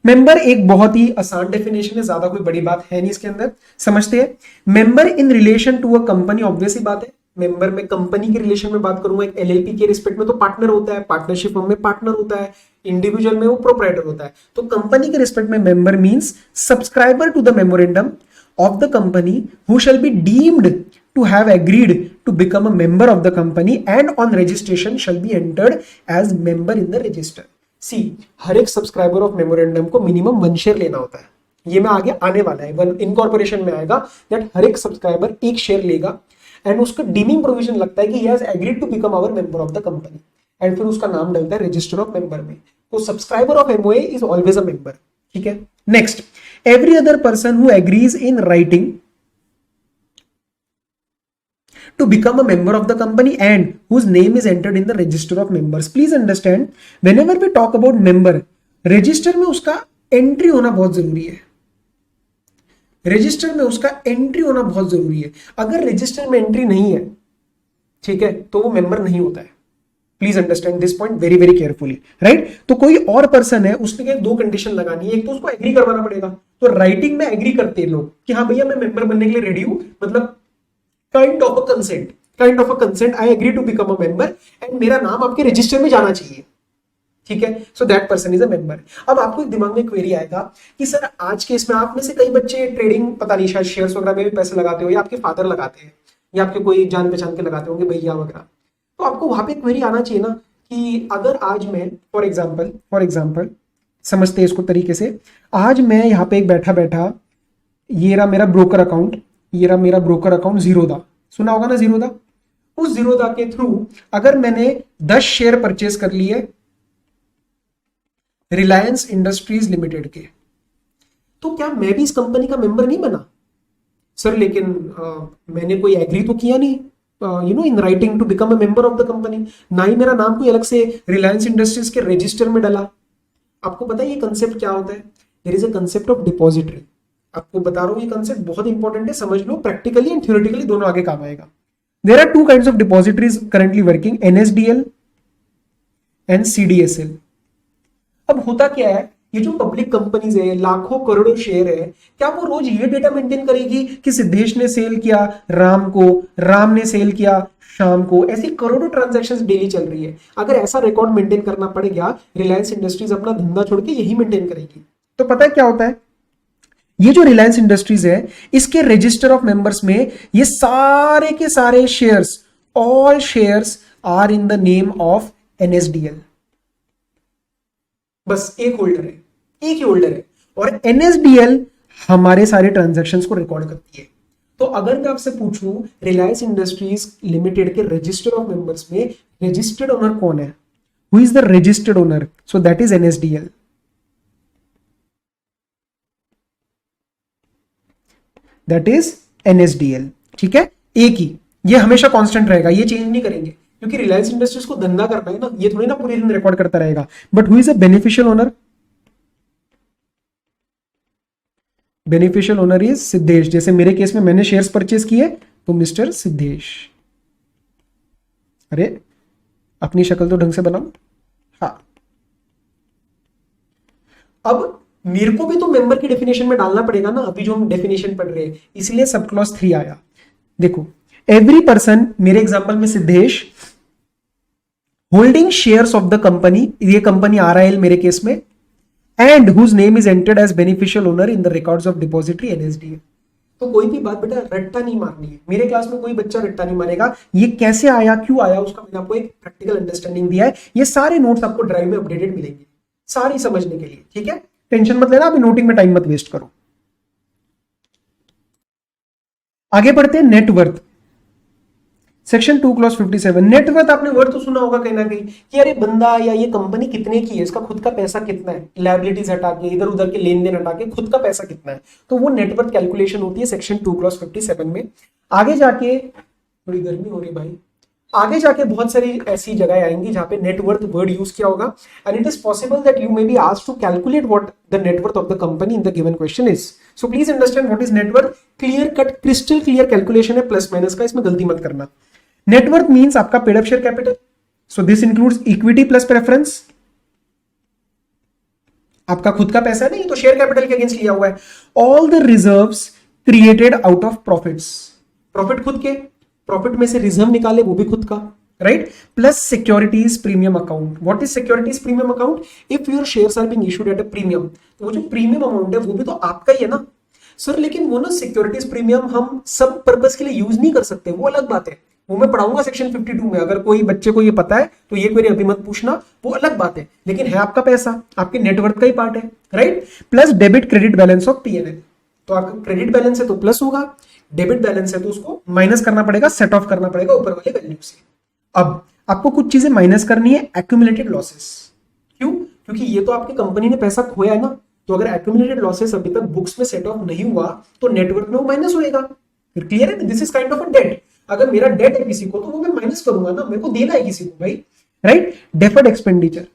S1: मेंबर एक बहुत ही आसान डेफिनेशन है, ज्यादा कोई बड़ी बात है नहीं इसके अंदर, समझते हैं। Member in relation to a company, obvious ही बात है। मेंबर में कंपनी के रिलेशन में बात करूंगा, एक एलएलपी के रिस्पेक्ट में तो पार्टनर होता है, पार्टनरशिप फर्म में पार्टनर होता है, इंडिविजुअल में वो प्रोप्राइटर होता है। तो कंपनी के रिस्पेक्ट में member means subscriber to the memorandum of the company who shall be deemed to have agreed to become a member of the company and on registration shall be entered as member in the register. सी, हर एक सब्सक्राइबर ऑफ मेमोरेंडम को मिनिमम 1 शेयर लेना होता है। ये में आगे आने वाला है, वन इनकॉर्पोरेशन में आएगा दैट हर एक सब्सक्राइबर 1 शेयर लेगा एंड उसका डीमिंग प्रोविजन लगता है कि he has agreed to become our member of the company and फिर उसका नाम डलता है रजिस्टर ऑफ मेंबर में। तो subscriber of MOA is always a member. ठीक है, next, every other person who agrees in writing to become a member of the company and whose name is entered in the register of members. Please understand, whenever we talk about member, register में उसका एंट्री होना बहुत जरूरी है। रजिस्टर में उसका एंट्री होना बहुत जरूरी है। अगर रजिस्टर में एंट्री नहीं है, ठीक है, तो वो मेंबर नहीं होता है। Please understand this point very very carefully, right? तो कोई और पर्सन है, उसने 2 कंडीशन लगानी है। एक तो उसको एग्री करवाना पड़ेगा, तो राइटिंग में एग्री करते हैं लोग कि हाँ भैया मैं मेंबर बनने के लिए रेडी हूं, मतलब kind of a consent, I agree to become a member and मेरा नाम आपके रजिस्टर में जाना चाहिए। ठीक है, so that person is a member। अब आपको एक दिमाग में क्वेरी आएगा कि सर आज के इसमें आप में से कई बच्चे ट्रेडिंग, पता नहीं शायद शेयर्स वगैरह में भी पैसे लगाते हो, या आपके फादर लगाते हैं, या आपके कोई जान पहचान के लगाते होंगे भैया वगैरह। तो आपको वहां पे क्वेरी आना चाहिए ना कि अगर आज मैं फॉर एग्जाम्पल समझते हैं इसको तरीके से, आज मैं यहाँ पे एक बैठा ये रहा मेरा ब्रोकर अकाउंट, ये रहा मेरा ब्रोकर अकाउंट जीरोदा, सुना होगा ना जीरोदा। उस जीरोदा के थ्रू अगर मैंने 10 शेयर परचेज कर लिए रिलायंस इंडस्ट्रीज लिमिटेड के, तो क्या मैं भी इस कंपनी का मेंबर नहीं बना? सर लेकिन मैंने कोई एग्री तो किया नहीं। In writing to become a member of the company, ना ही मेरा नाम कोई अलग से रिलायंस इंडस्ट्रीज के रजिस्टर में डला। आपको पता है ये कंसेप्ट क्या होता है? There is a concept of depository. आपको बता रहा हूं ये कंसेप्ट बहुत इंपॉर्टेंट है, समझ लो, प्रैक्टिकली एंड थ्योरेटिकली दोनों आगे काम आएगा। There are two kinds of depositories currently working, NSDL and CDSL. अब होता क्या है, ये जो पब्लिक कंपनीज है, लाखों करोड़ों शेयर है, क्या वो रोज ये डेटा मेंटेन करेगी कि सिद्धेश ने सेल किया राम को, राम ने सेल किया शाम को? ऐसी करोड़ों ट्रांजैक्शंस डेली चल रही है। अगर ऐसा रिकॉर्ड मेंटेन करना पड़ेगा, रिलायंस इंडस्ट्रीज अपना धंधा छोड़ के यही मेंटेन करेगी। तो पता है क्या होता है, ये जो रिलायंस इंडस्ट्रीज है, इसके रजिस्टर ऑफ मेंबर्स में ये सारे के सारे shares, all shares are in the name of NSDL. बस एक होल्डर है, एक ही होल्डर है, और एनएसडीएल हमारे सारे ट्रांजैक्शंस को रिकॉर्ड करती है। तो अगर मैं आपसे पूछूं रिलायंस इंडस्ट्रीज लिमिटेड के रजिस्टर ऑफ मेंबर्स में रजिस्टर्ड ओनर कौन है, who is the registered owner? So that is NSDL. That is NSDL. ठीक है, एक ही, ये हमेशा कांस्टेंट रहेगा, ये चेंज नहीं करेंगे, क्योंकि रिलायंस इंडस्ट्रीज को धंधा करना है ना, ये थोड़ी ना पूरे दिन रिकॉर्ड करता रहेगा। But who is a beneficial owner? Beneficial owner is Siddhesh. जैसे मेरे केस में मैंने शेयर्स परचेज किए तो मिस्टर सिद्धेश। अरे अपनी शक्ल तो ढंग से बनाओ। हाँ, अब मेरे को भी तो मेंबर की डेफिनेशन में डालना पड़ेगा ना, अभी जो हम डेफिनेशन पढ़ रहे हैं, इसलिए सब क्लॉज 3 आया। देखो, एवरी पर्सन, मेरे एग्जांपल में Siddhesh, holding shares of the company, ये कंपनी आरआईएल मेरे केस में, and whose name is entered as beneficial owner in the records of depository NSDL. तो कोई भी बात बेटा रट्टा नहीं मारनी है। मेरे क्लास में कोई बच्चा रट्टा नहीं मारेगा। ये कैसे आया, क्यों आया, उसका मैंने आपको एक प्रैक्टिकल अंडरस्टैंडिंग दिया है। ये सारे नोट्स आपको ड्राइव में अपडेटेड मिलेंगे, सारी समझने के लिए। ठीक है, टेंशन मत लेना, अभी नोटिंग में टाइम मत वेस्ट करो। आगे बढ़ते हैं नेटवर्थ, सेक्शन 2 क्लॉज 57। नेटवर्थ, आपने वर्थ तो सुना होगा कहीं ना कहीं कि अरे बंदा या ये कंपनी कितने की है, इसका खुद का पैसा कितना है, लायबिलिटीज हटा के, इधर उधर के लेन देन हटा के खुद का पैसा कितना है, तो वो नेटवर्थ कैलकुलेशन होती है सेक्शन 2 क्लॉज 57 में। आगे जाके, थोड़ी गर्मी हो रही भाई, आगे जाके बहुत सारी ऐसी जगह आएंगी जहां पे नेटवर्थ वर्ड यूज किया होगा, and it is possible that you may be asked to calculate what the net worth of the company in the given question is. So please understand what is net worth. Clear cut, crystal clear calculation है, प्लस माइनस का, इसमें गलती मत करना। नेटवर्थ मींस आपका paid up share capital, so this includes equity plus preference. आपका खुद का पैसा नहीं तो शेयर कैपिटल के अगेंस्ट लिया हुआ है। All the reserves created out of profits, profit खुद के, प्रॉफिट में से रिजर्व निकाले वो भी खुद का, right, plus securities premium account. What is securities premium account? If your shares are being issued at a premium, तो वो जो प्रीमियम अमाउंट है वो भी तो आपका ही है ना सर। लेकिन वो ना सिक्योरिटीज प्रीमियम हम सब पर्पस के लिए यूज नहीं कर सकते, वो अलग बात है, वो मैं पढ़ाऊंगा सेक्शन 52 में। अगर कोई बच्चे को ये पता है तो ये क्वेरी अभी मत पूछना, वो अलग बात है, लेकिन है आपका पैसा, आपके नेटवर्थ का ही पार्ट है, right. Plus debit credit balance of PNL, तो आपका क्रेडिट बैलेंस है तो प्लस होगा, डेबिट बैलेंस है तो उसको माइनस करना पड़ेगा, सेट ऑफ करना पड़ेगा ऊपर वाले वैल्यू से। अब आपको कुछ चीजें माइनस करनी है, एक्यूमुलेटेड लॉसेस। क्यों? क्योंकि ये तो आपकी कंपनी ने पैसा खोया है ना, तो अगर एक्यूमुलेटेड लॉसेस अभी तक बुक्स में सेट ऑफ नहीं हुआ तो नेटवर्थ में वो माइनस होएगा। क्लियर है? This is kind of a debt. अगर मेरा डेट है किसी को तो वो मैं माइनस करूंगा ना, मेरे को देना है किसी को भाई, राइट। डेफर्ड एक्सपेंडिचर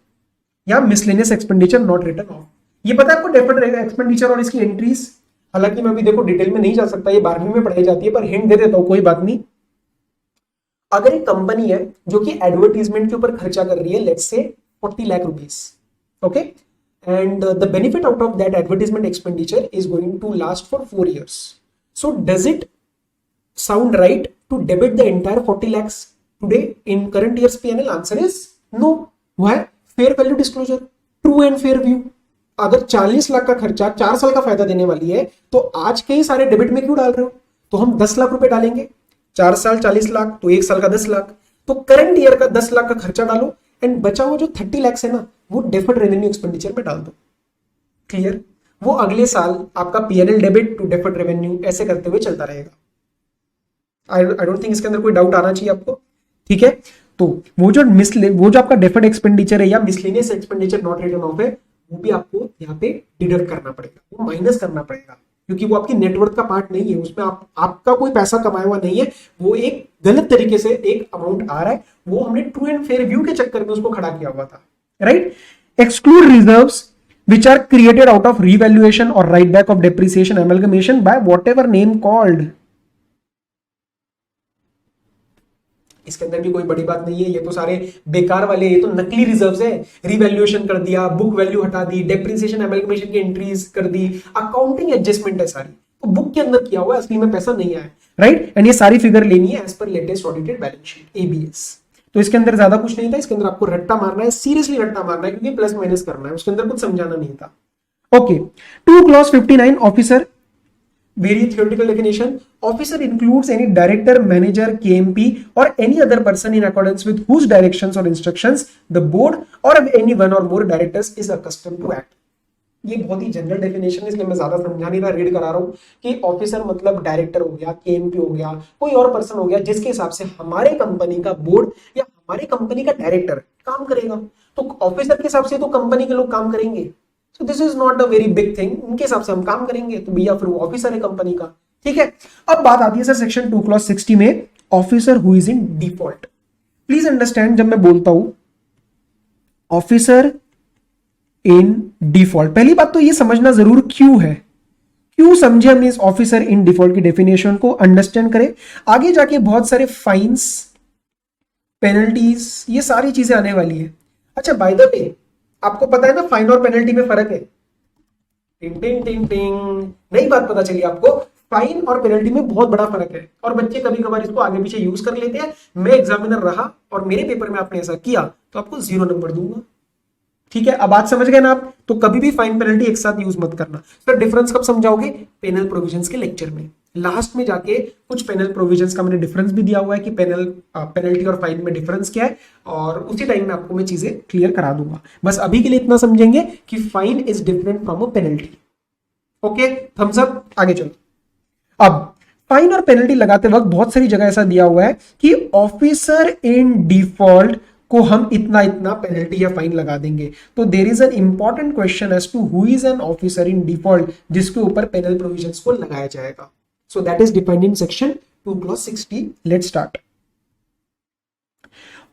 S1: या miscellaneous expenditure not return of, ये पता है आपको डेफर्ड एक्सपेंडिचर और इसकी एंट्रीज। हालांकि मैं भी देखो डिटेल में नहीं जा सकता, ये 12वीं में पढ़ाई जाती है, पर हिंट दे देता हूं, कोई बात नहीं। अगर एक कंपनी है जो कि एडवर्टीजमेंट के ऊपर खर्चा कर रही है, let's say 40 lakh rupees, okay, and the benefit out of that advertisement expenditure is going to last for 4 years. So does it sound right to debit the entire 40 lakhs today in current year's P&L? Answer is no. Why? Fair value disclosure, true and fair view. अगर 40 लाख का खर्चा 4 साल का फायदा देने वाली है तो आज के ही सारे डेबिट में क्यों डाल रहे हो? तो हम 10 लाख रुपए डालेंगे, 4 साल 40 लाख, तो 1 साल का 10 लाख, तो करंट ईयर का 10 लाख का खर्चा डालो एंड बचा हुआ जो 30 लाख है ना, वो डेफर्ड रेवेन्यू एक्सपेंडिचर में डाल दो। क्लियर? वो अगले साल आपका P&L debit to deferred revenue ऐसे करते हुए चलता रहेगा। आई डोंट थिंक इसके अंदर कोई डाउट आना चाहिए आपको, ठीक है। तो वो जो आपका डेफर्ड एक्सपेंडिचर है या miscellaneous expenditure not return of है, वो भी आपको यहाँ पे डिडक्ट करना पड़ेगा, वो माइनस करना पड़ेगा, क्योंकि वो आपकी नेटवर्थ का पार्ट नहीं है, उसमें आपका कोई पैसा कमाया हुआ नहीं है, वो एक गलत तरीके से एक अमाउंट आ रहा है, वो हमने ट्रू एंड फेयर व्यू के चक्कर में उसको खड़ा किया हुआ था, right. Exclude reserves which are created out of revaluation or write back of depreciation amalgamation by whatever name called। इसके अंदर भी कोई बड़ी बात नहीं है, ये तो सारे बेकार वाले, ये तो नकली रिजर्व्स है। रिवैल्यूएशन कर दिया, बुक वैल्यू हटा दी, डेप्रिसिएशन एमल्गमेशन की एंट्रीज कर दी, अकाउंटिंग एडजस्टमेंट है सारी, तो बुक के अंदर किया हुआ है, असली में पैसा नहीं आया, राइट। एंड ये सारी फिगर लेनी है as per latest audited balance sheet ABS. तो इसके अंदर ज्यादा कुछ नहीं था, इसके अंदर आपको रट्टा मारना है, सीरियसली रट्टा मारना है, क्योंकि प्लस माइनस करना है, उसके अंदर कुछ समझाना नहीं था। Okay, 2 clause 59 officer, very theoretical definition. Officer includes any director, manager, KMP or any other person in accordance with whose directions or instructions the board or any one or more directors is accustomed to act. ये बहुत ही जनरल डेफिनेशन है, इसलिए मैं ज्यादा समझा नहीं रहा, रीड करा रहा हूँ कि ऑफिसर मतलब डायरेक्टर हो गया, केएमपी हो गया, कोई और पर्सन हो गया जिसके हिसाब से हमारे कंपनी का बोर्ड या हमारे कंपनी का डायरेक्टर काम करेगा। तो ऑफिसर के हिसाब से तो कंपनी के लोग काम करेंगे, so this is not a very big thing, उनके हिसाब से हम काम करेंगे, तो भैया फिर वो ऑफिसर है कंपनी का, ठीक है। अब बात आती है सर सेक्शन 2 clause 60 में, officer who is in default. Please understand, जब मैं बोलता हूं ऑफिसर इन डिफॉल्ट, पहली बात तो ये समझना जरूर क्यों है, क्यों समझे हम इस ऑफिसर इन डिफॉल्ट की डेफिनेशन को, अंडरस्टैंड करें। आगे जाके बहुत सारे फाइन्स, पेनल्टीज, ये सारी चीजें आने वाली है। अच्छा, बाय द वे आपको पता है ना फाइन और पेनल्टी में फर्क है, टिंग टिंग टिंग टिंग, नई बात पता चली आपको, फाइन और पेनल्टी में बहुत बड़ा फर्क है, और बच्चे कभी कभार इसको आगे पीछे यूज कर लेते हैं। मैं एग्जामिनर रहा और मेरे पेपर में आपने ऐसा किया तो आपको 0 नंबर दूंगा, ठीक है। अब बात समझ गए ना आप, तो कभी भी फाइन पेनल्टी एक साथ यूज मत करना। सर डिफरेंस कब समझाओगे? पेनल प्रोविजंस के लेक्चर में, लास्ट में जाके कुछ पेनल प्रोविजंस का मैंने डिफरेंस भी दिया हुआ है कि पेनल्टी और फाइन में डिफरेंस क्या है, और उसी टाइम में आपको मैं चीजें क्लियर करा दूंगा। बस अभी के लिए इतना समझेंगे कि fine is different from a penalty. Okay, thumbs up, आगे चलो। अब फाइन और पेनल्टी लगाते वक्त बहुत सारी जगह ऐसा दिया हुआ है कि ऑफिसर इन डिफॉल्ट को हम इतना इतना पेनल्टी या फाइन लगा देंगे। तो there is an important question as to who is an officer in default, जिसके ऊपर पेनल प्रोविजंस को लगाया जाएगा। So that is defined in section 2 clause 60. Let's start.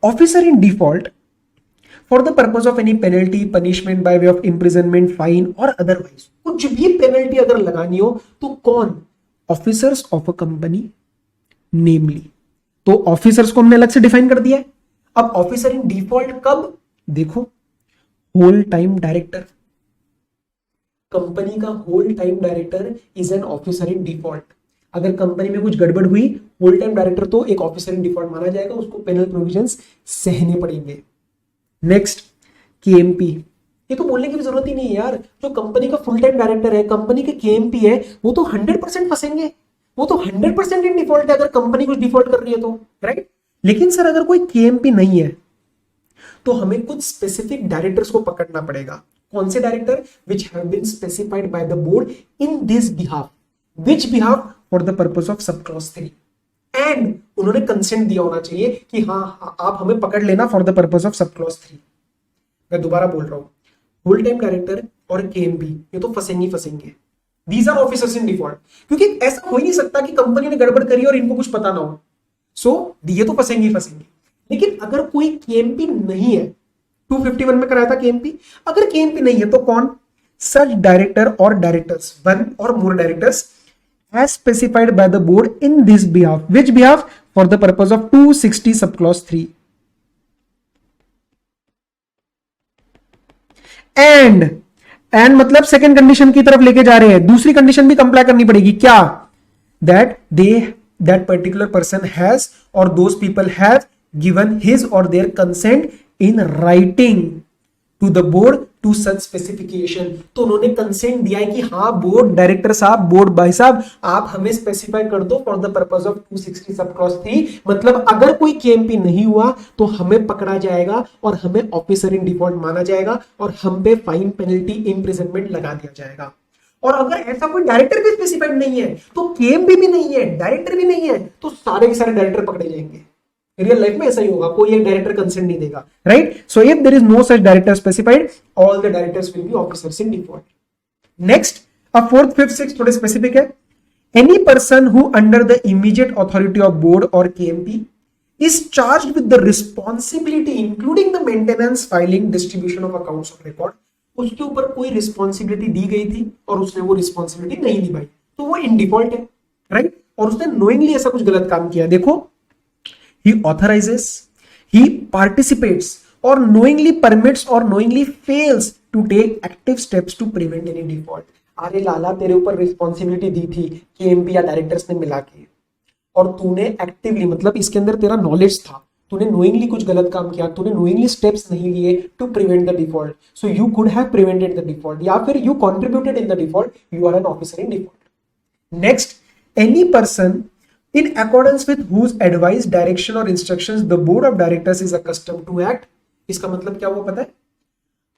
S1: Officer in default for the purpose of any penalty, punishment by way of imprisonment, fine or otherwise, कुछ भी पेनल्टी अगर लगानी हो तो कौन? ऑफिसर्स ऑफ अ कंपनी नेमली। तो ऑफिसर्स को हमने अलग से डिफाइन कर दिया है। अब ऑफिसर इन डिफॉल्ट कब? देखो, होल टाइम डायरेक्टर, कंपनी का whole time director is an officer in default. अगर कंपनी में कुछ गड़बड़ हुई, होल टाइम डायरेक्टर तो एक ऑफिसर इन डिफॉल्ट माना जाएगा, उसको पेनल प्रोविजंस सहने पड़ेंगे। नेक्स्ट, केएमपी, ये तो बोलने की भी जरूरत ही नहीं है यार, जो कंपनी का फुल टाइम डायरेक्टर है, कंपनी के केएमपी है, वो तो 100% फंसेंगे, वो तो 100% इन डिफॉल्ट है अगर कंपनी कुछ डिफॉल्ट कर रही है तो, राइट। लेकिन सर अगर कोई केएमपी नहीं है तो हमें कुछ स्पेसिफिक डायरेक्टर्स को पकड़ना पड़ेगा। कौन से director? Which have been specified by the board in this behalf. Which behalf? For the purpose of sub clause 3, and उन्होंने कंसेंट दिया होना चाहिए कि हाँ आप हमें पकड़ लेना for the purpose of sub clause 3। मैं दोबारा बोल रहा हूं, होल टाइम डायरेक्टर और केएमपी ये तो फंसेंगे। These are officers in default, क्योंकि ऐसा हो ही नहीं सकता कि कंपनी ने गड़बड़ करी और इनको कुछ पता ना हो। सो ये तो फंसेंगे। लेकिन अगर कोई केएमपी नहीं है, 251 में कराया था केएमपी, अगर केएमपी नहीं है तो कौन? सच डायरेक्टर और डायरेक्टर्स, वन और मोर directors as specified by the board in this behalf. Which behalf? For the purpose of 260 subclause 3. And मतलब सेकेंड कंडीशन की तरफ लेके जा रहे हैं, दूसरी कंडीशन भी कंप्लाई करनी पड़ेगी। क्या? that particular person has or those people have given his or their consent in writing to the board to such specification। तो उन्होंने कंसेंट दिया है कि हाँ बोर्ड डायरेक्टर साहब, बोर्ड भाई साहब, आप हमें स्पेसिफाई कर दो फॉर द पर्पस ऑफ 260 सब क्लॉज 3। मतलब अगर कोई केएमपी नहीं हुआ तो हमें पकड़ा जाएगा और हमें ऑफिसर इन डिफॉल्ट माना जाएगा और हम पे फाइन, पेनल्टी, इम्प्रिजनमेंट लगा दिया जाएगा। और अगर ऐसा कोई डायरेक्टर भी स्पेसिफाइड नहीं है, तो केएमपी भी नहीं है, डायरेक्टर भी नहीं है, तो सारे के सारे डायरेक्टर पकड़े जाएंगे। रियल लाइफ में ऐसा ही होगा, कोई एक डायरेक्टर कंसेंट नहीं देगा, right. So if there is no such director specified, all the directors will be officers in default. Next, अब फोर्थ फिफ्थ सिक्स थोड़े स्पेसिफिक है. Any person who under the immediate authority of board और KMP is charged with the responsibility including the maintenance, filing, distribution of accounts of record. उसके ऊपर कोई रिस्पॉन्सिबिलिटी दी गई थी और उसने वो रिस्पॉन्सिबिलिटी नहीं निभाई, तो वो इन डिफॉल्ट है, राइट. और उसने नोइंगली ऐसा कुछ गलत काम किया. देखो, he authorizes, he participates or knowingly permits or knowingly fails to take active steps to prevent any default. अरे लाला, तेरे ऊपर रिस्पॉन्सिबिलिटी दी थी केएमपी या डायरेक्टर्स ने मिला के, और तूने एक्टिवली, मतलब इसके अंदर तेरा नॉलेज था, तूने नोइंगली कुछ गलत काम किया, तूने नोइंगली स्टेप्स नहीं लिए to prevent the default, so you could have prevented the default, या फिर you contributed in the default, you are an officer in default. Next, any person in accordance with whose advice, direction or instructions the board of directors is accustomed to act. इसका मतलब क्या हुआ पता है?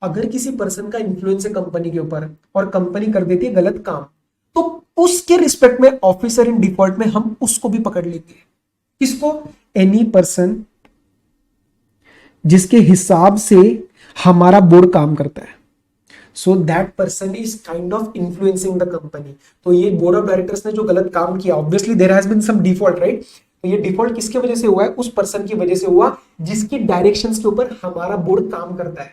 S1: अगर किसी पर्सन का इन्फ्लुएंस है कंपनी के ऊपर और कंपनी कर देती है गलत काम, तो उसके रिस्पेक्ट में ऑफिसर इन डिफॉल्ट में हम उसको भी पकड़ लेते हैं. किसको? एनी पर्सन जिसके हिसाब से हमारा बोर्ड काम करता है. So that person is kind of influencing the company. तो ये बोर्ड ऑफ डायरेक्टर्स ने जो गलत काम किया, obviously there has been some default, right? तो ये डिफॉल्ट किसके वजह से हुआ है? उस पर्सन की वजह से हुआ जिसकी डायरेक्शंस के ऊपर हमारा बोर्ड काम करता है.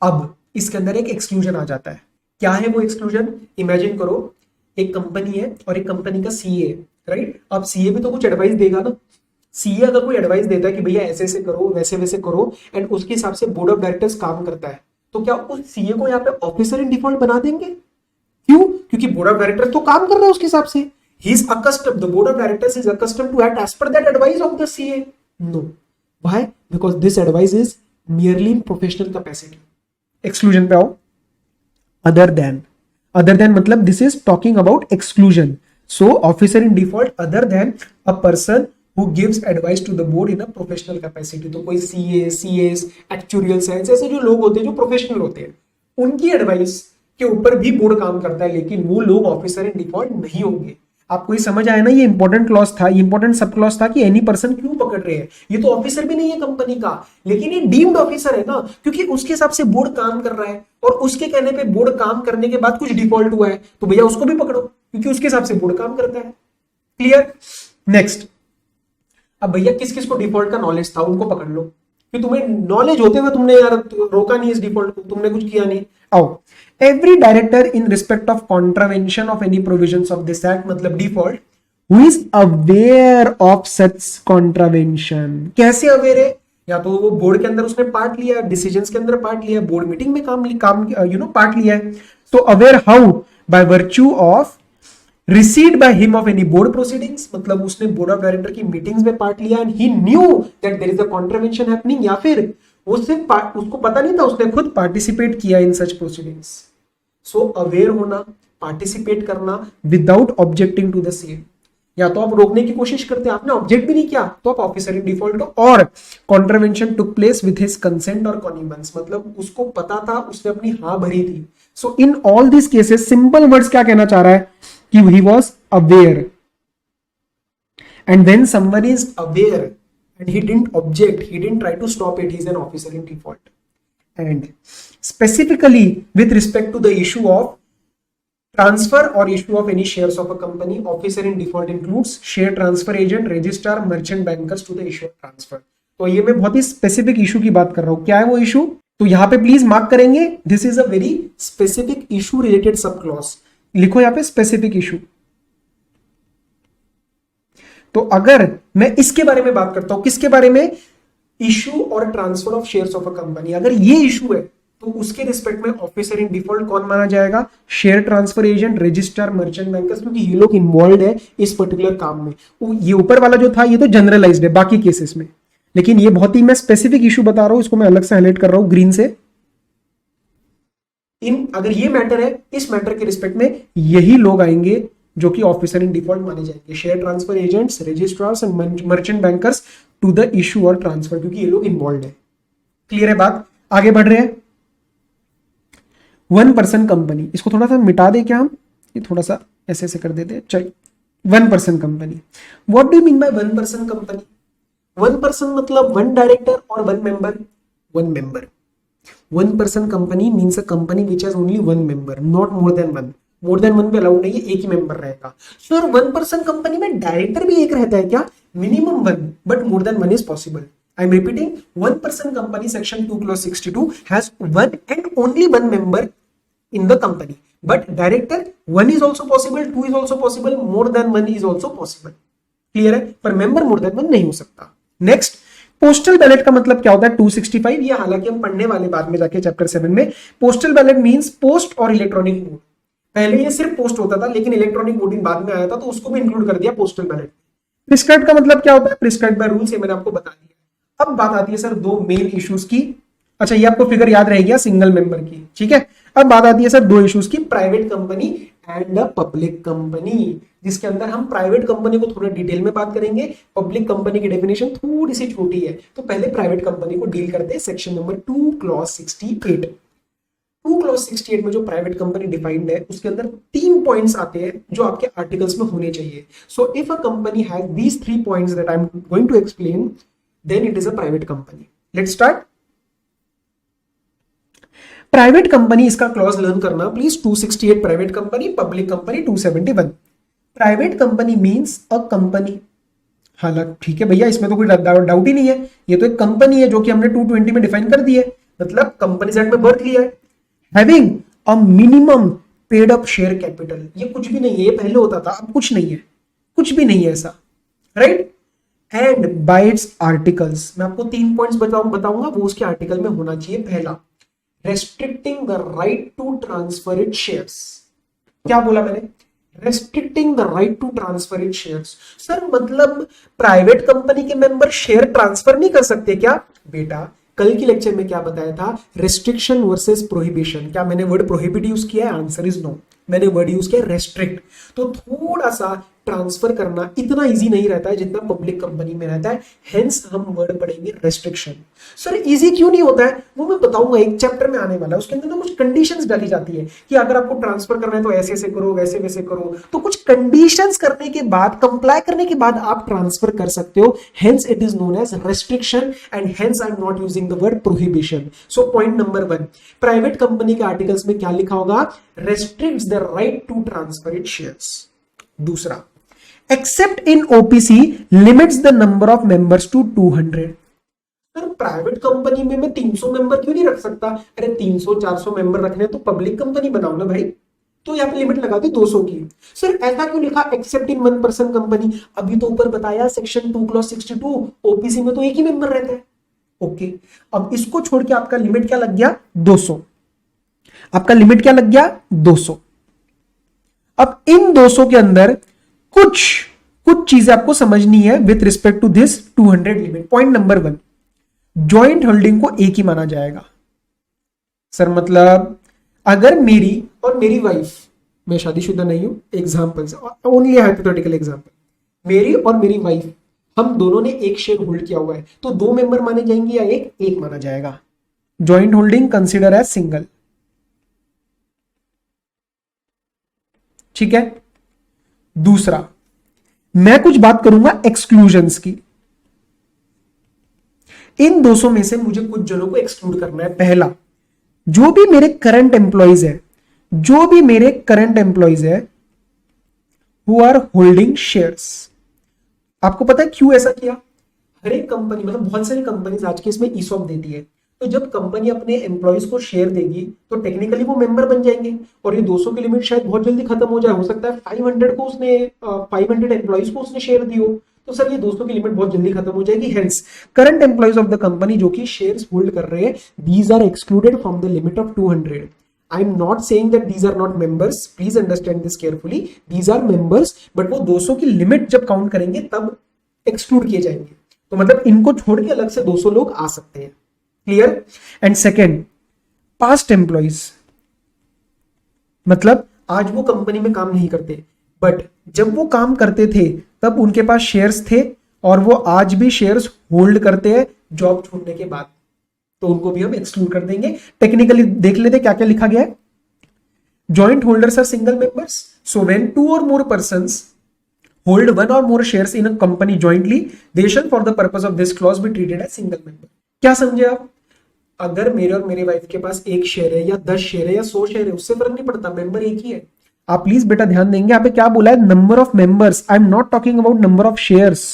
S1: अब इसके अंदर एक एक्सक्लूजन आ जाता है. क्या है वो एक्सक्लूजन? इमेजिन करो, एक कंपनी है और एक कंपनी का सीए है, राइट. अब सीए भी तो कुछ एडवाइस देगा ना. सीए अगर कोई एडवाइस देता है कि भैया ऐसे ऐसे करो, वैसे वैसे करो, एंड उसके हिसाब से बोर्ड ऑफ डायरेक्टर्स काम करता है, तो क्या उस सीए को यहाँ पे ऑफिसर इन डिफॉल्ट बना देंगे? क्यों? क्योंकि बोर्ड ऑफ डायरेक्टर्स तो काम कर रहा है उसके हिसाब से. He is accustomed, the board of directors is accustomed to act as per that advice of the CA. No. Why? Because this advice is merely in professional capacity. Exclusion पे आओ. अदर देन मतलब this is talking about exclusion. So officer in default other than a person who gives advice to the board in a professional capacity. तो कोई सीए, सीएस, एक्चुरियल साइंस, ऐसे जो लोग होते हैं जो प्रोफेशनल होते हैं, उनकी एडवाइस के ऊपर भी बोर्ड काम करता है, लेकिन वो लोग ऑफिसर इन डिफॉल्ट नहीं होंगे. आपको ये समझ आया ना? ये इंपॉर्टेंट क्लॉज था, ये इंपॉर्टेंट सब क्लॉज था कि एनी पर्सन क्यों पकड़ रहे हैं. ये तो ऑफिसर भी नहीं है कंपनी का, लेकिन ये डीम्ड ऑफिसर है ना, क्योंकि उसके हिसाब से बोर्ड काम कर रहा है और उसके कहने पे बोर्ड काम करने के बाद कुछ डिफॉल्ट हुआ है, तो भैया उसको भी पकड़ो क्योंकि उसके हिसाब से बोर्ड काम करता है. क्लियर? नेक्स्ट. अब भैया किस किस को डिफॉल्ट का नॉलेज था उनको पकड़ लो, कि तुम्हें नॉलेज होते हुए तुमने यार रोका नहीं इस डिफॉल्ट को, तुमने कुछ किया नहीं. आओ. Every director in respect of contravention of any provisions of this act, मतलब default, who is aware of such contravention. कैसे अवेयर है? या तो वो बोर्ड के अंदर उसने पार्ट लिया, डिसीजंस के अंदर पार्ट लिया, बोर्ड मीटिंग में पार्ट लिया है. तो aware how? By virtue of received by him of any board proceedings, मतलब उसने बोर्ड ऑफ डायरेक्टर की मीटिंग्स में पार्ट लिया and he knew that there is a contravention happening, या फिर वो सिर्फ उसको पता नहीं था, उसने खुद पार्टिसिपेट किया in such proceedings. So aware होना, पार्टिसिपेट करना without objecting to the same. या तो आप रोकने की कोशिश करते हैं, आपने ऑब्जेक्ट भी नहीं किया, तो आप ऑफिसर इन डिफॉल्ट हो. और contravention took place with his consent और कॉनिबेंस, मतलब उसको पता था, उसने अपनी हाँ भरी थी. So in all this cases simple words क्या कहना चाह रहा है कि he was aware, and when someone is aware and he didn't object, he didn't try to stop it, he is an officer in default. And specifically with respect to the issue of transfer or issue of any shares of a company, officer in default includes share transfer agent, registrar, merchant bankers to the issue of transfer. तो ये मैं बहुत ही स्पेसिफिक इशू की बात कर रहा हूं. क्या है वो इशू? तो यहां पे प्लीज मार्क करेंगे, this is a very specific issue related sub clause. लिखो यहां पे स्पेसिफिक इशू. तो अगर मैं इसके बारे में बात करता हूं, किसके बारे में? इशू और transfer of shares of a company. अगर ये इशू है तो उसके रिस्पेक्ट में ऑफिसर इन डिफॉल्ट कौन माना जाएगा? Share transfer agent, registrar, merchant bankers, क्योंकि ये लोग इन्वॉल्व है इस पर्टिकुलर काम में. ये ऊपर वाला जो था ये तो जनरलाइज्ड है बाकी केसेस में, लेकिन ये बहुत ही मैं स्पेसिफिक इशू बता रहा हूं, इसको मैं अलग से हाईलाइट कर रहा हूं ग्रीन से. अगर ये मैटर है, इस मैटर के रिस्पेक्ट में यही लोग आएंगे जो कि ऑफिसर इन डिफॉल्ट माने जाएंगे. Share transfer agents, registrars and merchant bankers to the issue और ट्रांसफर, क्योंकि ये लोग इन्वॉल्व है. क्लियर है बात? आगे बढ़ रहे हैं. वन पर्सन कंपनी, इसको थोड़ा सा मिटा दे क्या हम? ये थोड़ा सा ऐसे ऐसे कर देते. चल, one person company. What do you mean by one person company? One person मतलब वन डायरेक्टर और one member. One member. One person company means a company which has only one member, not more than one. More than one पे अलाउड नहीं है, एक ही मेंबर रहेगा। सर 1% कंपनी में डायरेक्टर भी एक रहता है क्या? Minimum one, but more than one is possible. I am repeating, 1% company section 2 clause 62 has one and only one member in the company, but director one is also possible, two is also possible, more than one is also possible। Clear है? पर मेंबर मोर देन वन नहीं हो सकता। नेक्स्ट, पोस्टल बैलेट का मतलब क्या होता है? 265, ये हालांकि हम पढ़ने वाले बाद में जाके चैप्टर 7 में। पोस्टल बैलेट मींस पोस्ट और इलेक्ट्रॉनिक वोट। पहले ये सिर्फ पोस्ट होता था, लेकिन इलेक्ट्रॉनिक वोटिंग बाद में आया था, तो उसको भी इंक्लूड कर दिया पोस्टल बैलेट। प्रिस्क्राइब का मतलब क्या होता है? प्रिस्क्राइब बाय रूल्स, ये मैंने आपको बता दिया। अब बात आती है सर दो मेन इश्यूज की। अच्छा, ये आपको फिगर याद रह गया सिंगल मेंबर की, ठीक है। अब बात आती है सर दो इश्यूज की, private company and public company, जिसके अंदर हम प्राइवेट कंपनी को थोड़ा डिटेल में बात करेंगे, पब्लिक कंपनी की डेफिनेशन थोड़ी सी छोटी है। तो पहले प्राइवेट कंपनी को डील करते हैं, सेक्शन नंबर 2 clause 68। 2 clause 68 में जो प्राइवेट कंपनी डिफाइंड है, उसके अंदर 3 पॉइंट्स आते हैं जो आपके आर्टिकल्स में होने चाहिए। So if a company has these 3 points that I am going to explain, then it is a private company. Let's start. Private company, इसका क्लॉज लर्न करना please. 268 private company, public company 271। Private company means a company, हालांकि ठीक है भैया, इसमें तो कोई डाउट ही नहीं है, ये तो एक कंपनी है जो कि हमने 220 में डिफाइन कर दी है, मतलब कंपनी एक्ट में बर्थ लिया है। Having a minimum paid up share capital, ये कुछ भी नहीं है, ये पहले होता था, अब कुछ नहीं है, कुछ भी नहीं है ऐसा, right. And bye it's articles, मैं आपको 3 पॉइंट्स बताऊंगा, वो उसके आर्टिकल में होना चाहिए। पहला, restricting the right to transfer its shares। क्या बोला मैंने? restricting the right to transfer its shares। Sir मतलब प्राइवेट कंपनी के मेंबर शेयर ट्रांसफर नहीं कर सकते क्या? बेटा, कल की लेक्चर में क्या बताया था? Restriction versus prohibition. क्या मैंने वर्ड प्रोहिबिट यूज किया है? आंसर इज नो, मैंने वर्ड यूज किया रेस्ट्रिक्ट। तो थोड़ा सा ट्रांसफर करना इतना इजी नहीं रहता है जितना पब्लिक कंपनी में रहता है, हेंस हम वर्ड पढ़ेंगे रेस्ट्रिक्शन। सर इजी क्यों नहीं होता है? वो मैं बताऊंगा, एक चैप्टर में आने वाला है, उसके अंदर ना कुछ कंडीशंस डाली जाती है कि अगर आपको ट्रांसफर करना है तो ऐसे ऐसे करो, वैसे वैसे करो, तो कुछ कंडीशंस करने के बाद, कंप्लाई करने के बाद आप ट्रांसफर कर सकते हो, hence it is known as restriction and hence I am not using the word prohibition. So point number 1, private company के आर्टिकल्स में क्या लिखा होगा? Restricts the right to transfer it shares. दूसरा, except in OPC limits the number of members to 200। Sir private company में मैं 300 मेंबर क्यों नहीं रख सकता? अरे 300-400 मेंबर रखने तो पब्लिक कंपनी बनाओ ना भाई, तो यहाँ पे लिमिट लगा दी 200 की। सर ऐसा क्यों लिखा एक्सेप्ट इन 1% कंपनी? अभी तो ऊपर बताया सेक्शन 2 clause 62, ओपीसी में तो एक ही मेंबर रहता है। ओके, अब इसको छोड़ के आपका लिमिट क्या लग गया? 200। आपका लिमिट क्या लग गया? 200। अब इन 200 के अंदर कुछ चीजें आपको समझनी है with respect to this 200 limit. Point number 1, joint holding को एक ही माना जाएगा। सर मतलब अगर मेरी और मेरी वाइफ, मैं शादीशुदा नहीं हूं, एग्जांपल से, ओनली हाइपोथेटिकल एग्जांपल, मेरी और मेरी वाइफ, हम दोनों ने एक शेयर होल्ड किया हुआ है, तो 2 मेंबर माने जाएंगे या एक माना जाएगा? Joint holding consider as single, ठीक है। दूसरा, मैं कुछ बात करूंगा एक्सक्लूजन्स की। इन 200 में से मुझे कुछ जनों को एक्सक्लूड करना है। पहला, जो भी मेरे करंट एम्प्लॉइज है हु आर होल्डिंग शेयर्स। आपको पता है क्यों ऐसा किया? हर एक कंपनी, मतलब बहुत सारी कंपनीज आज के इसमें ईसॉप देती है, तो जब कंपनी अपने एम्प्लॉइज को शेयर देगी तो टेक्निकली वो मेंबर बन जाएंगे, और ये 200 की लिमिट शायद बहुत जल्दी खत्म हो जाए। हो सकता है 500 एम्प्लॉइज को उसने शेयर दी हो, तो सर ये 200 की लिमिट बहुत जल्दी खत्म हो जाएगी। Hence current employees of the company जो कि शेयर्स होल्ड कर रहे हैं, these are excluded from the limit of 200। I am not saying that these are not members. Please understand this carefully. These are members, but वो 200 की लिमिट जब काउंट करेंगे तब एक्सक्लूड किए जाएंगे। तो मतलब इनको छोड़ के अलग से 200 लोग आ सकते हैं। Clear? And second, past employees, मतलब आज वो कंपनी में काम नहीं करते, बट जब वो काम करते थे तब उनके पास शेयर्स थे और वो आज भी शेयर्स होल्ड करते हैं जॉब छोड़ने के बाद, तो उनको भी हम एक्सक्लूड कर देंगे। टेक्निकली देख लेते क्या क्या लिखा गया है। Joint holders are single members, so when 2 or more persons hold 1 or more shares in a company jointly, they shall for the purpose of this clause be treated as single member। क्या समझे आप? अगर मेरे और मेरी वाइफ के पास 1 शेयर है या 10 शेयर है या 100 शेयर है, उससे फर्क नहीं पड़ता, मेंबर एक ही है। आप प्लीज बेटा ध्यान देंगे, यहाँ पे क्या बोला है, number of members, I am not talking about number of shares.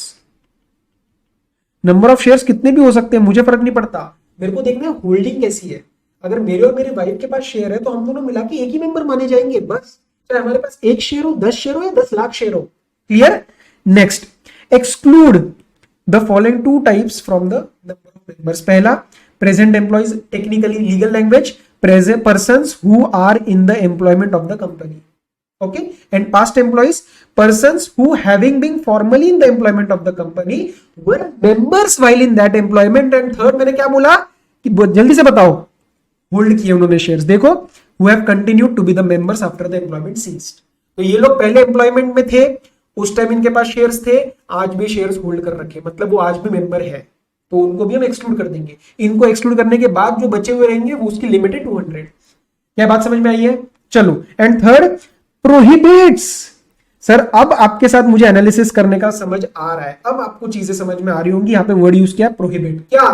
S1: Number of shares कितने भी हो सकते हैं, मुझे फर्क नहीं पड़ता, मेरे को देखना है होल्डिंग कैसी है। अगर मेरे और मेरे वाइफ के पास शेयर है तो हम दोनों मिला के एक ही मेंबर माने जाएंगे बस, चाहे हमारे पास 1 शेयर हो, 10 शेयर हो या 10 लाख शेयर हो। Clear? Next, exclude the following two types from the number of members. पहला, present employees, technically legal language, present persons who are in the employment of the company, okay, and past employees, persons who having been formally in the employment of the company were members while in that employment, and third मैंने क्या बोला कि जल्दी से बताओ, होल्ड किए उन्होंने शेयर्स, देखो, who have continued to be the members after the employment ceased। तो ये लोग पहले एम्प्लॉयमेंट में थे, उस टाइम इनके पास शेयर्स थे, आज भी शेयर्स होल्ड कर रखे, मतलब वो आज भी मेंबर है, तो उनको भी हम एक्सक्लूड कर देंगे। इनको एक्सक्लूड करने के बाद जो बचे हुए रहेंगे वो उसकी लिमिट है 200। क्या बात समझ में आई है? चलो, एंड थर्ड, प्रोहिबिट्स। सर अब आपके साथ मुझे एनालिसिस करने का समझ आ रहा है, अब आपको चीजें समझ में आ रही होंगी। यहां पे वर्ड यूज किया प्रोहिबिट। क्या?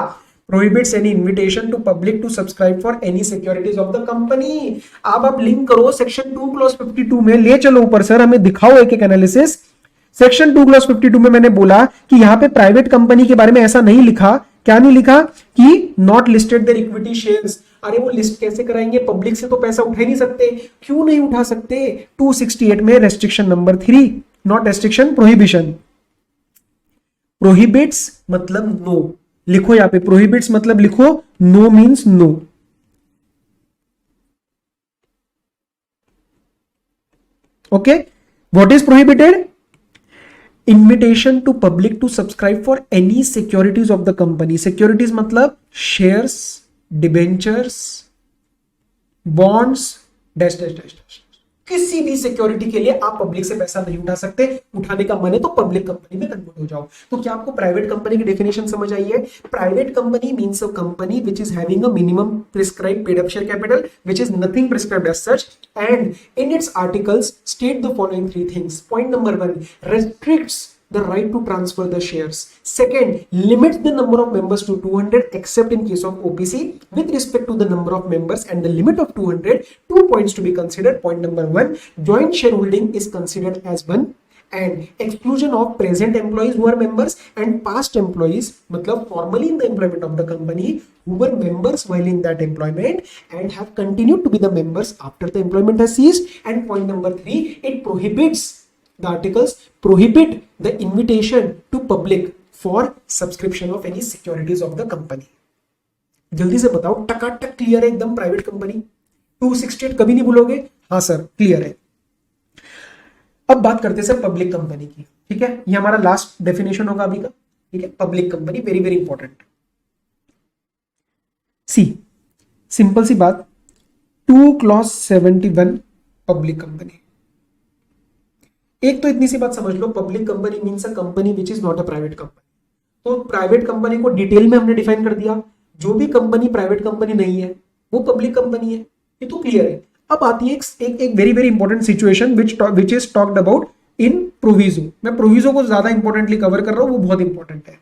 S1: Prohibits any invitation to public to subscribe for any securities of the company. अब आप लिंक करो सेक्शन 2 क्लॉज 52 में, ले चलो ऊपर सर, हमें दिखाओ एक एक एनालिसिस। सेक्शन 2 क्लॉज 52 में मैंने बोला कि यहां पे प्राइवेट कंपनी के बारे में ऐसा नहीं लिखा, क्या नहीं लिखा कि not listed their equity shares. अरे वो लिस्ट कैसे कराएंगे, पब्लिक से तो पैसा उठा ही नहीं सकते। क्यों नहीं उठा सकते? 268 में restriction number 3, not restriction, prohibition. Prohibits मतलब नो, लिखो यहां पे, प्रोहिबिट्स मतलब लिखो no means no. Okay, what is prohibited? Invitation to public to subscribe for any securities of the company. Securities मतलब shares, debentures, bonds, dash dash dash dash, किसी भी सिक्योरिटी के लिए आप पब्लिक से पैसा नहीं उठा सकते। उठाने का मन है तो पब्लिक कंपनी में कन्वर्ट हो जाओ। तो क्या आपको प्राइवेट कंपनी की डेफिनेशन समझ आई है? Private company means a company which is having a minimum prescribed paid up share capital which is nothing prescribed as such, and in its articles state the following 3 things. Point number 1, restricts the right to transfer the shares. Second, limits the number of members to 200 except in case of OPC. With respect to the number of members and the limit of 200, 2 points to be considered. Point number 1, joint shareholding is considered as one, and exclusion of present employees who are members and past employees, matlab formally in the employment of the company, who were members while in that employment and have continued to be the members after the employment has ceased. And point number 3, it prohibits, the articles prohibit the invitation to public for subscription of any securities of the company. जल्दी से बताओ, टकाटक क्लियर है एकदम प्राइवेट कंपनी? 268 कभी नहीं भूलोगे? हाँ सर क्लियर है। अब बात करते हैं सर पब्लिक कंपनी की, ठीक है? ये हमारा लास्ट डेफिनेशन होगा अभी का, ठीक है? Public company very very important. सी, सिंपल सी बात, 2 क्लॉज 71 पब्लिक कंपनी। एक तो इतनी सी बात समझ लो, public company means a company which is not a private company. तो प्राइवेट कंपनी को डिटेल में हमने डिफाइन कर दिया, जो भी कंपनी प्राइवेट कंपनी नहीं है वो पब्लिक कंपनी है, ये तो क्लियर है। अब आती है एक very very important situation which is talked about in proviso. मैं प्रोविजो को ज्यादा इंपॉर्टेंटली कवर कर रहा हूं, वो बहुत इंपॉर्टेंट है।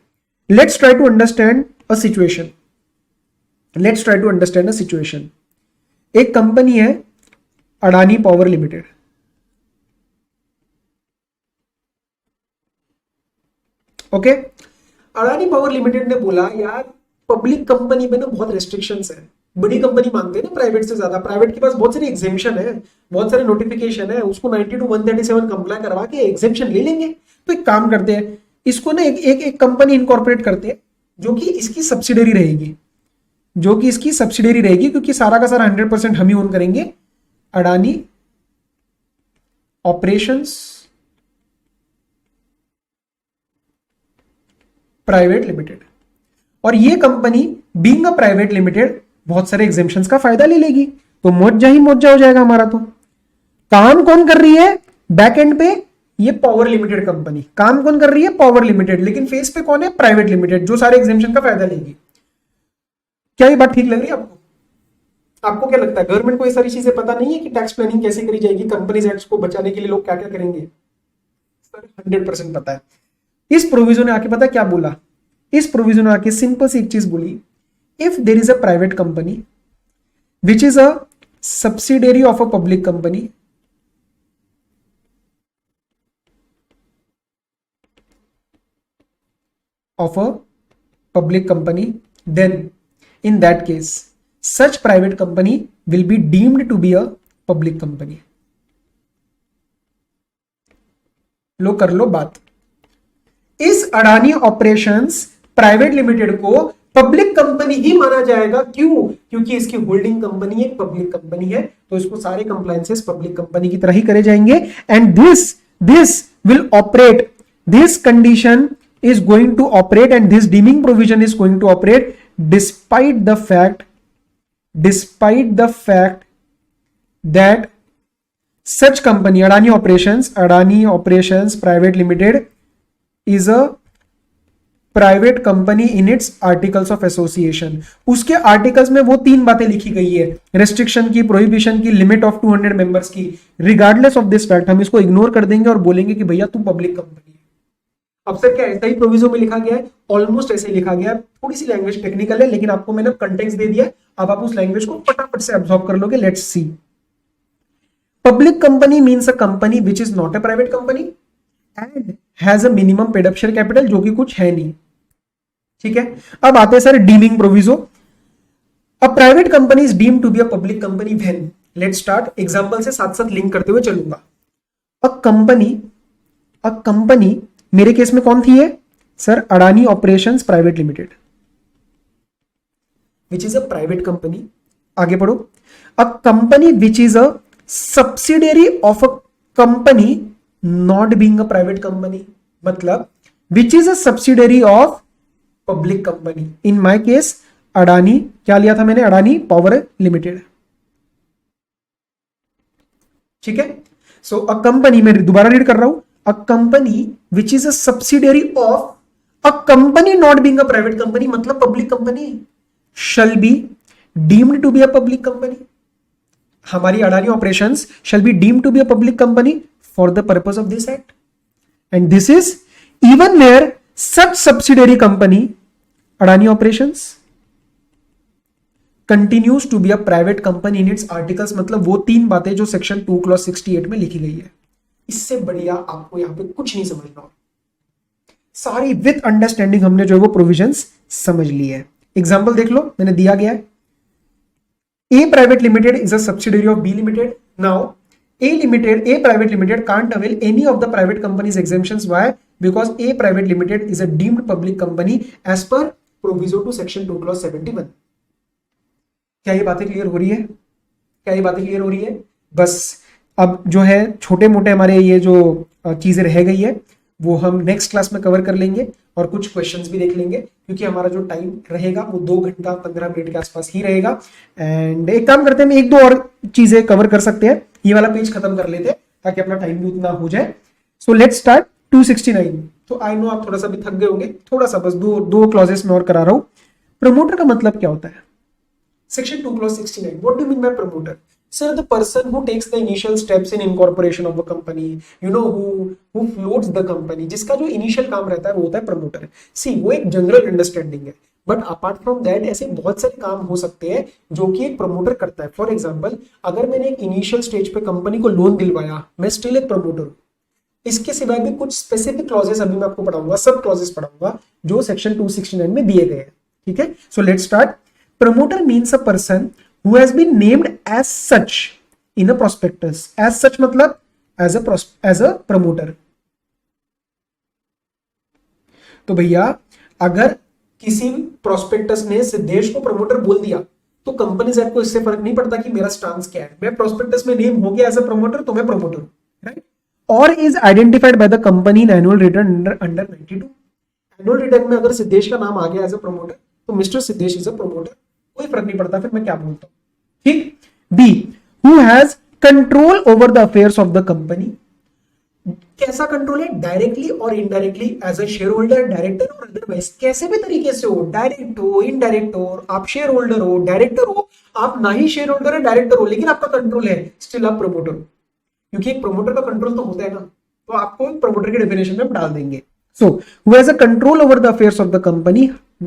S1: Let's try to understand a situation. Let's try to understand a situation. एक कंपनी है Adani power limited, okay? Adani power limited ने बोला यार पब्लिक कंपनी में ना बहुत रेस्ट्रिक्शंस है, बड़ी कंपनी मांगते हैं ना प्राइवेट से ज्यादा, प्राइवेट के पास बहुत सारी एग्जेम्पशन है, बहुत सारे नोटिफिकेशन है, उसको 92 137 कंप्लाई करवा के एग्जेम्पशन ले लेंगे। तो एक काम करते हैं, इसको ना एक कंपनी इनकॉर्पोरेट करते हैं जो कि इसकी सब्सिडरी रहेगी, क्योंकि सारा का सारा 100% हम ही ओन करेंगे। अडानी ऑपरेशंस प्राइवेट लिमिटेड, और ये company being a private limited बहुत सारे एग्जेम्पशंस का फायदा ले लेगी, तो मोजा ही मोजा हो जाएगा हमारा। तो काम कौन कर रही है बैक एंड पे? ये पावर लिमिटेड कंपनी काम कौन कर रही है? पावर लिमिटेड, लेकिन फेस पे कौन है? प्राइवेट लिमिटेड, जो सारे एग्जेम्पशन का फायदा लेगी। क्या ये बात ठीक लग रही है आपको? आपको क्या लगता है गवर्नमेंट को ये सारी चीजें पता नहीं है कि टैक्स प्लानिंग कैसे करी जाएगी, कंपनीज एक्ट को बचाने के लिए लोग क्या क्या करेंगे? सर 100% पता है। इस प्रोविजन ने आके पता क्या बोला? इस प्रोविजन ने आके सिंपल सी एक चीज बोली, if there is a private company which is a subsidiary of a public company of a public company, then in that case such private company will be deemed to be a public company. लो कर लो बात। इस अडानी ऑपरेशंस प्राइवेट लिमिटेड को पब्लिक कंपनी ही माना जाएगा। क्यों? क्योंकि इसकी होल्डिंग कंपनी एक पब्लिक कंपनी है, तो इसको सारे कंप्लायंसेस पब्लिक कंपनी की तरह ही करे जाएंगे। And this will operate, this condition is going to operate and this deeming provision is going to operate despite the fact that such company Adani Operations Private Limited is a private company in its articles of association. उसके आर्टिकल्स में वो 3 बातें लिखी गई है, रेस्ट्रिक्शन की, प्रोहिबिशन की, लिमिट ऑफ 200 मेंबर्स की। रिगार्डलेस ऑफ दिस फैक्ट हम इसको इग्नोर कर देंगे और बोलेंगे कि भैया तू पब्लिक कंपनी है। अब सर क्या ऐसा ही प्रोविजो में लिखा गया है? ऑलमोस्ट ऐसे लिखा गया है, थोड़ी सी लैंग्वेज टेक्निकल है, लेकिन आपको मैंने कंटेक्स्ट दे दिया है, अब आप उस लैंग्वेज को फटाफट से एब्जॉर्ब कर लोगे। Let's see. Public company means a company which is not a private company and has a minimum paid up share capital, जो कि कुछ है नहीं। ठीक है, अब आते हैं sir deeming proviso. A private company is deemed to be a public company when, let's start. Example से साथ साथ लिंक करते हुए चलूंगा। अ कंपनी मेरे केस में कौन थी है sir? Adani operations private limited, which is a private company. आगे पढ़ो। A company which is a subsidiary of a company not being a private company, मतलब which is a subsidiary of public company. In my case Adani, क्या लिया था मैंने? Adani power limited. ठीक है, सो अ कंपनी, मैं दोबारा रीड कर रहा हूं, a company which is a subsidiary of a company not being a private company, मतलब public company, shall be deemed to be a public company. हमारी Adani operations shall be deemed to be a public company for the purpose of this act, and this is even where such subsidiary company Adani operations continues to be a private company in its articles, मतलब वो 3 बातें जो सेक्शन 2 क्लॉज 68 में लिखी गई है। इससे बढ़िया आपको यहां पे कुछ नहीं समझना हो, सारी विद अंडरस्टैंडिंग हमने जो है वो प्रोविजंस समझ ली है। एग्जांपल देख लो, मैंने दिया गया है। A private limited is a subsidiary of B limited. Now A private limited can't avail any of the private companies exemptions. Why? Because A private limited is a deemed public company as per proviso to section 2 clause 71। क्या ये बातें क्लियर हो रही है? क्या ये बातें क्लियर हो रही है? बस अब जो है छोटे मोटे हमारे ये जो चीजें रह गई है वो हम नेक्स्ट क्लास में कवर कर लेंगे और कुछ क्वेश्चंस भी देख लेंगे, क्योंकि हमारा जो टाइम रहेगा वो 2 घंटा 15 मिनट के आसपास ही रहेगा। एंड एक काम करते हैं, 1-2 और चीजें कवर कर सकते हैं, ये वाला पेज खत्म कर लेते हैं ताकि अपना टाइम भी उतना हो जाए। So let's start 269। तो आई नो आप थोड़ा सा भी थक गए होंगे, थोड़ा सा बस दो क्लॉजेस में और करा रहा हूं। प्रमोटर का मतलब क्या होता है? Section 2 clause 69, what do you mean bye promoter? Sir, the person who takes the initial steps in incorporation of a company, you know, who floats the company, जिसका जो इनिशियल काम रहता है वो होता है प्रमोटर। सी, वो एक जनरल अंडरस्टैंडिंग है, बट अपार्ट फ्रॉम दैट ऐसे बहुत सारे काम हो सकते हैं जो कि एक प्रमोटर करता है। फॉर एग्जांपल, अगर मैंने एक इनिशियल स्टेज पे कंपनी को लोन दिलवाया, मैं स्टिल एक प्रमोटर हूं। इसके सिवाय भी कुछ स्पेसिफिक क्लॉजेस अभी मैं आपको पढ़ाऊंगा, सब क्लॉजेस पढ़ाऊंगा जो सेक्शन 269 में दिए गए हैं। ठीक है, so let's start. Promoter means a person who has been named as such in a prospectus. As such मतलब as a promoter. तो भैया अगर किसी प्रोस्पेक्टस ने सिद्धेश को प्रमोटर बोल दिया तो कंपनीज एक्ट को इससे फर्क नहीं पड़ता कि मेरा स्टांस क्या है। मैं प्रोस्पेक्टस में नेम हो गया एज अ प्रमोटर तो मैं प्रमोटर हूं, राइट? और is identified by the company in annual return under 92। Annual return में अगर सिद्धेश का नाम आ गया एज अ प्रमोटर तो mister Siddhesh is a promoter, कोई फर्क नहीं पड़ता फिर मैं क्या बोलता हूं। ठीक। B, who has control over the affairs of the company. कैसा कंट्रोल है? डायरेक्टली और indirectly, as a shareholder, director और अदरवाइज, कैसे भी तरीके से हो, डायरेक्ट हो, इनडायरेक्ट हो, आप शेयर होल्डर हो, डायरेक्टर हो, आप ना ही शेयर होल्डर है, डायरेक्टर हो, लेकिन आपका कंट्रोल है, स्टिल आप प्रमोटर हो। क्योंकि एक प्रमोटर का कंट्रोल तो होता है ना, तो आपको प्रमोटर की डेफिनेशन में डाल देंगे। So, who has a control over the affairs of the company?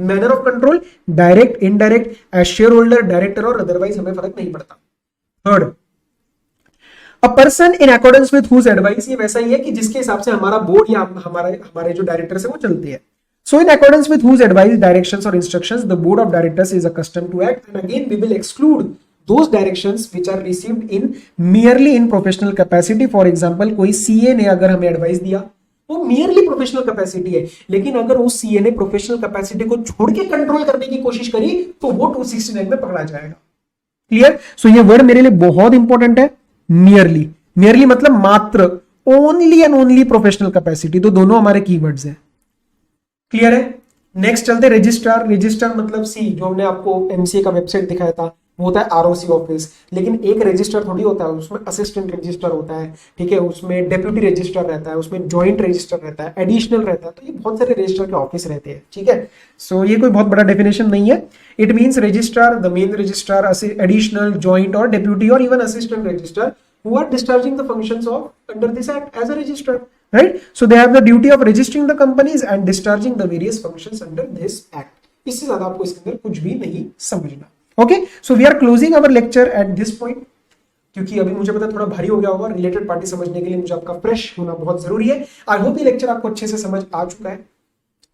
S1: Manner of control, direct, indirect, as shareholder, director और otherwise हमें फर्क नहीं पड़ता। Third, a person in accordance with whose advice, ये वैसा ही है कि जिसके हिसाब से हमारा बोर्ड या हमारे जो डायरेक्टर है वो चलते हैं। So in accordance with whose advice, directions or instructions the board of directors is accustomed to act, and again we will exclude those directions which are received in merely in professional capacity. For example, कोई CA ने अगर हमें एडवाइस दिया, वो merely प्रोफेशनल कैपेसिटी है, लेकिन अगर उस सीए ने प्रोफेशनल कैपेसिटी को छोड़ के कंट्रोल करने की कोशिश करी तो वो 269 में पकड़ा जाएगा। क्लियर? सो ये वर्ड मेरे लिए बहुत इंपॉर्टेंट है, merely। merely मतलब मात्र, only and only professional capacity, तो दोनों हमारे कीवर्ड्स हैं। क्लियर है? नेक्स्ट चलते रजिस्ट्रार। रजिस्ट्रार मतलब सी, जो हमने आपको एमसीए का वेबसाइट दिखाया था, वो होता है आरओसी ऑफिस, लेकिन एक रजिस्टर थोड़ी होता है, उसमें असिस्टेंट रजिस्टर होता है, ठीक है, उसमें डेप्यूटी रजिस्टर रहता है, उसमें जॉइंट रजिस्टर रहता है, एडिशनल रहता है, तो ये बहुत सारे रजिस्टर के ऑफिस रहते हैं, ठीक है। सो ये कोई बहुत बड़ा डेफिनेशन नहीं है। It means registrar, the main registrar, additional, joint और डेप्यूटी और even assistant register who are discharging the functions of under this act as a registrar, right? So they have the duty of registering the companies and discharging the various functions under this act. इससे ज्यादा आपको इसके अंदर कुछ भी नहीं समझना। Okay, so we are closing our lecture at this point, क्योंकि अभी मुझे पता थोड़ा भारी हो गया होगा, रिलेटेड पार्टी समझने के लिए मुझे आपका फ्रेश होना बहुत जरूरी है। आई होप ये लेक्चर आपको अच्छे से समझ आ चुका है।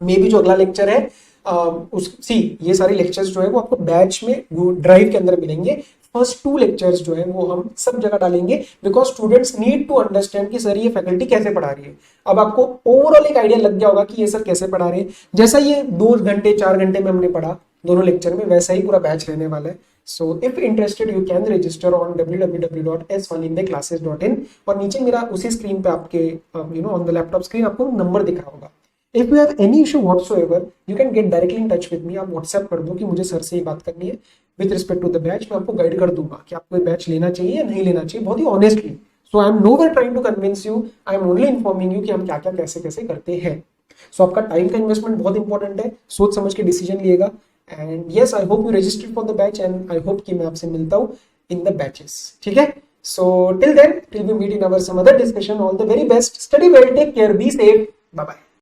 S1: मे भी जो अगला लेक्चर है ये सारे लेक्चर्स जो है वो आपको बैच में ड्राइव के अंदर मिलेंगे। फर्स्ट 2 लेक्चर्स जो है वो हम सब जगह डालेंगे, because students need to understand कि सर ये फैकल्टी कैसे पढ़ा रही है। अब आपको ओवरऑल एक आइडिया लग गया होगा कि ये सर कैसे पढ़ा रहे हैं। जैसा ये 2 घंटे 4 घंटे में हमने पढ़ा दोनों लेक्चर में, वैसा ही पूरा बैच रहने वाला है। So if interested you can register on www.s1indeclasses.in, और नीचे मेरा उसी स्क्रीन पे आपके ऑन द लैपटॉप स्क्रीन आपको नंबर दिख रहा होगा। If you have any issue whatsoever, you can get directly in touch with me. आप व्हाट्सएप कर दो कि मुझे सर से ही बात करनी है with respect to the batch. मैं आपको गाइड कर दूंगा कि आपको बैच लेना चाहिए या नहीं लेना चाहिए, बहुत ही honestly. So I am nowhere trying to convince you, I am only informing you कि हम क्या क्या कैसे कैसे करते हैं। सो आपका टाइम का इन्वेस्टमेंट बहुत इंपॉर्टेंट है, सोच समझ के डिसीजन लिएगा। And yes, I hope you register for the batch, and I hope कि मैं आपसे मिलता हूँ इन द बैचेस, ठीक है। So till then, till we meet in our some other discussion, all the very best, study well, take care, be safe, bye bye.